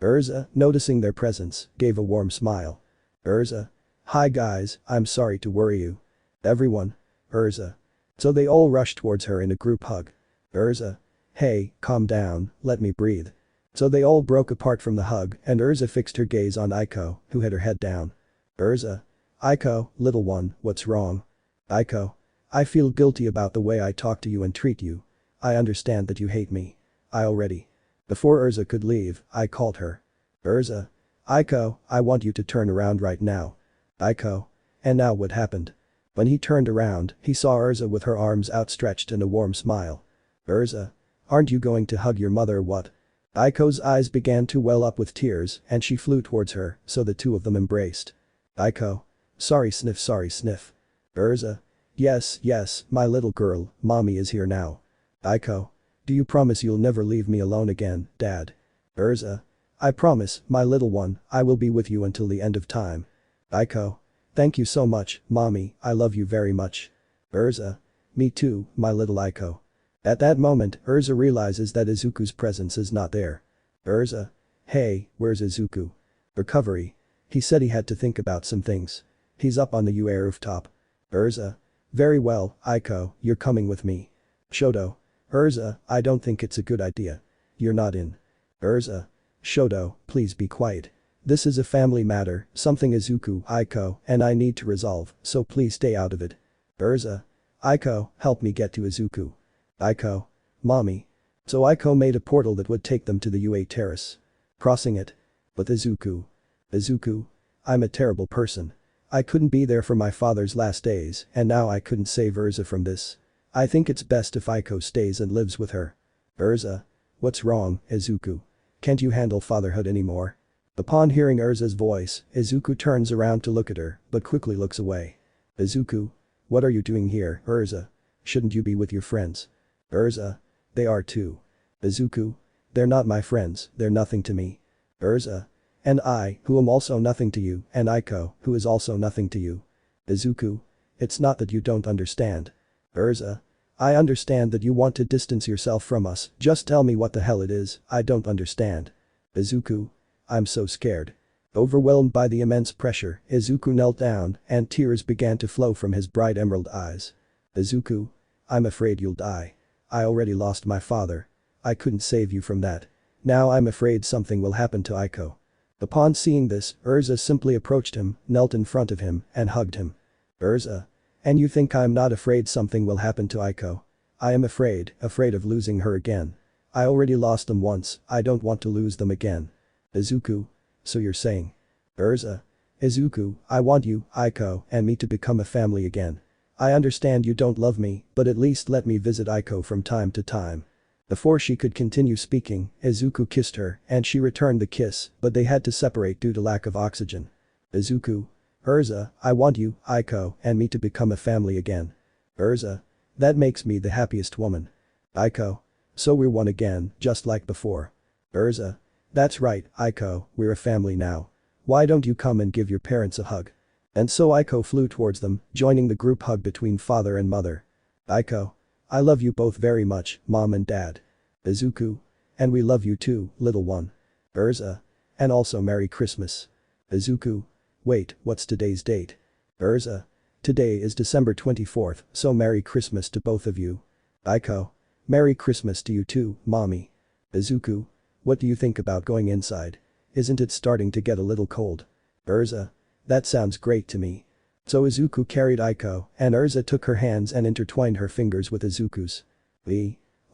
Urza, noticing their presence, gave a warm smile. Urza. Hi guys, I'm sorry to worry you. Everyone. Urza. So they all rushed towards her in a group hug. Urza. Hey, calm down, let me breathe. So they all broke apart from the hug and Urza fixed her gaze on Aiko, who had her head down. Urza. Aiko, little one, what's wrong? Aiko. I feel guilty about the way I talk to you and treat you. I understand that you hate me. I already. Before Urza could leave, I called her. Urza. Aiko, I want you to turn around right now. Aiko. And now what happened? When he turned around, he saw Urza with her arms outstretched and a warm smile. Urza. Aren't you going to hug your mother or what? Aiko's eyes began to well up with tears and she flew towards her, so the two of them embraced. Aiko. Sorry sniff. Urza. Yes, my little girl, mommy is here now. Aiko. Do you promise you'll never leave me alone again, dad? Urza. I promise, my little one, I will be with you until the end of time. Aiko. Thank you so much, mommy, I love you very much. Urza. Me too, my little Aiko. At that moment, Urza realizes that Izuku's presence is not there. Urza. Hey, where's Izuku? Recovery. He said he had to think about some things. He's up on the UA rooftop. Urza. Very well, Aiko, you're coming with me. Shoto. Urza, I don't think it's a good idea. You're not in. Urza. Shoto, please be quiet. This is a family matter, something Izuku, Aiko, and I need to resolve, so please stay out of it. Urza. Aiko, help me get to Izuku. Aiko. Mommy. So Aiko made a portal that would take them to the UA terrace. Crossing it. But Izuku. Izuku. I'm a terrible person. I couldn't be there for my father's last days and now I couldn't save Urza from this. I think it's best if Aiko stays and lives with her. Urza. What's wrong, Izuku? Can't you handle fatherhood anymore? Upon hearing Urza's voice, Izuku turns around to look at her but quickly looks away. Izuku. What are you doing here, Urza? Shouldn't you be with your friends? Urza. They are too. Izuku. They're not my friends, they're nothing to me. Urza. And I, who am also nothing to you, and Aiko, who is also nothing to you. Izuku. It's not that you don't understand. Urza. I understand that you want to distance yourself from us, just tell me what the hell it is, I don't understand. Izuku. I'm so scared. Overwhelmed by the immense pressure, Izuku knelt down and tears began to flow from his bright emerald eyes. Izuku. I'm afraid you'll die. I already lost my father. I couldn't save you from that. Now I'm afraid something will happen to Aiko. Upon seeing this, Urza simply approached him, knelt in front of him, and hugged him. Urza. And you think I'm not afraid something will happen to Aiko? I am afraid of losing her again. I already lost them once, I don't want to lose them again. Izuku. So you're saying. Urza. Izuku, I want you, Aiko, and me to become a family again. I understand you don't love me, but at least let me visit Aiko from time to time. Before she could continue speaking, Izuku kissed her and she returned the kiss, but they had to separate due to lack of oxygen. Izuku. Urza, I want you, Aiko, and me to become a family again. Urza. That makes me the happiest woman. Aiko. So we're one again, just like before. Urza. That's right, Aiko, we're a family now. Why don't you come and give your parents a hug? And so Aiko flew towards them, joining the group hug between father and mother. Aiko. I love you both very much, mom and dad. Izuku. And we love you too, little one. Urza. And also Merry Christmas. Izuku. Wait, what's today's date? Urza. Today is December 24th, so Merry Christmas to both of you. Aiko. Merry Christmas to you too, mommy. Izuku. What do you think about going inside? Isn't it starting to get a little cold? Urza. That sounds great to me. So Izuku carried Aiko, and Urza took her hands and intertwined her fingers with Izuku's.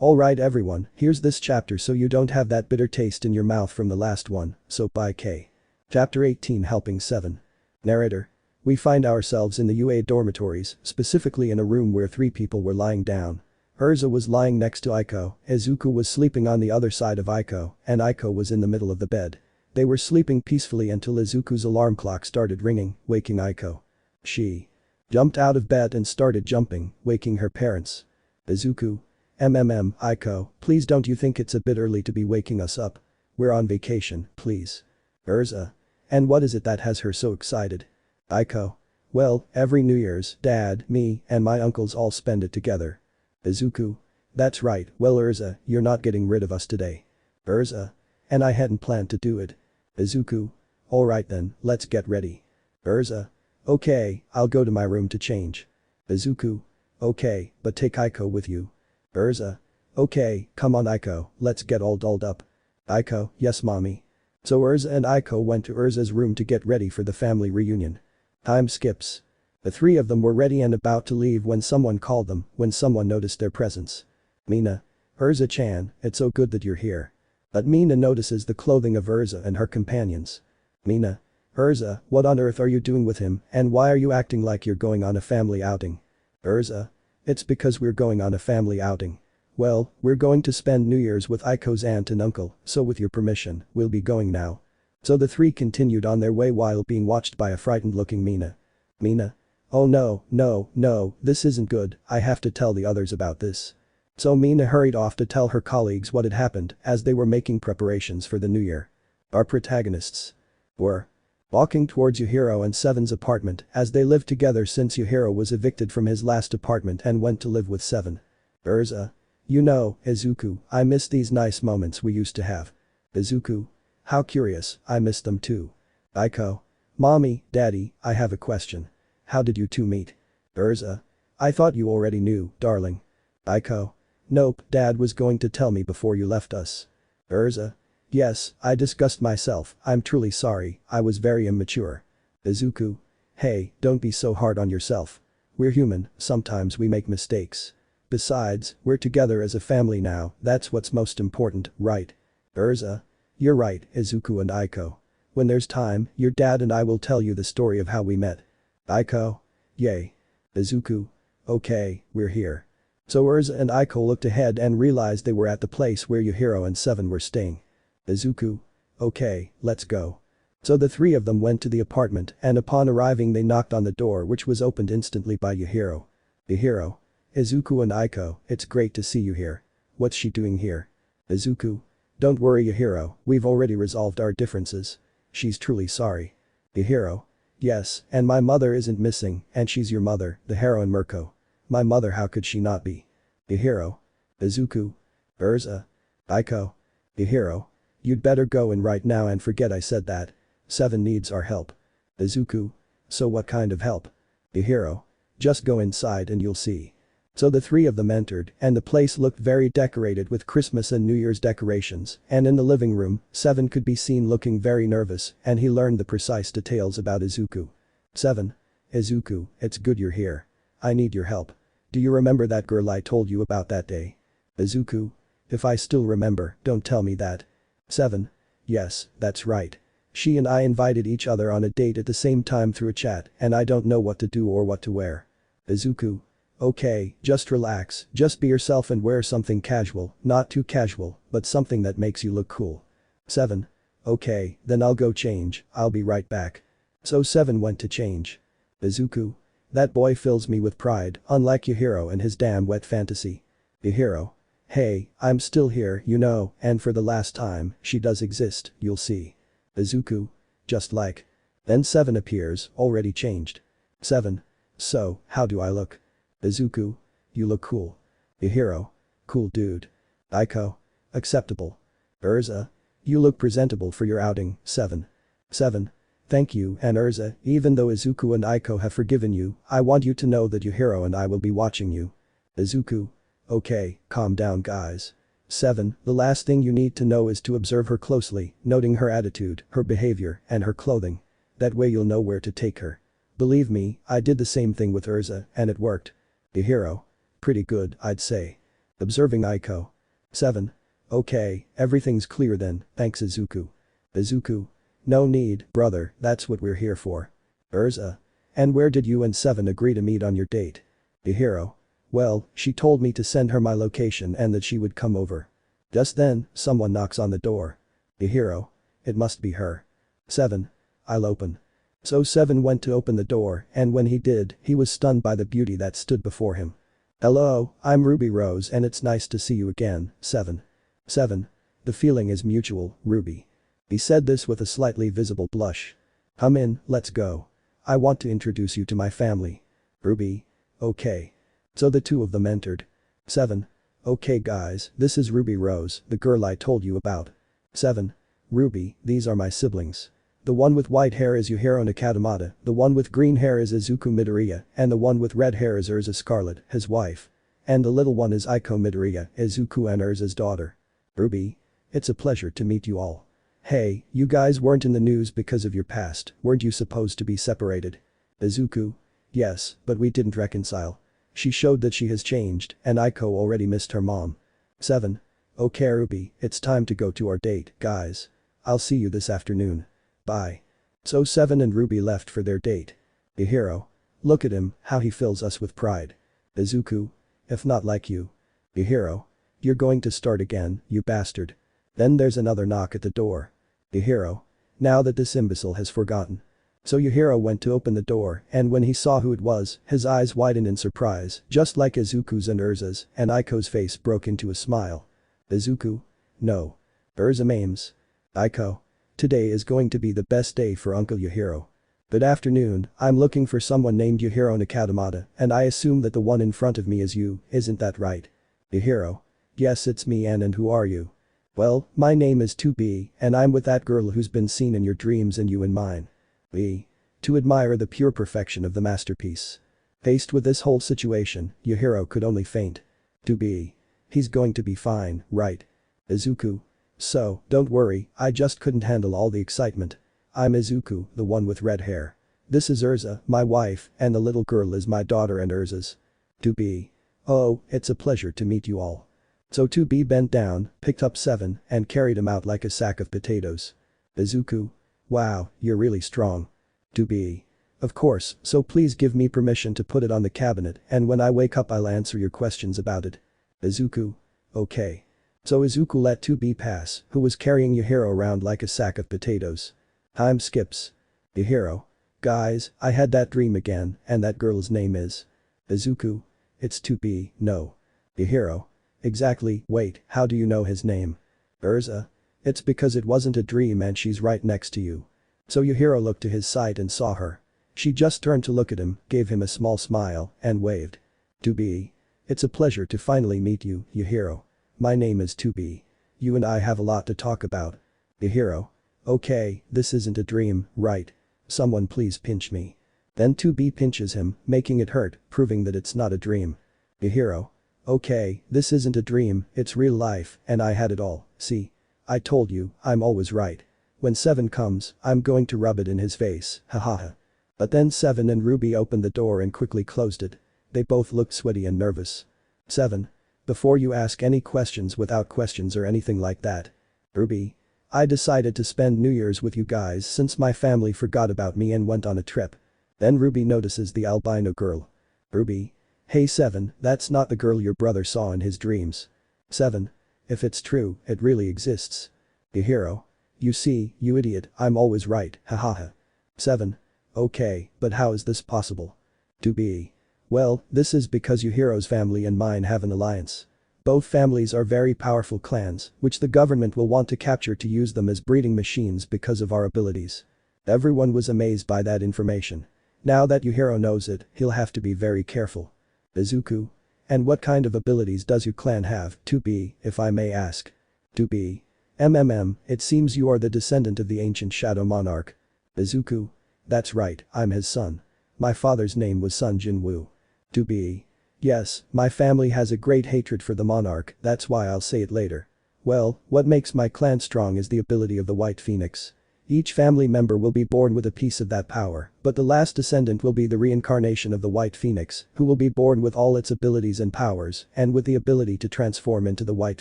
Alright everyone, here's this chapter so you don't have that bitter taste in your mouth from the last one, so bye K. Chapter 18 Helping 7. Narrator. We find ourselves in the UA dormitories, specifically in a room where 3 people were lying down. Urza was lying next to Aiko, Izuku was sleeping on the other side of Aiko, and Aiko was in the middle of the bed. They were sleeping peacefully until Izuku's alarm clock started ringing, waking Aiko. She jumped out of bed and started jumping, waking her parents. Izuku. Aiko, please don't you think it's a bit early to be waking us up? We're on vacation, please. Urza. And what is it that has her so excited? Aiko. Well, every New Year's, Dad, me, and my uncles all spend it together. Izuku. That's right, well Urza, you're not getting rid of us today. Urza. And I hadn't planned to do it. Izuku. Alright then, let's get ready. Urza. Okay, I'll go to my room to change. Izuku. Okay, but take Aiko with you. Urza. Okay, come on Aiko, let's get all dolled up. Aiko, yes mommy. So Urza and Aiko went to Urza's room to get ready for the family reunion. Time skips. The 3 of them were ready and about to leave when someone called them, when someone noticed their presence. Mina. Urza-chan, it's so good that you're here. But Mina notices the clothing of Urza and her companions. Mina. Urza, what on earth are you doing with him and why are you acting like you're going on a family outing? Urza. It's because we're going on a family outing. Well, we're going to spend New Year's with Aiko's aunt and uncle, so with your permission, we'll be going now. So the 3 continued on their way while being watched by a frightened-looking Mina. Mina. Oh no, this isn't good, I have to tell the others about this. So Mina hurried off to tell her colleagues what had happened as they were making preparations for the new year. Our protagonists were walking towards Yuhiro and Seven's apartment as they lived together since Yuhiro was evicted from his last apartment and went to live with Seven. Urza. You know, Izuku, I miss these nice moments we used to have. Izuku. How curious, I miss them too. Aiko. Mommy, Daddy, I have a question. How did you 2 meet? Urza. I thought you already knew, darling. Aiko. Nope, Dad was going to tell me before you left us. Urza. Yes, I discussed myself, I'm truly sorry, I was very immature. Izuku. Hey, don't be so hard on yourself. We're human, sometimes we make mistakes. Besides, we're together as a family now, that's what's most important, right? Urza. You're right, Izuku and Aiko. When there's time, your dad and I will tell you the story of how we met. Aiko. Yay. Izuku. Okay, we're here. So Urza and Aiko looked ahead and realized they were at the place where Yuhiro and Seven were staying. Izuku. Okay, let's go. So the 3 of them went to the apartment and upon arriving they knocked on the door which was opened instantly by Yuhiro. Yuhiro. Izuku and Aiko, it's great to see you here. What's she doing here? Izuku. Don't worry Yuhiro, we've already resolved our differences. She's truly sorry. Yuhiro. Yes, and my mother isn't missing, and she's your mother, the heroine Mirko. My mother, how could she not be? Yuhiro. Izuku. Urza. Aiko. Yuhiro. You'd better go in right now and forget I said that. Seven needs our help. Izuku. So what kind of help? Yuhiro. Just go inside and you'll see. So the 3 of them entered and the place looked very decorated with Christmas and New Year's decorations and in the living room, Seven could be seen looking very nervous and he learned the precise details about Izuku. 7. Izuku, it's good you're here. I need your help. Do you remember that girl I told you about that day? Izuku. If I still remember, don't tell me that. 7. Yes, that's right. She and I invited each other on a date at the same time through a chat and I don't know what to do or what to wear. Izuku. Okay, just relax, just be yourself and wear something casual, not too casual, but something that makes you look cool. 7. Okay, then I'll go change, I'll be right back. So 7 went to change. Izuku. That boy fills me with pride, unlike Yuhiro and his damn wet fantasy. Yuhiro. Hey, I'm still here, you know, and for the last time, she does exist, you'll see. Izuku. Just like. Then 7 appears, already changed. 7. So, how do I look? Izuku. You look cool. Yuhiro. Cool dude. Aiko. Acceptable. Urza. You look presentable for your outing, 7. 7. Thank you, and Urza, even though Izuku and Aiko have forgiven you, I want you to know that Yujiro and I will be watching you. Izuku. Okay, calm down guys. 7. The last thing you need to know is to observe her closely, noting her attitude, her behavior, and her clothing. That way you'll know where to take her. Believe me, I did the same thing with Urza, and it worked. Yujiro. Pretty good, I'd say. Observing Aiko. 7. Okay, everything's clear then, thanks Izuku. Izuku. No need, brother, that's what we're here for. Urza. And where did you and 7 agree to meet on your date? Yujiro. Well, she told me to send her my location and that she would come over. Just then, someone knocks on the door. Yujiro. It must be her. 7. I'll open. So 7 went to open the door, and when he did, he was stunned by the beauty that stood before him. Hello, I'm Ruby Rose and it's nice to see you again, 7. 7. The feeling is mutual, Ruby. He said this with a slightly visible blush. Come in, let's go. I want to introduce you to my family. Ruby. Okay. So the two of them entered. 7. Okay guys, this is Ruby Rose, the girl I told you about. 7. Ruby, these are my siblings. The one with white hair is Yujiro Nakatamata, the one with green hair is Izuku Midoriya, and the one with red hair is Urza Scarlet, his wife. And the little one is Aiko Midoriya, Izuku and Urza's daughter. Ruby. It's a pleasure to meet you all. Hey, you guys weren't in the news because of your past, weren't you supposed to be separated? Izuku. Yes, but we didn't reconcile. She showed that she has changed, and Aiko already missed her mom. 7. Okay Ruby, it's time to go to our date, guys. I'll see you this afternoon. Bye. So 7 and Ruby left for their date. Yujiro. Look at him, how he fills us with pride. Izuku. If not like you. Yujiro. You're going to start again, you bastard. Then there's another knock at the door. Yujiro. Now that this imbecile has forgotten. So Yujiro went to open the door, and when he saw who it was, his eyes widened in surprise, just like Izuku's and Urza's, and Aiko's face broke into a smile. Izuku. No. Urza memes. Aiko. Today is going to be the best day for Uncle Yujiro. Good afternoon, I'm looking for someone named Yujiro Nakatamata, and I assume that the one in front of me is you, isn't that right? Yujiro. Yes it's me and who are you? Well, my name is 2B, and I'm with that girl who's been seen in your dreams and you in mine. B. To admire the pure perfection of the masterpiece. Faced with this whole situation, Yujiro could only faint. 2B. He's going to be fine, right? Izuku. So, don't worry, I just couldn't handle all the excitement. I'm Izuku, the one with red hair. This is Urza, my wife, and the little girl is my daughter and Urza's. 2B. Oh, it's a pleasure to meet you all. So 2B bent down, picked up 7, and carried him out like a sack of potatoes. Izuku. Wow, you're really strong. 2B. Of course, so please give me permission to put it on the cabinet and when I wake up I'll answer your questions about it. Izuku. Okay. So Izuku let 2B pass, who was carrying Yujiro around like a sack of potatoes. Time skips. Yujiro. Guys, I had that dream again, and that girl's name is. Izuku. It's 2B, no. Yujiro. Exactly, wait, how do you know his name? Urza. It's because it wasn't a dream and she's right next to you. So Yujiro looked to his side and saw her. She just turned to look at him, gave him a small smile, and waved. 2B. It's a pleasure to finally meet you, Yujiro. My name is 2B. You and I have a lot to talk about. Yujiro. Okay, this isn't a dream, right? Someone please pinch me. Then 2B pinches him, making it hurt, proving that it's not a dream. Yujiro. Okay, this isn't a dream, it's real life, and I had it all, see? I told you, I'm always right. When 7 comes, I'm going to rub it in his face, hahaha. But then 7 and Ruby opened the door and quickly closed it. They both looked sweaty and nervous. 7. Before you ask any questions without questions or anything like that. Ruby. I decided to spend New Year's with you guys since my family forgot about me and went on a trip. Then Ruby notices the albino girl. Ruby. Hey 7, that's not the girl your brother saw in his dreams. 7. If it's true, it really exists. Yujiro. You see, you idiot, I'm always right, hahaha. 7. Okay, but how is this possible? 2B. Well, this is because Yuhiro's family and mine have an alliance. Both families are very powerful clans, which the government will want to capture to use them as breeding machines because of our abilities. Everyone was amazed by that information. Now that Yujiro knows it, he'll have to be very careful. Izuku. And what kind of abilities does your clan have, 2B, if I may ask? 2B. It seems you are the descendant of the ancient Shadow Monarch. Izuku. That's right, I'm his son. My father's name was Sun Jinwoo. To be. Yes, my family has a great hatred for the monarch, that's why I'll say it later. Well, what makes my clan strong is the ability of the White Phoenix. Each family member will be born with a piece of that power, but the last descendant will be the reincarnation of the White Phoenix, who will be born with all its abilities and powers, and with the ability to transform into the White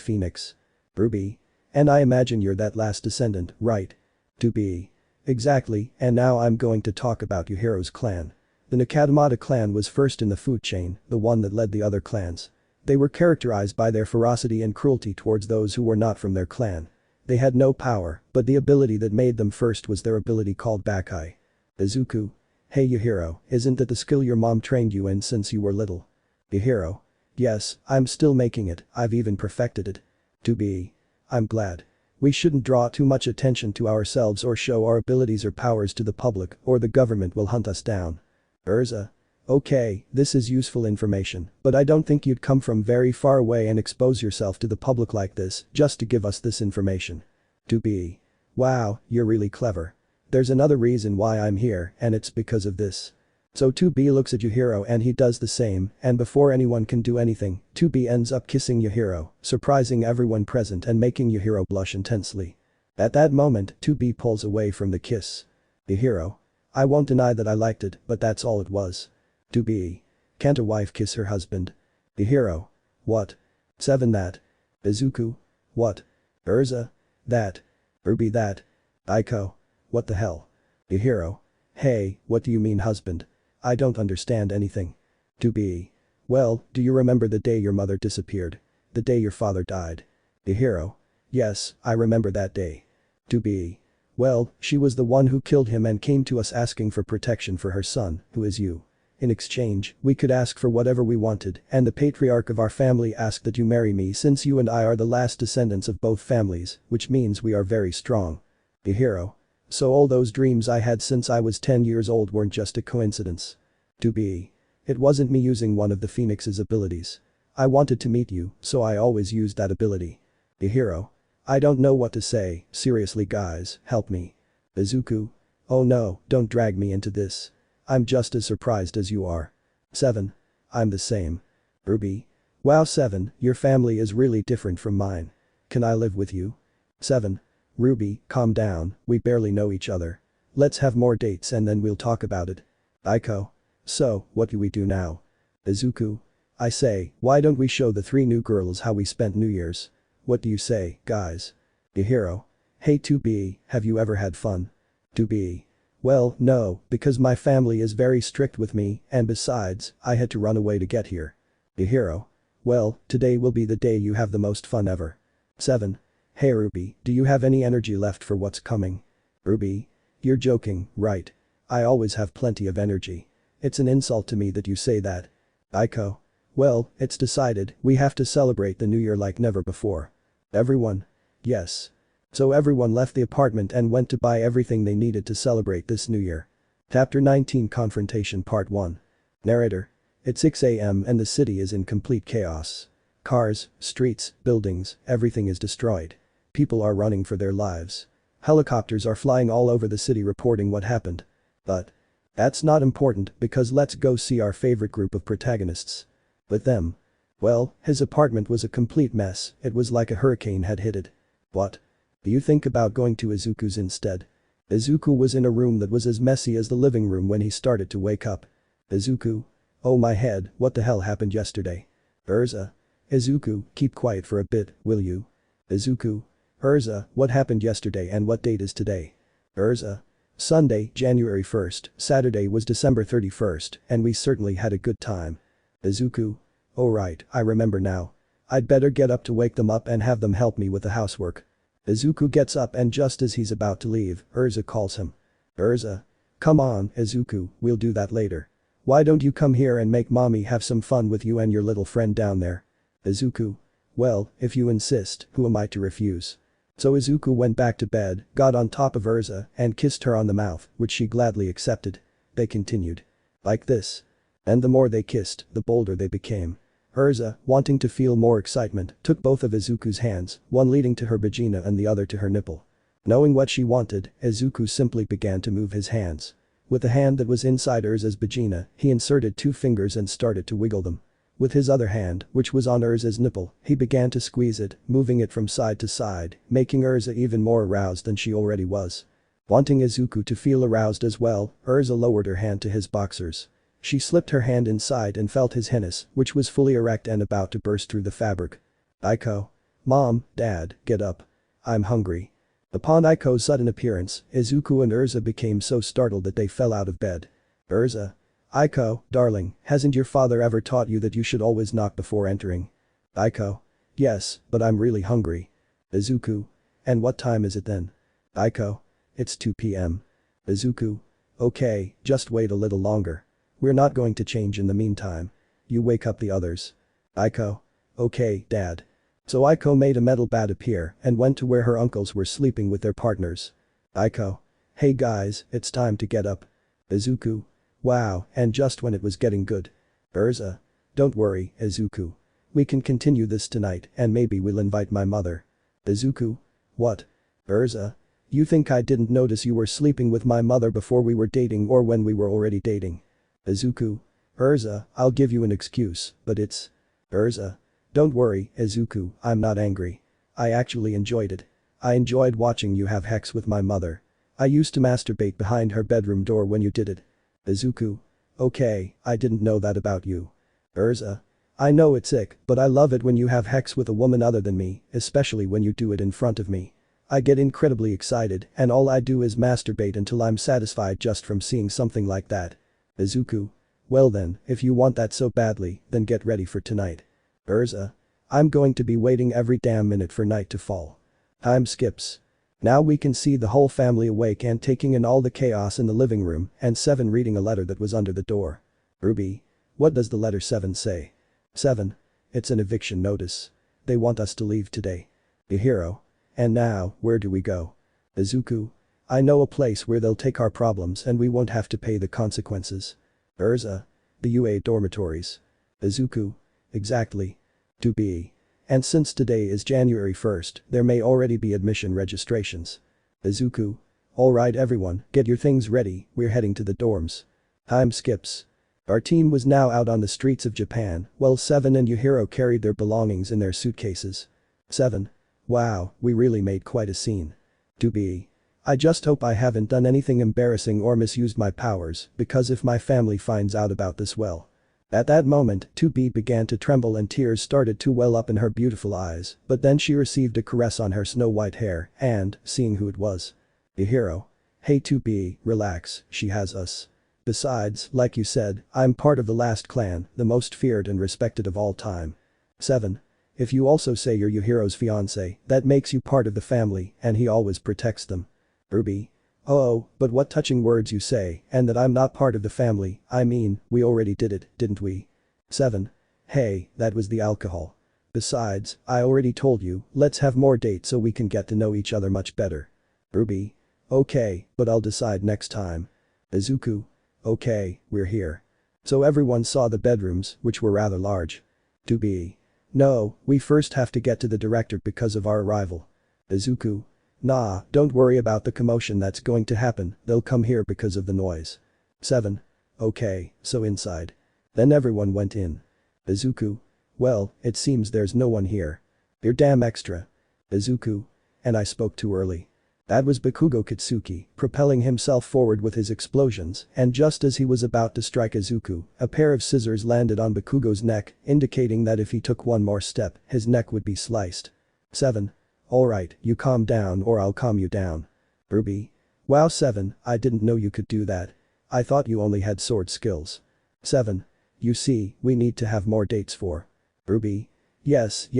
Phoenix. Ruby. And I imagine you're that last descendant, right? To be. Exactly, and now I'm going to talk about Yuhiro's clan. The Nakatamata clan was first in the food chain, the one that led the other clans. They were characterized by their ferocity and cruelty towards those who were not from their clan. They had no power, but the ability that made them first was their ability called Bakai. Izuku. Hey Yuhiro, isn't that the skill your mom trained you in since you were little? Yuhiro. Yes, I'm still making it, I've even perfected it. To be. I'm glad. We shouldn't draw too much attention to ourselves or show our abilities or powers to the public or the government will hunt us down. Urza. Okay, this is useful information, but I don't think you'd come from very far away and expose yourself to the public like this just to give us this information. To be. Wow, you're really clever. There's another reason why I'm here and it's because of this. So 2B looks at Yuhiro and he does the same, and before anyone can do anything, 2B ends up kissing Yuhiro, surprising everyone present and making Yuhiro blush intensely. At that moment, 2B pulls away from the kiss. Yuhiro. I won't deny that I liked it, but that's all it was. 2B. Can't a wife kiss her husband? Yuhiro. What? 7 that. Izuku. What? Urza. That. Ruby that. Aiko. What the hell? Yuhiro. Hey, what do you mean husband? I don't understand anything. 2B. Well, do you remember the day your mother disappeared? The day your father died? Yuhiro. Yes, I remember that day. 2B. Well, she was the one who killed him and came to us asking for protection for her son, who is you. In exchange, we could ask for whatever we wanted, and the patriarch of our family asked that you marry me since you and I are the last descendants of both families, which means we are very strong. Yuhiro. So all those dreams I had since I was 10 years old weren't just a coincidence. 2B. It wasn't me using one of the Phoenix's abilities. I wanted to meet you, so I always used that ability. Yuhiro. I don't know what to say, seriously guys, help me. Izuku. Oh no, don't drag me into this. I'm just as surprised as you are. 7. I'm the same. Ruby. Wow 7, your family is really different from mine. Can I live with you? 7. Ruby, calm down, we barely know each other. Let's have more dates and then we'll talk about it. Aiko. So, what do we do now? Izuku. I say, why don't we show the 3 new girls how we spent New Year's? What do you say, guys? Yuhiro. Hey 2B, have you ever had fun? 2B. Well, no, because my family is very strict with me, and besides, I had to run away to get here. Yuhiro. Well, today will be the day you have the most fun ever. 7. Hey Ruby, do you have any energy left for what's coming? Ruby. You're joking, right? I always have plenty of energy. It's an insult to me that you say that. Aiko. Well, it's decided, we have to celebrate the new year like never before. Everyone? Yes. So everyone left the apartment and went to buy everything they needed to celebrate this new year. Chapter 19 Confrontation Part 1. Narrator. It's 6 a.m. and the city is in complete chaos. Cars, streets, buildings, everything is destroyed. People are running for their lives. Helicopters are flying all over the city reporting what happened. But that's not important because let's go see our favorite group of protagonists. With them. Well, his apartment was a complete mess, it was like a hurricane had hit it. What? Do you think about going to Izuku's instead? Izuku was in a room that was as messy as the living room when he started to wake up. Izuku. Oh my head, what the hell happened yesterday? Urza. Izuku, keep quiet for a bit, will you? Izuku. Urza, what happened yesterday and what date is today? Urza. Sunday, January 1st, Saturday was December 31st, and we certainly had a good time. Izuku. Oh right, I remember now. I'd better get up to wake them up and have them help me with the housework. Izuku gets up and just as he's about to leave, Urza calls him. Urza. Come on, Izuku, we'll do that later. Why don't you come here and make mommy have some fun with you and your little friend down there? Izuku. Well, if you insist, who am I to refuse? So Izuku went back to bed, got on top of Urza, and kissed her on the mouth, which she gladly accepted. They continued. Like this. And the more they kissed, the bolder they became. Urza, wanting to feel more excitement, took both of Izuku's hands, one leading to her vagina and the other to her nipple. Knowing what she wanted, Izuku simply began to move his hands. With the hand that was inside Urza's vagina, he inserted 2 fingers and started to wiggle them. With his other hand, which was on Urza's nipple, he began to squeeze it, moving it from side to side, making Urza even more aroused than she already was. Wanting Izuku to feel aroused as well, Urza lowered her hand to his boxers. She slipped her hand inside and felt his penis, which was fully erect and about to burst through the fabric. Aiko. Mom, Dad, get up. I'm hungry. Upon Aiko's sudden appearance, Izuku and Urza became so startled that they fell out of bed. Urza. Aiko, darling, hasn't your father ever taught you that you should always knock before entering? Aiko. Yes, but I'm really hungry. Izuku. And what time is it then? Aiko. It's 2 p.m. Izuku. Okay, just wait a little longer. We're not going to change in the meantime. You wake up the others. Aiko. Okay, Dad. So Aiko made a metal bat appear and went to where her uncles were sleeping with their partners. Aiko. Hey guys, it's time to get up. Izuku. Wow, and just when it was getting good. Urza. Don't worry, Izuku. We can continue this tonight and maybe we'll invite my mother. Izuku. What? Urza. You think I didn't notice you were sleeping with my mother before we were dating or when we were already dating? Izuku. Urza, I'll give you an excuse, but it's… Urza. Don't worry, Izuku, I'm not angry. I actually enjoyed it. I enjoyed watching you have sex with my mother. I used to masturbate behind her bedroom door when you did it. Izuku. Okay, I didn't know that about you. Urza. I know it's sick, but I love it when you have sex with a woman other than me, especially when you do it in front of me. I get incredibly excited and all I do is masturbate until I'm satisfied just from seeing something like that. Izuku. Well then, if you want that so badly, then get ready for tonight. Urza. I'm going to be waiting every damn minute for night to fall. Time skips. Now we can see the whole family awake and taking in all the chaos in the living room and 7 reading a letter that was under the door. Ruby. What does the letter 7 say? 7. It's an eviction notice. They want us to leave today. Hero. And now, where do we go? Izuku. I know a place where they'll take our problems and we won't have to pay the consequences. Urza. The UA dormitories. Izuku. Exactly. To be. And since today is January 1st, there may already be admission registrations. Izuku. Alright everyone, get your things ready, we're heading to the dorms. Time skips. Our team was now out on the streets of Japan, while 7 and Yujiro carried their belongings in their suitcases. 7. Wow, we really made quite a scene. To be. I just hope I haven't done anything embarrassing or misused my powers, because if my family finds out about this, well. At that moment, 2B began to tremble and tears started to well up in her beautiful eyes, but then she received a caress on her snow-white hair and, seeing who it was. Yujiro. Hey 2B, relax, she has us. Besides, like you said, I'm part of the last clan, the most feared and respected of all time. 7. If you also say you're Yuhiro's fiancé, that makes you part of the family and he always protects them. Ruby. Oh, but what touching words you say, and that I'm not part of the family, I mean, we already did it, didn't we? 7. Hey, that was the alcohol. Besides, I already told you, let's have more dates so we can get to know each other much better. Ruby. Okay, but I'll decide next time. Izuku. Okay, we're here. So everyone saw the bedrooms, which were rather large. To be. No, we first have to get to the director because of our arrival. Izuku. Nah, don't worry about the commotion that's going to happen, they'll come here because of the noise. 7. Okay, so inside. Then everyone went in. Izuku. Well, it seems there's no one here. You're damn extra. Izuku. And I spoke too early. That was Bakugo Kitsuki, propelling himself forward with his explosions, and just as he was about to strike Izuku, a pair of scissors landed on Bakugo's neck, indicating that if he took one more step, his neck would be sliced. 7. Alright, you calm down or I'll calm you down. Ruby. Wow 7, I didn't know you could do that. I thought you only had sword skills. 7. You see, we need to have more dates for. Ruby. Yes,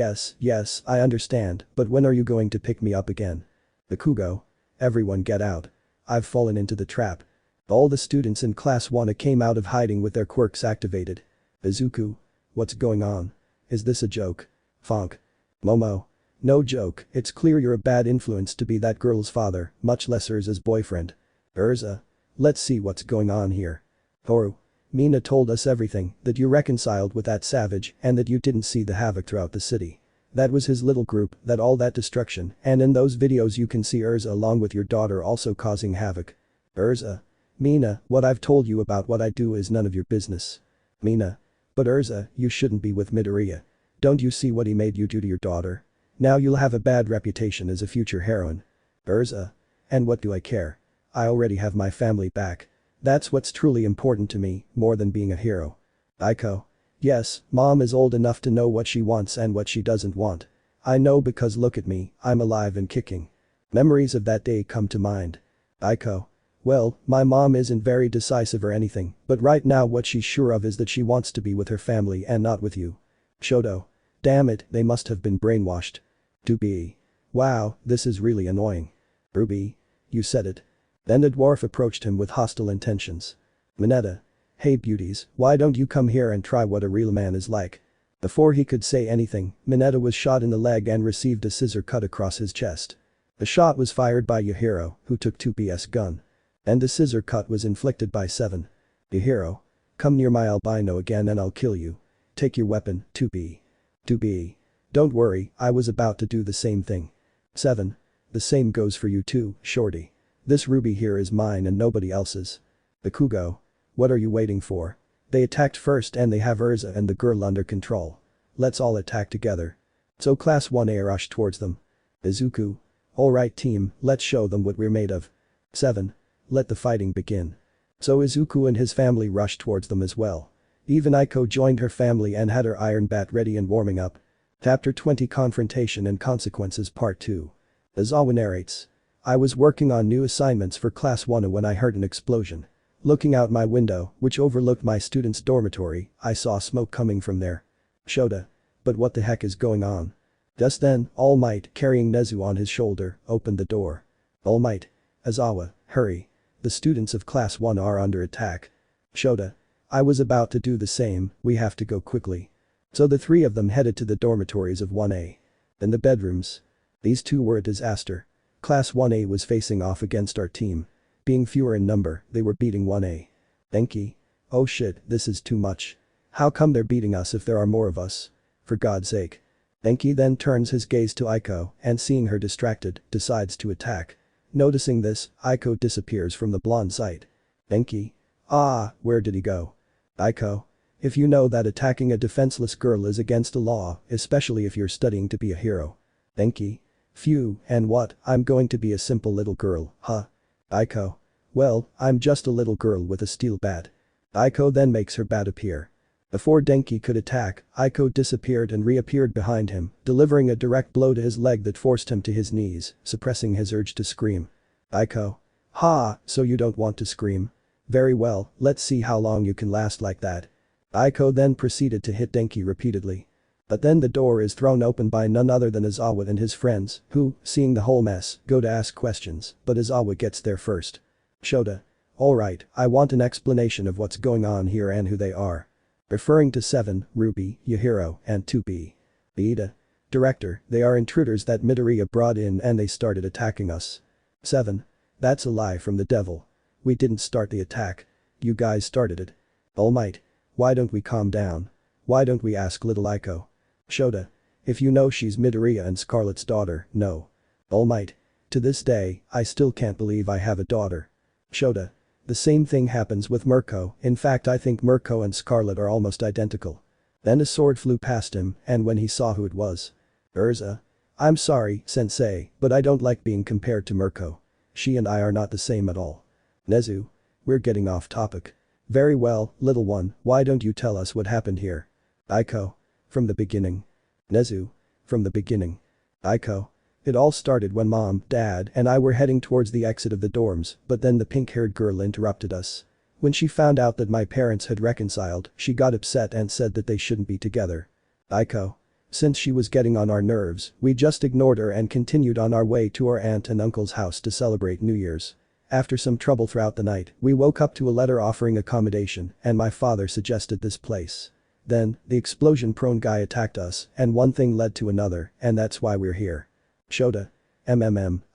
I understand, but when are you going to pick me up again? Bakugo. Everyone get out. I've fallen into the trap. All the students in class 1 came out of hiding with their quirks activated. Izuku. What's going on? Is this a joke? Fonk. Momo. No joke, it's clear you're a bad influence to be that girl's father, much less Urza's boyfriend. Urza. Let's see what's going on here. Toru. Mina told us everything, that you reconciled with that savage and that you didn't see the havoc throughout the city. That was his little group, that all that destruction, and in those videos you can see Urza along with your daughter also causing havoc. Urza. Mina, what I've told you about what I do is none of your business. Mina. But Urza, you shouldn't be with Midoriya. Don't you see what he made you do to your daughter? Now you'll have a bad reputation as a future heroine. Urza. And what do I care? I already have my family back. That's what's truly important to me, more than being a hero. Aiko. Yes, mom is old enough to know what she wants and what she doesn't want. I know because look at me, I'm alive and kicking. Memories of that day come to mind. Aiko. Well, my mom isn't very decisive or anything, but right now what she's sure of is that she wants to be with her family and not with you. Shoto. Damn it, they must have been brainwashed. To be. Wow, this is really annoying. Ruby. You said it. Then the dwarf approached him with hostile intentions. Mineta. Hey beauties, why don't you come here and try what a real man is like? Before he could say anything, Mineta was shot in the leg and received a scissor cut across his chest. The shot was fired by Yahiro, who took 2B's gun. And the scissor cut was inflicted by 7. Yahiro. Come near my albino again and I'll kill you. Take your weapon, 2B. 2B. Don't worry, I was about to do the same thing. 7. The same goes for you too, shorty. This ruby here is mine and nobody else's. Bakugo. What are you waiting for? They attacked first and they have Urza and the girl under control. Let's all attack together. So class 1A rushed towards them. Izuku. Alright team, let's show them what we're made of. 7. Let the fighting begin. So Izuku and his family rushed towards them as well. Even Aiko joined her family and had her iron bat ready and warming up. Chapter 20 Confrontation and Consequences Part 2. Aizawa narrates. I was working on new assignments for class 1 when I heard an explosion. Looking out my window, which overlooked my students' dormitory, I saw smoke coming from there. Shota. But what the heck is going on? Just then, Almight, carrying Nezu on his shoulder, opened the door. Almight. Aizawa, hurry. The students of class 1 are under attack. Shota. I was about to do the same, we have to go quickly. So the three of them headed to the dormitories of 1A. In the bedrooms. These two were a disaster. Class 1A was facing off against our team. Being fewer in number, they were beating 1A. Denki. Oh shit, this is too much. How come they're beating us if there are more of us? For God's sake. Denki then turns his gaze to Aiko and seeing her distracted, decides to attack. Noticing this, Aiko disappears from the blonde sight. Denki. Ah, where did he go? Aiko. If you know that attacking a defenseless girl is against the law, especially if you're studying to be a hero. Denki. Phew, and what, I'm going to be a simple little girl, huh? Aiko. Well, I'm just a little girl with a steel bat. Aiko then makes her bat appear. Before Denki could attack, Aiko disappeared and reappeared behind him, delivering a direct blow to his leg that forced him to his knees, suppressing his urge to scream. Aiko. Ha, so you don't want to scream? Very well, let's see how long you can last like that. Aiko then proceeded to hit Denki repeatedly. But then the door is thrown open by none other than Aizawa and his friends, who, seeing the whole mess, go to ask questions, but Aizawa gets there first. Shota. Alright, I want an explanation of what's going on here and who they are. Referring to 7, Ruby, Yahiro, and 2B. Iida. Director, they are intruders that Midoriya brought in and they started attacking us. 7. That's a lie from the devil. We didn't start the attack. You guys started it. Almight. Why don't we calm down? Why don't we ask little Aiko? Shota. If you know she's Midoriya and Scarlet's daughter, no. Almight. To this day, I still can't believe I have a daughter. Shota. The same thing happens with Mirko, in fact I think Mirko and Scarlet are almost identical. Then a sword flew past him, and when he saw who it was. Urza. I'm sorry, sensei, but I don't like being compared to Mirko. She and I are not the same at all. Nezu. We're getting off topic. Very well, little one, why don't you tell us what happened here? Aiko. From the beginning. Nezu. From the beginning. Aiko. It all started when mom, dad, and I were heading towards the exit of the dorms, but then the pink-haired girl interrupted us. When she found out that my parents had reconciled, she got upset and said that they shouldn't be together. Aiko. Since she was getting on our nerves, we just ignored her and continued on our way to our aunt and uncle's house to celebrate New Year's. After some trouble throughout the night, we woke up to a letter offering accommodation, and my father suggested this place. Then, the explosion-prone guy attacked us, and one thing led to another, and that's why we're here. Shota.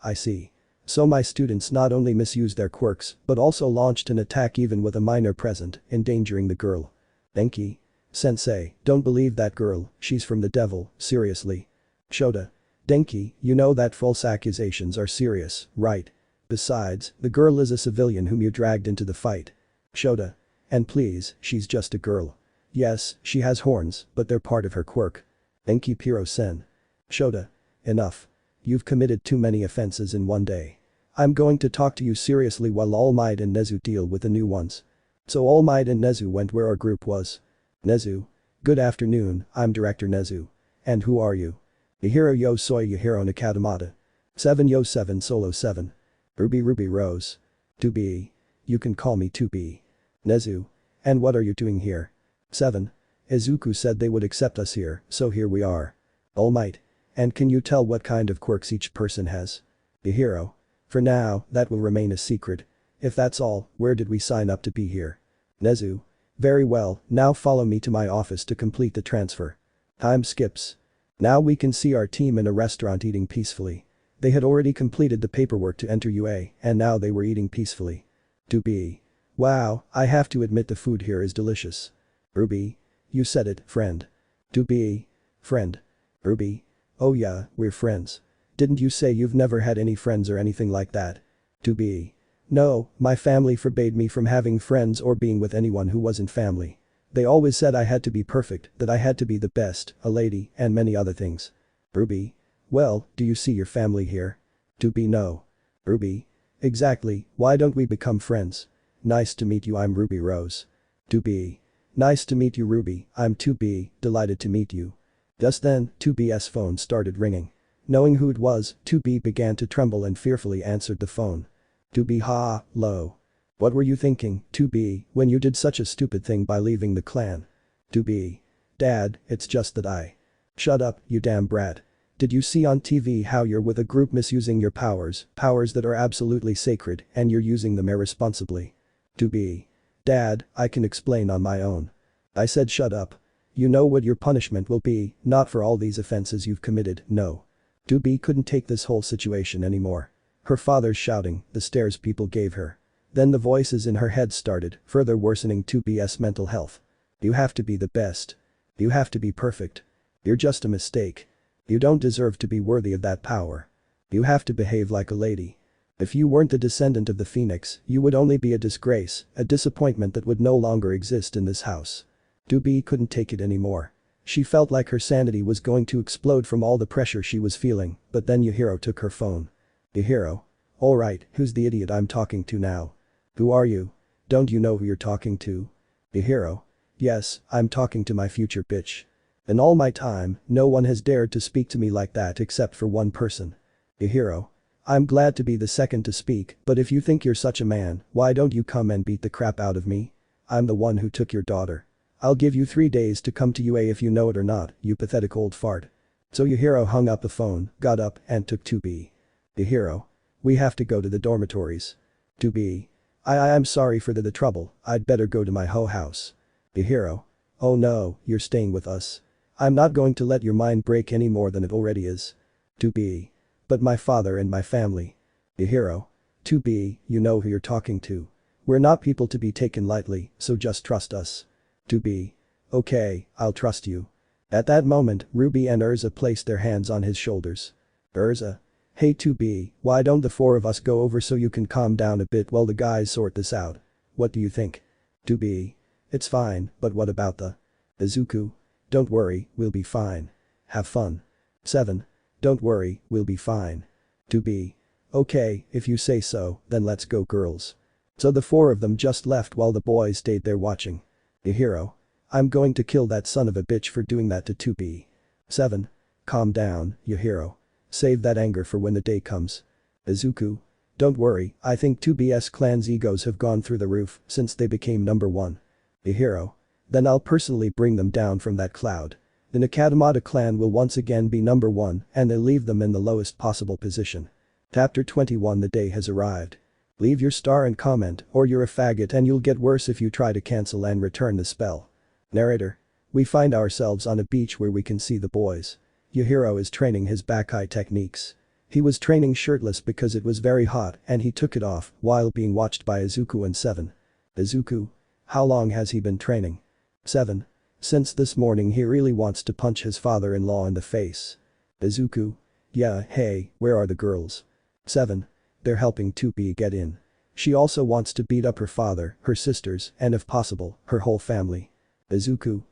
I see. So my students not only misused their quirks, but also launched an attack even with a minor present, endangering the girl. Denki. Sensei, don't believe that girl, she's from the devil, seriously. Shota. Denki, you know that false accusations are serious, right? Besides, the girl is a civilian whom you dragged into the fight. Shota. And please, she's just a girl. Yes, she has horns, but they're part of her quirk. Denki Piro-sen. Shota. Enough. You've committed too many offenses in one day. I'm going to talk to you seriously while All Might and Nezu deal with the new ones. So All Might and Nezu went where our group was. Nezu. Good afternoon, I'm Director Nezu. And who are you? Yahiro yo soy Yahiro Nakatamata. 7 yo 7 solo 7. Ruby Rose. 2B. You can call me 2B. Nezu. And what are you doing here? 7. Izuku said they would accept us here, so here we are. All Might. And can you tell what kind of quirks each person has? Yahiro. For now, that will remain a secret. If that's all, where did we sign up to be here? Nezu. Very well, now follow me to my office to complete the transfer. Time skips. Now we can see our team in a restaurant eating peacefully. They had already completed the paperwork to enter UA, and now they were eating peacefully. 2B. Wow, I have to admit the food here is delicious. Ruby. You said it, friend. 2B. Friend. Ruby. Oh yeah, we're friends. Didn't you say you've never had any friends or anything like that? 2B. No, my family forbade me from having friends or being with anyone who wasn't family. They always said I had to be perfect, that I had to be the best, a lady, and many other things. Ruby. Well, do you see your family here? 2B. No. Ruby. Exactly, why don't we become friends? Nice to meet you, I'm Ruby Rose. 2B. Nice to meet you, Ruby, I'm 2B, delighted to meet you. Just then, 2B's phone started ringing. Knowing who it was, 2B began to tremble and fearfully answered the phone. 2B. Hello. What were you thinking, 2B, when you did such a stupid thing by leaving the clan? 2B. Dad, it's just that I. Shut up, you damn brat. Did you see on TV how you're with a group misusing your powers that are absolutely sacred, and you're using them irresponsibly? 2B. Dad, I can explain on my own. I said shut up. You know what your punishment will be, not for all these offenses you've committed, no. 2B couldn't take this whole situation anymore. Her father's shouting, the stares people gave her. Then the voices in her head started, further worsening 2B's mental health. You have to be the best. You have to be perfect. You're just a mistake. You don't deserve to be worthy of that power. You have to behave like a lady. If you weren't the descendant of the Phoenix, you would only be a disgrace, a disappointment that would no longer exist in this house. 2B couldn't take it anymore. She felt like her sanity was going to explode from all the pressure she was feeling, but then Yahiro took her phone. Yahiro. Alright, who's the idiot I'm talking to now? Who are you? Don't you know who you're talking to? Yahiro. Yes, I'm talking to my future bitch. In all my time, no one has dared to speak to me like that except for one person. Yahiro. I'm glad to be the second to speak, but if you think you're such a man, why don't you come and beat the crap out of me? I'm the one who took your daughter. I'll give you 3 days to come to UA if you know it or not, you pathetic old fart. So Yahiro hung up the phone, got up, and took 2B. Yahiro. We have to go to the dormitories. 2B. I'm sorry for the trouble, I'd better go to my house. Yahiro. Oh no, you're staying with us. I'm not going to let your mind break any more than it already is. 2B. But my father and my family. Yahiro. 2B, you know who you're talking to. We're not people to be taken lightly, so just trust us. 2B. Okay, I'll trust you. At that moment, Ruby and Urza placed their hands on his shoulders. Urza. Hey 2B, why don't the 4 of us go over so you can calm down a bit while the guys sort this out? What do you think? 2B. It's fine, but what about the izuku? Don't worry, we'll be fine. Have fun. 7. Don't worry, we'll be fine. 2B. Okay, if you say so, then let's go girls. So the 4 of them just left while the boys stayed there watching. Yahiro. I'm going to kill that son of a bitch for doing that to 2B. 7. Calm down, Yahiro. Save that anger for when the day comes. Izuku. Don't worry, I think 2B's clan's egos have gone through the roof since they became number 1. Yahiro. Then I'll personally bring them down from that cloud. The Nakatamata clan will once again be number 1 and they'll leave them in the lowest possible position. Chapter 21. The day has arrived. Leave your star and comment or you're a faggot and you'll get worse if you try to cancel and return the spell. Narrator. We find ourselves on a beach where we can see the boys. Yahiro is training his Bakai techniques. He was training shirtless because it was very hot and he took it off while being watched by Izuku and 7. Izuku. How long has he been training? 7. Since this morning he really wants to punch his father-in-law in the face. Izuku. Yeah, hey, where are the girls? 7. They're helping 2B get in. She also wants to beat up her father, her sisters, and if possible, her whole family. Izuku.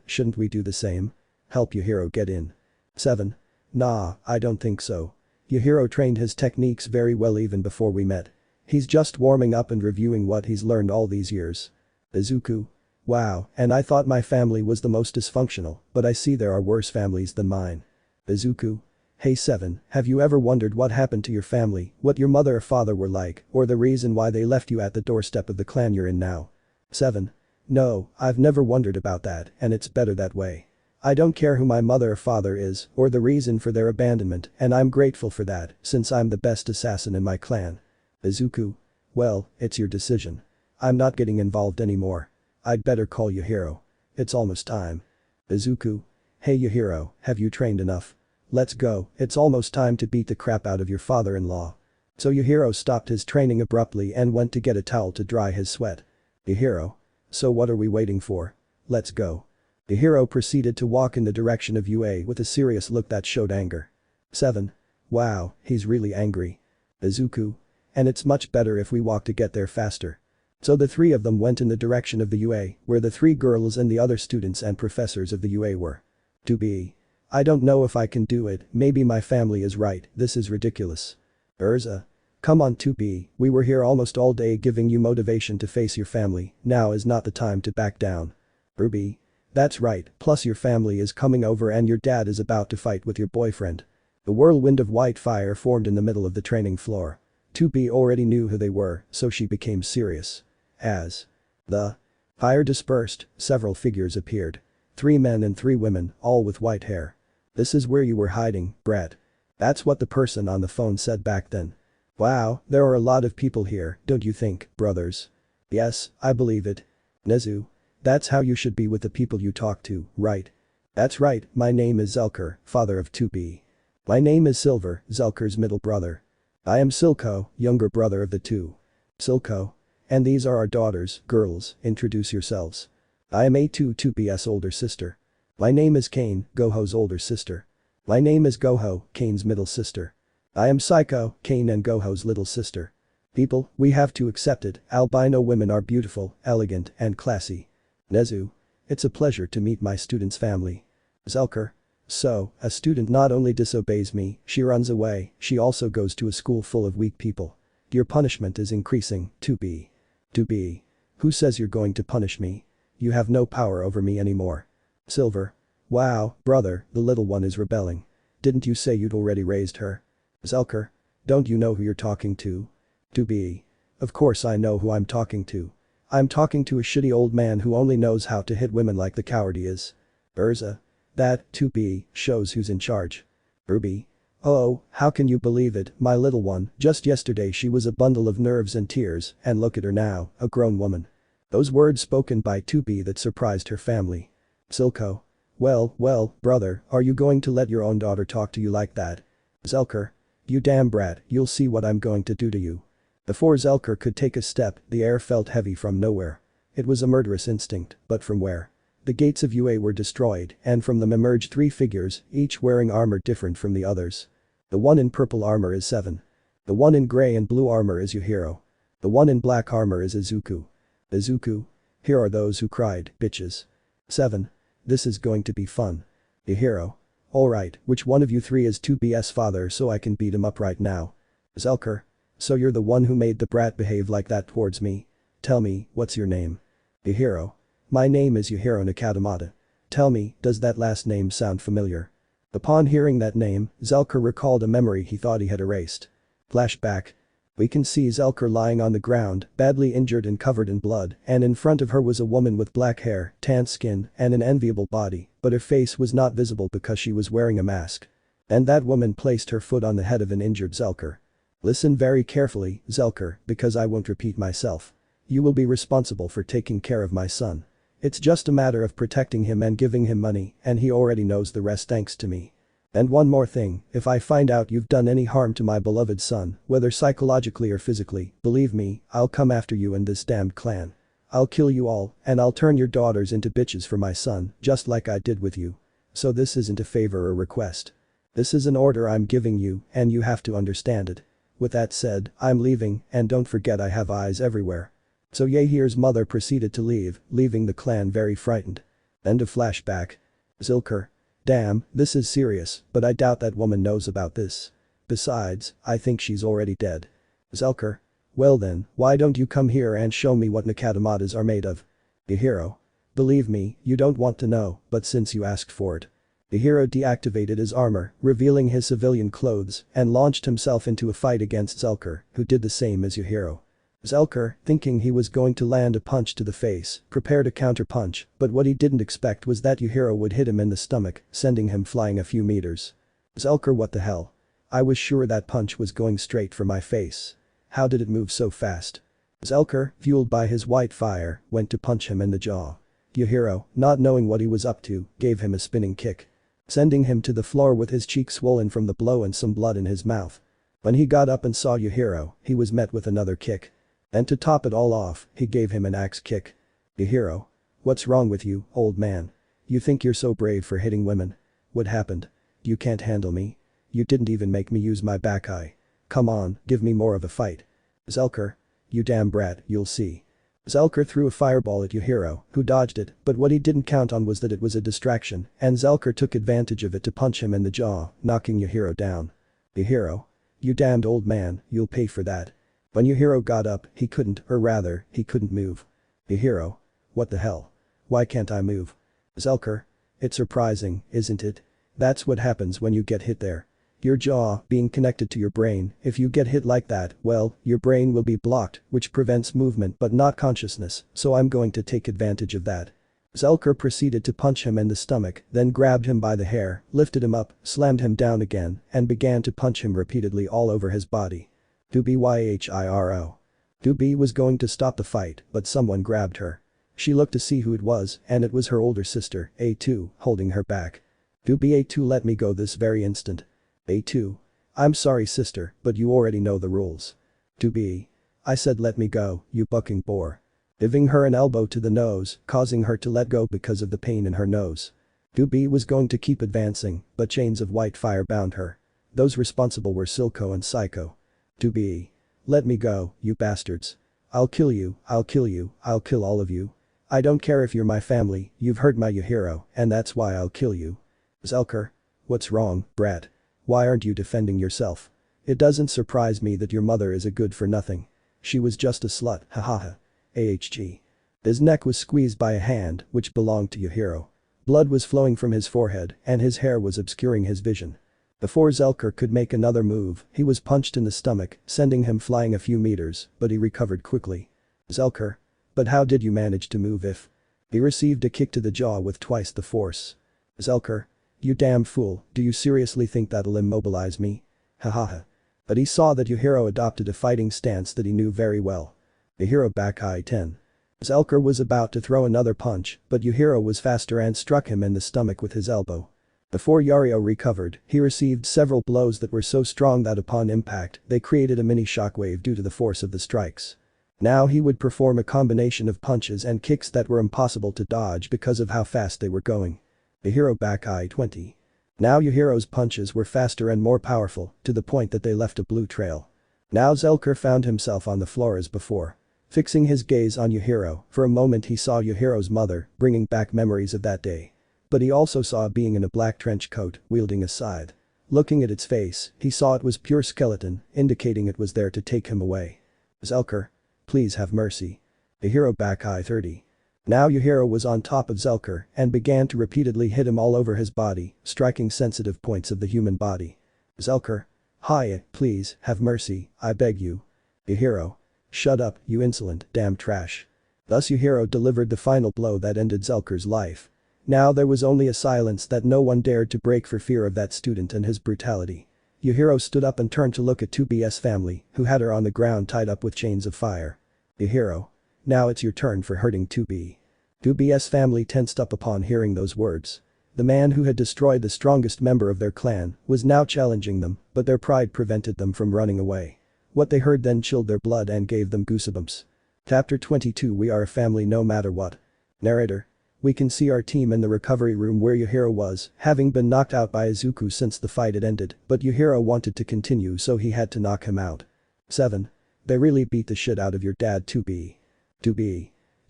Shouldn't we do the same? Help Yujiro get in. 7. Nah, I don't think so. Yujiro trained his techniques very well even before we met. He's just warming up and reviewing what he's learned all these years. Izuku. Wow, and I thought my family was the most dysfunctional, but I see there are worse families than mine. Izuku. Hey 7, have you ever wondered what happened to your family, what your mother or father were like, or the reason why they left you at the doorstep of the clan you're in now? 7. No, I've never wondered about that, and it's better that way. I don't care who my mother or father is, or the reason for their abandonment, and I'm grateful for that, since I'm the best assassin in my clan. Izuku. Well, it's your decision. I'm not getting involved anymore. I'd better call Yujiro. It's almost time. Izuku. Hey Yujiro, have you trained enough? Let's go, it's almost time to beat the crap out of your father-in-law. So Yujiro stopped his training abruptly and went to get a towel to dry his sweat. Yujiro. So what are we waiting for? Let's go. Yujiro proceeded to walk in the direction of UA with a serious look that showed anger. 7. Wow, he's really angry. Izuku. And it's much better if we walk to get there faster. So the three of them went in the direction of the UA, where the three girls and the other students and professors of the UA were. To be. I don't know if I can do it, maybe my family is right, this is ridiculous. Urza. Come on 2B, we were here almost all day giving you motivation to face your family, now is not the time to back down. Ruby. That's right, plus your family is coming over and your dad is about to fight with your boyfriend. The whirlwind of white fire formed in the middle of the training floor. 2B already knew who they were, so she became serious. As the fire dispersed, several figures appeared. 3 men and 3 women, all with white hair. This is where you were hiding, brat. That's what the person on the phone said back then. Wow, there are a lot of people here, don't you think, brothers? Yes, I believe it. Nezu. That's how you should be with the people you talk to, right? That's right, my name is Zelker, father of 2B. My name is Silver, Zelker's middle brother. I am Silco, younger brother of the two. Silco. And these are our daughters, girls, introduce yourselves. I am A2 2B's older sister. My name is Kane, Goho's older sister. My name is Goho, Kane's middle sister. I am Psycho, Kane and Goho's little sister. People, we have to accept it, albino women are beautiful, elegant, and classy. Nezu. It's a pleasure to meet my student's family. Zelker. So, a student not only disobeys me, she runs away, she also goes to a school full of weak people. Your punishment is increasing, 2B. 2B. Who says you're going to punish me? You have no power over me anymore. Silver. Wow, brother, the little one is rebelling. Didn't you say you'd already raised her? Zelker. Don't you know who you're talking to? 2B. Of course I know who I'm talking to. I'm talking to a shitty old man who only knows how to hit women like the coward he is. Urza. That, 2B, shows who's in charge. Ruby. Oh, how can you believe it, my little one, just yesterday she was a bundle of nerves and tears, and look at her now, a grown woman. Those words spoken by 2B that surprised her family. Silco. Well, brother, are you going to let your own daughter talk to you like that? Zelker. You damn brat, you'll see what I'm going to do to you. Before Zelker could take a step, the air felt heavy from nowhere. It was a murderous instinct, but from where? The gates of UA were destroyed, and from them emerged 3 figures, each wearing armor different from the others. The one in purple armor is 7. The one in gray and blue armor is Yujiro. The one in black armor is Izuku. Izuku. Here are those who cried, bitches. 7. This is going to be fun. Yujiro. Alright, which one of you 3 is 2B's father so I can beat him up right now? Zelker. So you're the one who made the brat behave like that towards me? Tell me, what's your name? Yujiro. My name is Yujiro Nakatamata. Tell me, does that last name sound familiar? Upon hearing that name, Zelker recalled a memory he thought he had erased. Flashback. We can see Zelker lying on the ground, badly injured and covered in blood, and in front of her was a woman with black hair, tan skin, and an enviable body, but her face was not visible because she was wearing a mask. And that woman placed her foot on the head of an injured Zelker. Listen very carefully, Zelker, because I won't repeat myself. You will be responsible for taking care of my son. It's just a matter of protecting him and giving him money, and he already knows the rest thanks to me. And one more thing, if I find out you've done any harm to my beloved son, whether psychologically or physically, believe me, I'll come after you and this damned clan. I'll kill you all, and I'll turn your daughters into bitches for my son, just like I did with you. So this isn't a favor or request. This is an order I'm giving you, and you have to understand it. With that said, I'm leaving, and don't forget I have eyes everywhere." So Yahir's mother proceeded to leave, leaving the clan very frightened. End of flashback. Zilker. "Damn, this is serious, but I doubt that woman knows about this. Besides, I think she's already dead." Zelker. "Well then, why don't you come here and show me what Nakatamatas are made of?" Yahiro. "Believe me, you don't want to know, but since you asked for it." Yahiro deactivated his armor, revealing his civilian clothes, and launched himself into a fight against Zelker, who did the same as Yahiro. Zelker, thinking he was going to land a punch to the face, prepared a counter-punch, but what he didn't expect was that Yahiro would hit him in the stomach, sending him flying a few meters. Zelker, what the hell? I was sure that punch was going straight for my face. How did it move so fast? Zelker, fueled by his white fire, went to punch him in the jaw. Yahiro, not knowing what he was up to, gave him a spinning kick, sending him to the floor with his cheek swollen from the blow and some blood in his mouth. When he got up and saw Yahiro, he was met with another kick. And to top it all off, he gave him an axe kick. Yahiro. What's wrong with you, old man? You think you're so brave for hitting women? What happened? You can't handle me? You didn't even make me use my back eye. Come on, give me more of a fight. Zelker. You damn brat, you'll see. Zelker threw a fireball at Yahiro, who dodged it, but what he didn't count on was that it was a distraction, and Zelker took advantage of it to punch him in the jaw, knocking Yahiro down. Yahiro. You damned old man, you'll pay for that. When Yahiro got up, he couldn't move. Yahiro. What the hell? Why can't I move? Zelker. It's surprising, isn't it? That's what happens when you get hit there. Your jaw, being connected to your brain, if you get hit like that, well, your brain will be blocked, which prevents movement but not consciousness, so I'm going to take advantage of that. Zelker proceeded to punch him in the stomach, then grabbed him by the hair, lifted him up, slammed him down again, and began to punch him repeatedly all over his body. Yhiro. Dubi was going to stop the fight, but someone grabbed her. She looked to see who it was, and it was her older sister, A2, holding her back. Dubi, A2, let me go this very instant. A2. I'm sorry sister, but you already know the rules. Dubi. I said let me go, you bucking boar. Giving her an elbow to the nose, causing her to let go because of the pain in her nose. Dubi was going to keep advancing, but chains of white fire bound her. Those responsible were Silco and Psycho. Dubi. Let me go, you bastards. I'll kill you, I'll kill you, I'll kill all of you. I don't care if you're my family, you've hurt my Yahiro, and that's why I'll kill you. Zelker. What's wrong, brat? Why aren't you defending yourself? It doesn't surprise me that your mother is a good for nothing. She was just a slut, hahaha. AHG. His neck was squeezed by a hand, which belonged to Yahiro. Blood was flowing from his forehead, and his hair was obscuring his vision. Before Zelker could make another move, he was punched in the stomach, sending him flying a few meters, but he recovered quickly. Zelker. But how did you manage to move if? He received a kick to the jaw with twice the force. Zelker. You damn fool, do you seriously think that'll immobilize me? Hahaha. But he saw that Yahiro adopted a fighting stance that he knew very well. Yahiro back high 10. Zelker was about to throw another punch, but Yahiro was faster and struck him in the stomach with his elbow. Before Yahiro recovered, he received several blows that were so strong that upon impact, they created a mini shockwave due to the force of the strikes. Now he would perform a combination of punches and kicks that were impossible to dodge because of how fast they were going. Yahiro back high 20. Now Yahiro's punches were faster and more powerful, to the point that they left a blue trail. Now Zelker found himself on the floor as before. Fixing his gaze on Yahiro, for a moment he saw Yahiro's mother, bringing back memories of that day. But he also saw a being in a black trench coat, wielding a scythe. Looking at its face, he saw it was pure skeleton, indicating it was there to take him away. Zelker. Please have mercy. Yahiro back high 30. Now Yahiro was on top of Zelker and began to repeatedly hit him all over his body, striking sensitive points of the human body. Zelker. Hi, please, have mercy, I beg you. Yahiro. Shut up, you insolent, damn trash. Thus Yahiro delivered the final blow that ended Zelker's life. Now there was only a silence that no one dared to break for fear of that student and his brutality. Yahiro stood up and turned to look at 2B's family, who had her on the ground tied up with chains of fire. Yahiro. Now it's your turn for hurting 2B. 2B's family tensed up upon hearing those words. The man who had destroyed the strongest member of their clan was now challenging them, but their pride prevented them from running away. What they heard then chilled their blood and gave them goosebumps. Chapter 22 We are a family no matter what. Narrator. We can see our team in the recovery room where Yujiro was, having been knocked out by Izuku since the fight had ended, but Yujiro wanted to continue so he had to knock him out. 7. They really beat the shit out of your dad to be. To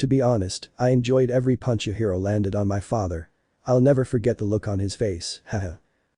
be honest, I enjoyed every punch Yujiro landed on my father. I'll never forget the look on his face, haha.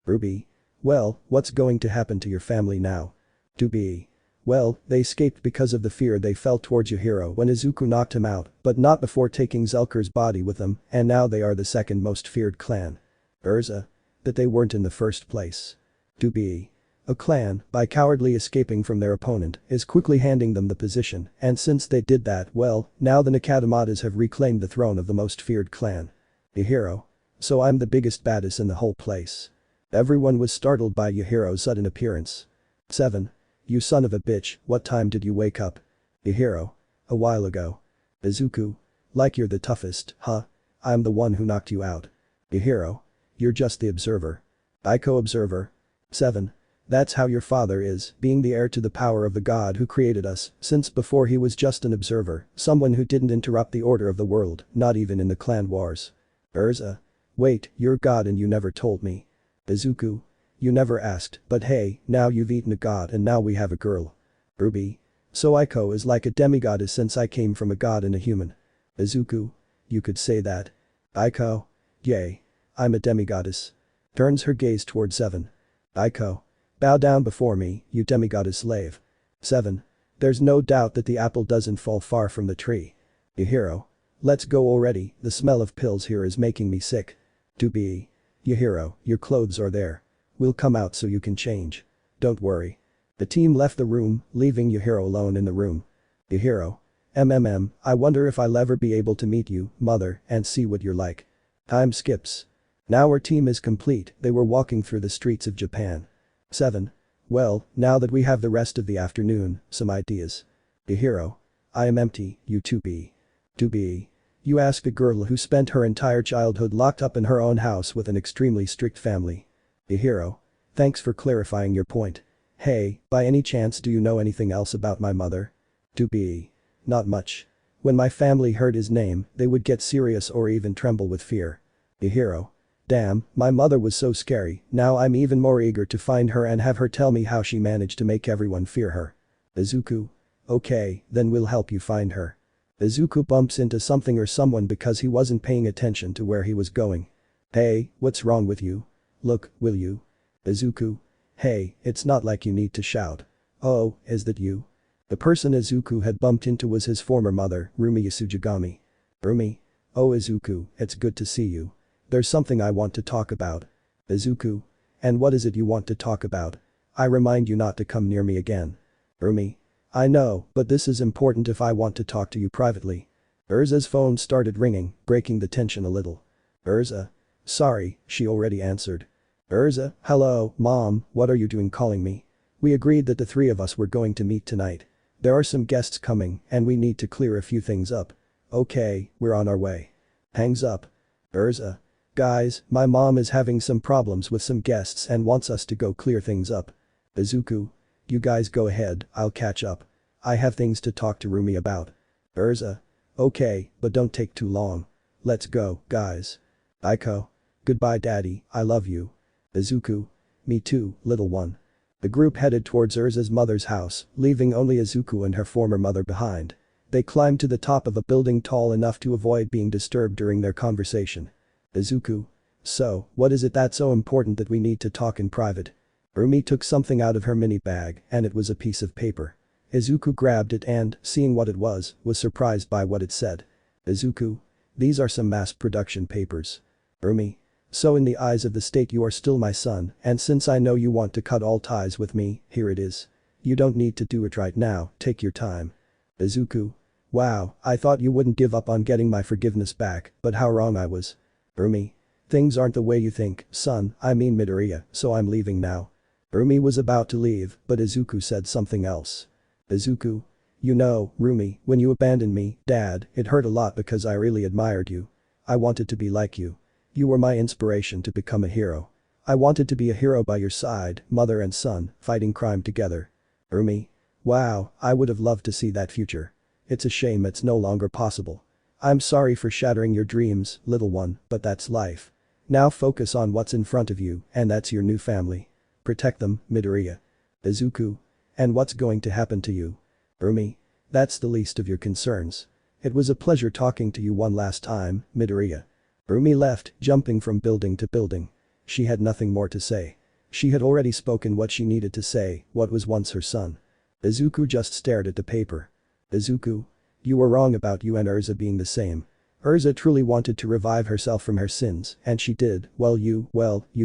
Ruby. Well, what's going to happen to your family now? To be. Well, they escaped because of the fear they felt towards Yujiro when Izuku knocked him out, but not before taking Zelker's body with them, and now they are the second most feared clan. Urza. That they weren't in the first place. To be. A clan, by cowardly escaping from their opponent, is quickly handing them the position, and since they did that, well, now the Nakatamatas have reclaimed the throne of the most feared clan. Yujiro. So I'm the biggest baddest in the whole place. Everyone was startled by Yuhiro's sudden appearance. 7. You son of a bitch, what time did you wake up? Yujiro. A while ago. Izuku. Like you're the toughest, huh? I'm the one who knocked you out. Yujiro. You're just the observer. Aiko observer. 7. That's how your father is, being the heir to the power of the god who created us, since before he was just an observer, someone who didn't interrupt the order of the world, not even in the clan wars. Urza. Wait, you're god and you never told me. Izuku. You never asked, but hey, now you've eaten a god and now we have a girl. Ruby. So Aiko is like a demigoddess since I came from a god and a human. Izuku. You could say that. Aiko. Yay. I'm a demigoddess. Turns her gaze toward 7. Aiko. Bow down before me, you demigoddess slave. 7. There's no doubt that the apple doesn't fall far from the tree. Yujiro. Let's go already, the smell of pills here is making me sick. To be. Yujiro, your clothes are there. We'll come out so you can change. Don't worry. The team left the room, leaving Yujiro alone in the room. Yujiro. I wonder if I'll ever be able to meet you, mother, and see what you're like. Time skips. Now our team is complete, they were walking through the streets of Japan. 7. Well, now that we have the rest of the afternoon, some ideas. Yujiro. I am empty, you to be. To be. You ask a girl who spent her entire childhood locked up in her own house with an extremely strict family. Yujiro. Thanks for clarifying your point. Hey, by any chance do you know anything else about my mother? To be. Not much. When my family heard his name, they would get serious or even tremble with fear. Yujiro. Damn, my mother was so scary, now I'm even more eager to find her and have her tell me how she managed to make everyone fear her. Izuku. Okay, then we'll help you find her. Izuku bumps into something or someone because he wasn't paying attention to where he was going. Hey, what's wrong with you? Look, will you? Izuku. Hey, it's not like you need to shout. Oh, is that you? The person Izuku had bumped into was his former mother, Rumi Yasujigami. Rumi. Oh Izuku, it's good to see you. There's something I want to talk about. Izuku. And what is it you want to talk about? I remind you not to come near me again. Rumi. I know, but this is important if I want to talk to you privately. Urza's phone started ringing, breaking the tension a little. Urza. Sorry, she already answered. Urza, hello, mom, what are you doing calling me? We agreed that the three of us were going to meet tonight. There are some guests coming, and we need to clear a few things up. Okay, we're on our way. Hangs up. Urza. Guys, my mom is having some problems with some guests and wants us to go clear things up. Izuku. You guys go ahead, I'll catch up. I have things to talk to Rumi about. Urza. Okay, but don't take too long. Let's go, guys. Aiko. Goodbye daddy, I love you. Izuku. Me too, little one. The group headed towards Urza's mother's house, leaving only Izuku and her former mother behind. They climbed to the top of a building tall enough to avoid being disturbed during their conversation. Izuku. So, what is it that's so important that we need to talk in private? Rumi took something out of her mini bag, and it was a piece of paper. Izuku grabbed it and, seeing what it was surprised by what it said. Izuku. These are some mass production papers. Rumi. So in the eyes of the state you are still my son, and since I know you want to cut all ties with me, here it is. You don't need to do it right now, take your time. Izuku. Wow, I thought you wouldn't give up on getting my forgiveness back, but how wrong I was. Rumi. Things aren't the way you think, son, I mean Midoriya, so I'm leaving now. Rumi was about to leave, but Izuku said something else. Izuku. You know, Rumi, when you abandoned me, dad, it hurt a lot because I really admired you. I wanted to be like you. You were my inspiration to become a hero. I wanted to be a hero by your side, mother and son, fighting crime together. Rumi. Wow, I would have loved to see that future. It's a shame it's no longer possible. I'm sorry for shattering your dreams, little one, but that's life. Now focus on what's in front of you, and that's your new family. Protect them, Midoriya. Izuku. And what's going to happen to you? Umi. That's the least of your concerns. It was a pleasure talking to you one last time, Midoriya. Umi left, jumping from building to building. She had nothing more to say. She had already spoken what she needed to say, what was once her son. Izuku just stared at the paper. Izuku. You were wrong about you and Urza being the same. Urza truly wanted to revive herself from her sins, and she did, well you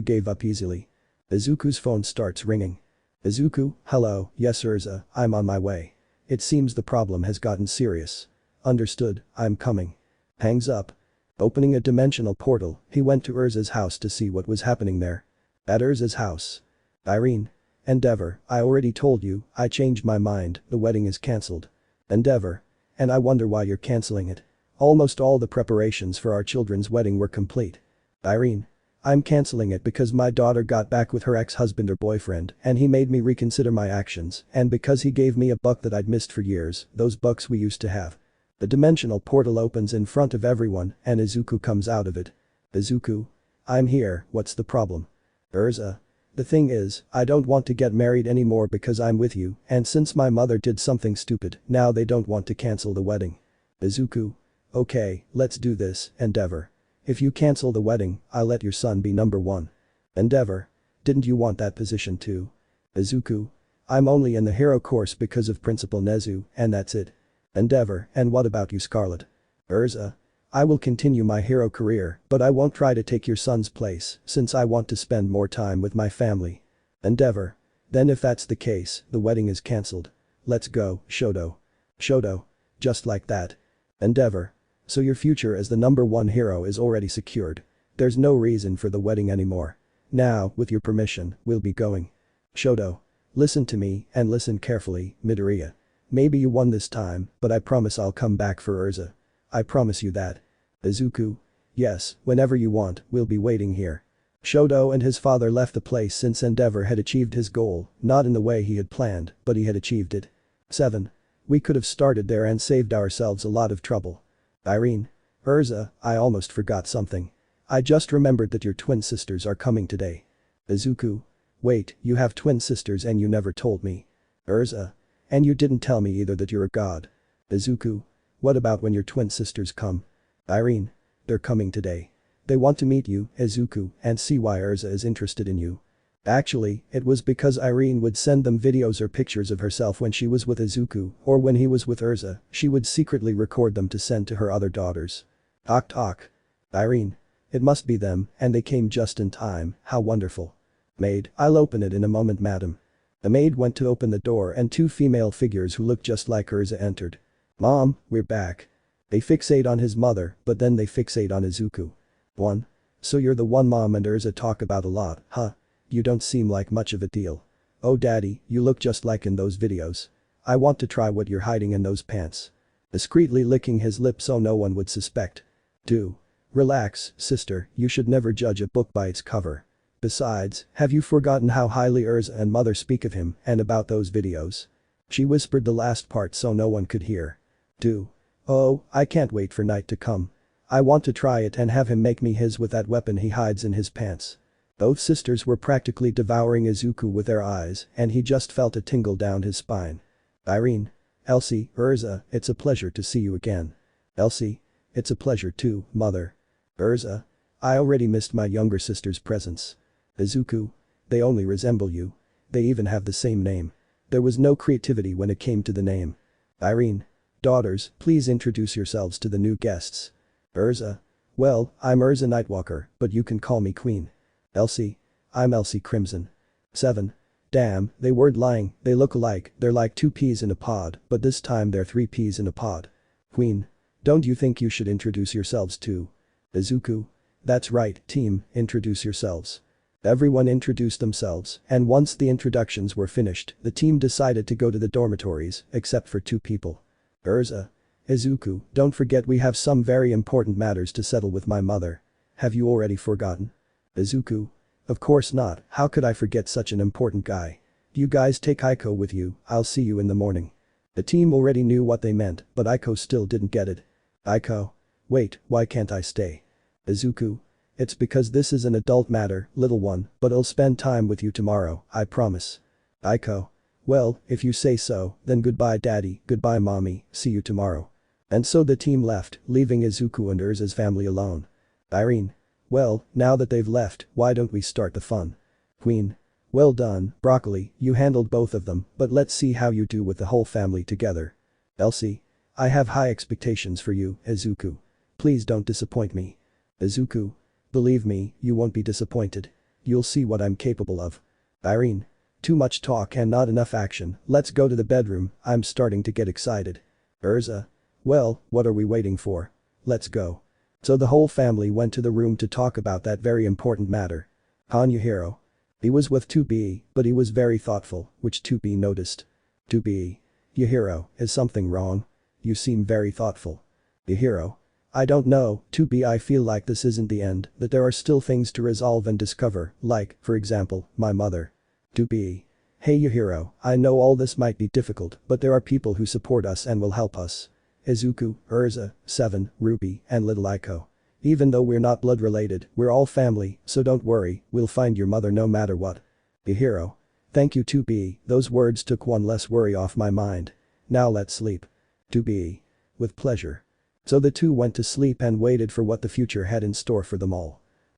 gave up easily. Izuku's phone starts ringing. Izuku, hello, yes Urza, I'm on my way. It seems the problem has gotten serious. Understood, I'm coming. Hangs up. Opening a dimensional portal, he went to Urza's house to see what was happening there. At Urza's house. Irene. Endeavor, I already told you, I changed my mind, the wedding is cancelled. Endeavor. And I wonder why you're cancelling it. Almost all the preparations for our children's wedding were complete. Irene. I'm cancelling it because my daughter got back with her ex-husband or boyfriend and he made me reconsider my actions and because he gave me a buck that I'd missed for years, those bucks we used to have. The dimensional portal opens in front of everyone and Izuku comes out of it. Izuku. I'm here, what's the problem? Urza. The thing is, I don't want to get married anymore because I'm with you and since my mother did something stupid, now they don't want to cancel the wedding. Izuku. Okay, let's do this, Endeavor. If you cancel the wedding, I'll let your son be number one. Endeavor. Didn't you want that position too? Izuku. I'm only in the hero course because of Principal Nezu, and that's it. Endeavor, and what about you Scarlet? Urza. I will continue my hero career, but I won't try to take your son's place, since I want to spend more time with my family. Endeavor. Then if that's the case, the wedding is cancelled. Let's go, Shoto. Shoto. Just like that. Endeavor. So your future as the number one hero is already secured. There's no reason for the wedding anymore. Now, with your permission, we'll be going. Shoto. Listen to me, and listen carefully, Midoriya. Maybe you won this time, but I promise I'll come back for Urza. I promise you that. Izuku. Yes, whenever you want, we'll be waiting here. Shoto and his father left the place since Endeavor had achieved his goal, not in the way he had planned, but he had achieved it. 7. We could have started there and saved ourselves a lot of trouble. Irene. Urza, I almost forgot something. I just remembered that your twin sisters are coming today. Izuku. Wait, you have twin sisters and you never told me. Urza. And you didn't tell me either that you're a god. Izuku. What about when your twin sisters come? Irene. They're coming today. They want to meet you, Izuku, and see why Urza is interested in you. Actually, it was because Irene would send them videos or pictures of herself when she was with Izuku or when he was with Urza, she would secretly record them to send to her other daughters. Talk. Irene. It must be them, and they came just in time, how wonderful. Maid, I'll open it in a moment madam. The maid went to open the door and two female figures who looked just like Urza entered. Mom, we're back. They fixate on his mother, but then they fixate on Izuku. 1. So you're the one Mom and Urza talk about a lot, huh? You don't seem like much of a deal. Oh daddy, you look just like in those videos. I want to try what you're hiding in those pants. Discreetly licking his lips so no one would suspect. 2. Relax, sister, you should never judge a book by its cover. Besides, have you forgotten how highly Urza and mother speak of him and about those videos? She whispered the last part so no one could hear. 2. Oh, I can't wait for night to come. I want to try it and have him make me his with that weapon he hides in his pants. Both sisters were practically devouring Izuku with their eyes and he just felt a tingle down his spine. Irene. Elsie, Urza, it's a pleasure to see you again. Elsie. It's a pleasure too, mother. Urza. I already missed my younger sister's presence. Izuku. They only resemble you. They even have the same name. There was no creativity when it came to the name. Irene. Daughters, please introduce yourselves to the new guests. Urza. Well, I'm Urza Nightwalker, but you can call me Queen. Elsie. I'm Elsie Crimson. 7. Damn, they weren't lying, they look alike, they're like 2 peas in a pod, but this time they're 3 peas in a pod. Queen. Don't you think you should introduce yourselves too? Izuku. That's right, team, introduce yourselves. Everyone introduced themselves, and once the introductions were finished, the team decided to go to the dormitories, except for 2 people. Urza. Izuku, don't forget we have some very important matters to settle with my mother. Have you already forgotten? Izuku. Of course not, how could I forget such an important guy? You guys take Aiko with you, I'll see you in the morning. The team already knew what they meant, but Aiko still didn't get it. Aiko. Wait, why can't I stay? Izuku. It's because this is an adult matter, little one, but I'll spend time with you tomorrow, I promise. Aiko. Well, if you say so, then goodbye daddy, goodbye mommy, see you tomorrow. And so the team left, leaving Izuku and Ursa's family alone. Irene. Well, now that they've left, why don't we start the fun? Queen. Well done, Broccoli, you handled both of them, but let's see how you do with the whole family together. Elsie. I have high expectations for you, Izuku. Please don't disappoint me. Izuku. Believe me, you won't be disappointed. You'll see what I'm capable of. Irene. Too much talk and not enough action, let's go to the bedroom, I'm starting to get excited. Ursa. Well, what are we waiting for? Let's go. So the whole family went to the room to talk about that very important matter. Yujiro. He was with 2B, but he was very thoughtful, which 2B noticed. 2B. Yujiro, is something wrong? You seem very thoughtful. Yujiro. I don't know, 2B, I feel like this isn't the end, that there are still things to resolve and discover, like, for example, my mother. 2B. Hey Yujiro, I know all this might be difficult, but there are people who support us and will help us. Izuku, Ursa, Seven, Ruby, and little Aiko. Even though we're not blood related, we're all family, so don't worry, we'll find your mother no matter what. Yujiro. Thank you 2B, those words took one less worry off my mind. Now let's sleep. 2B. With pleasure. So the two went to sleep and waited for what the future had in store for them all.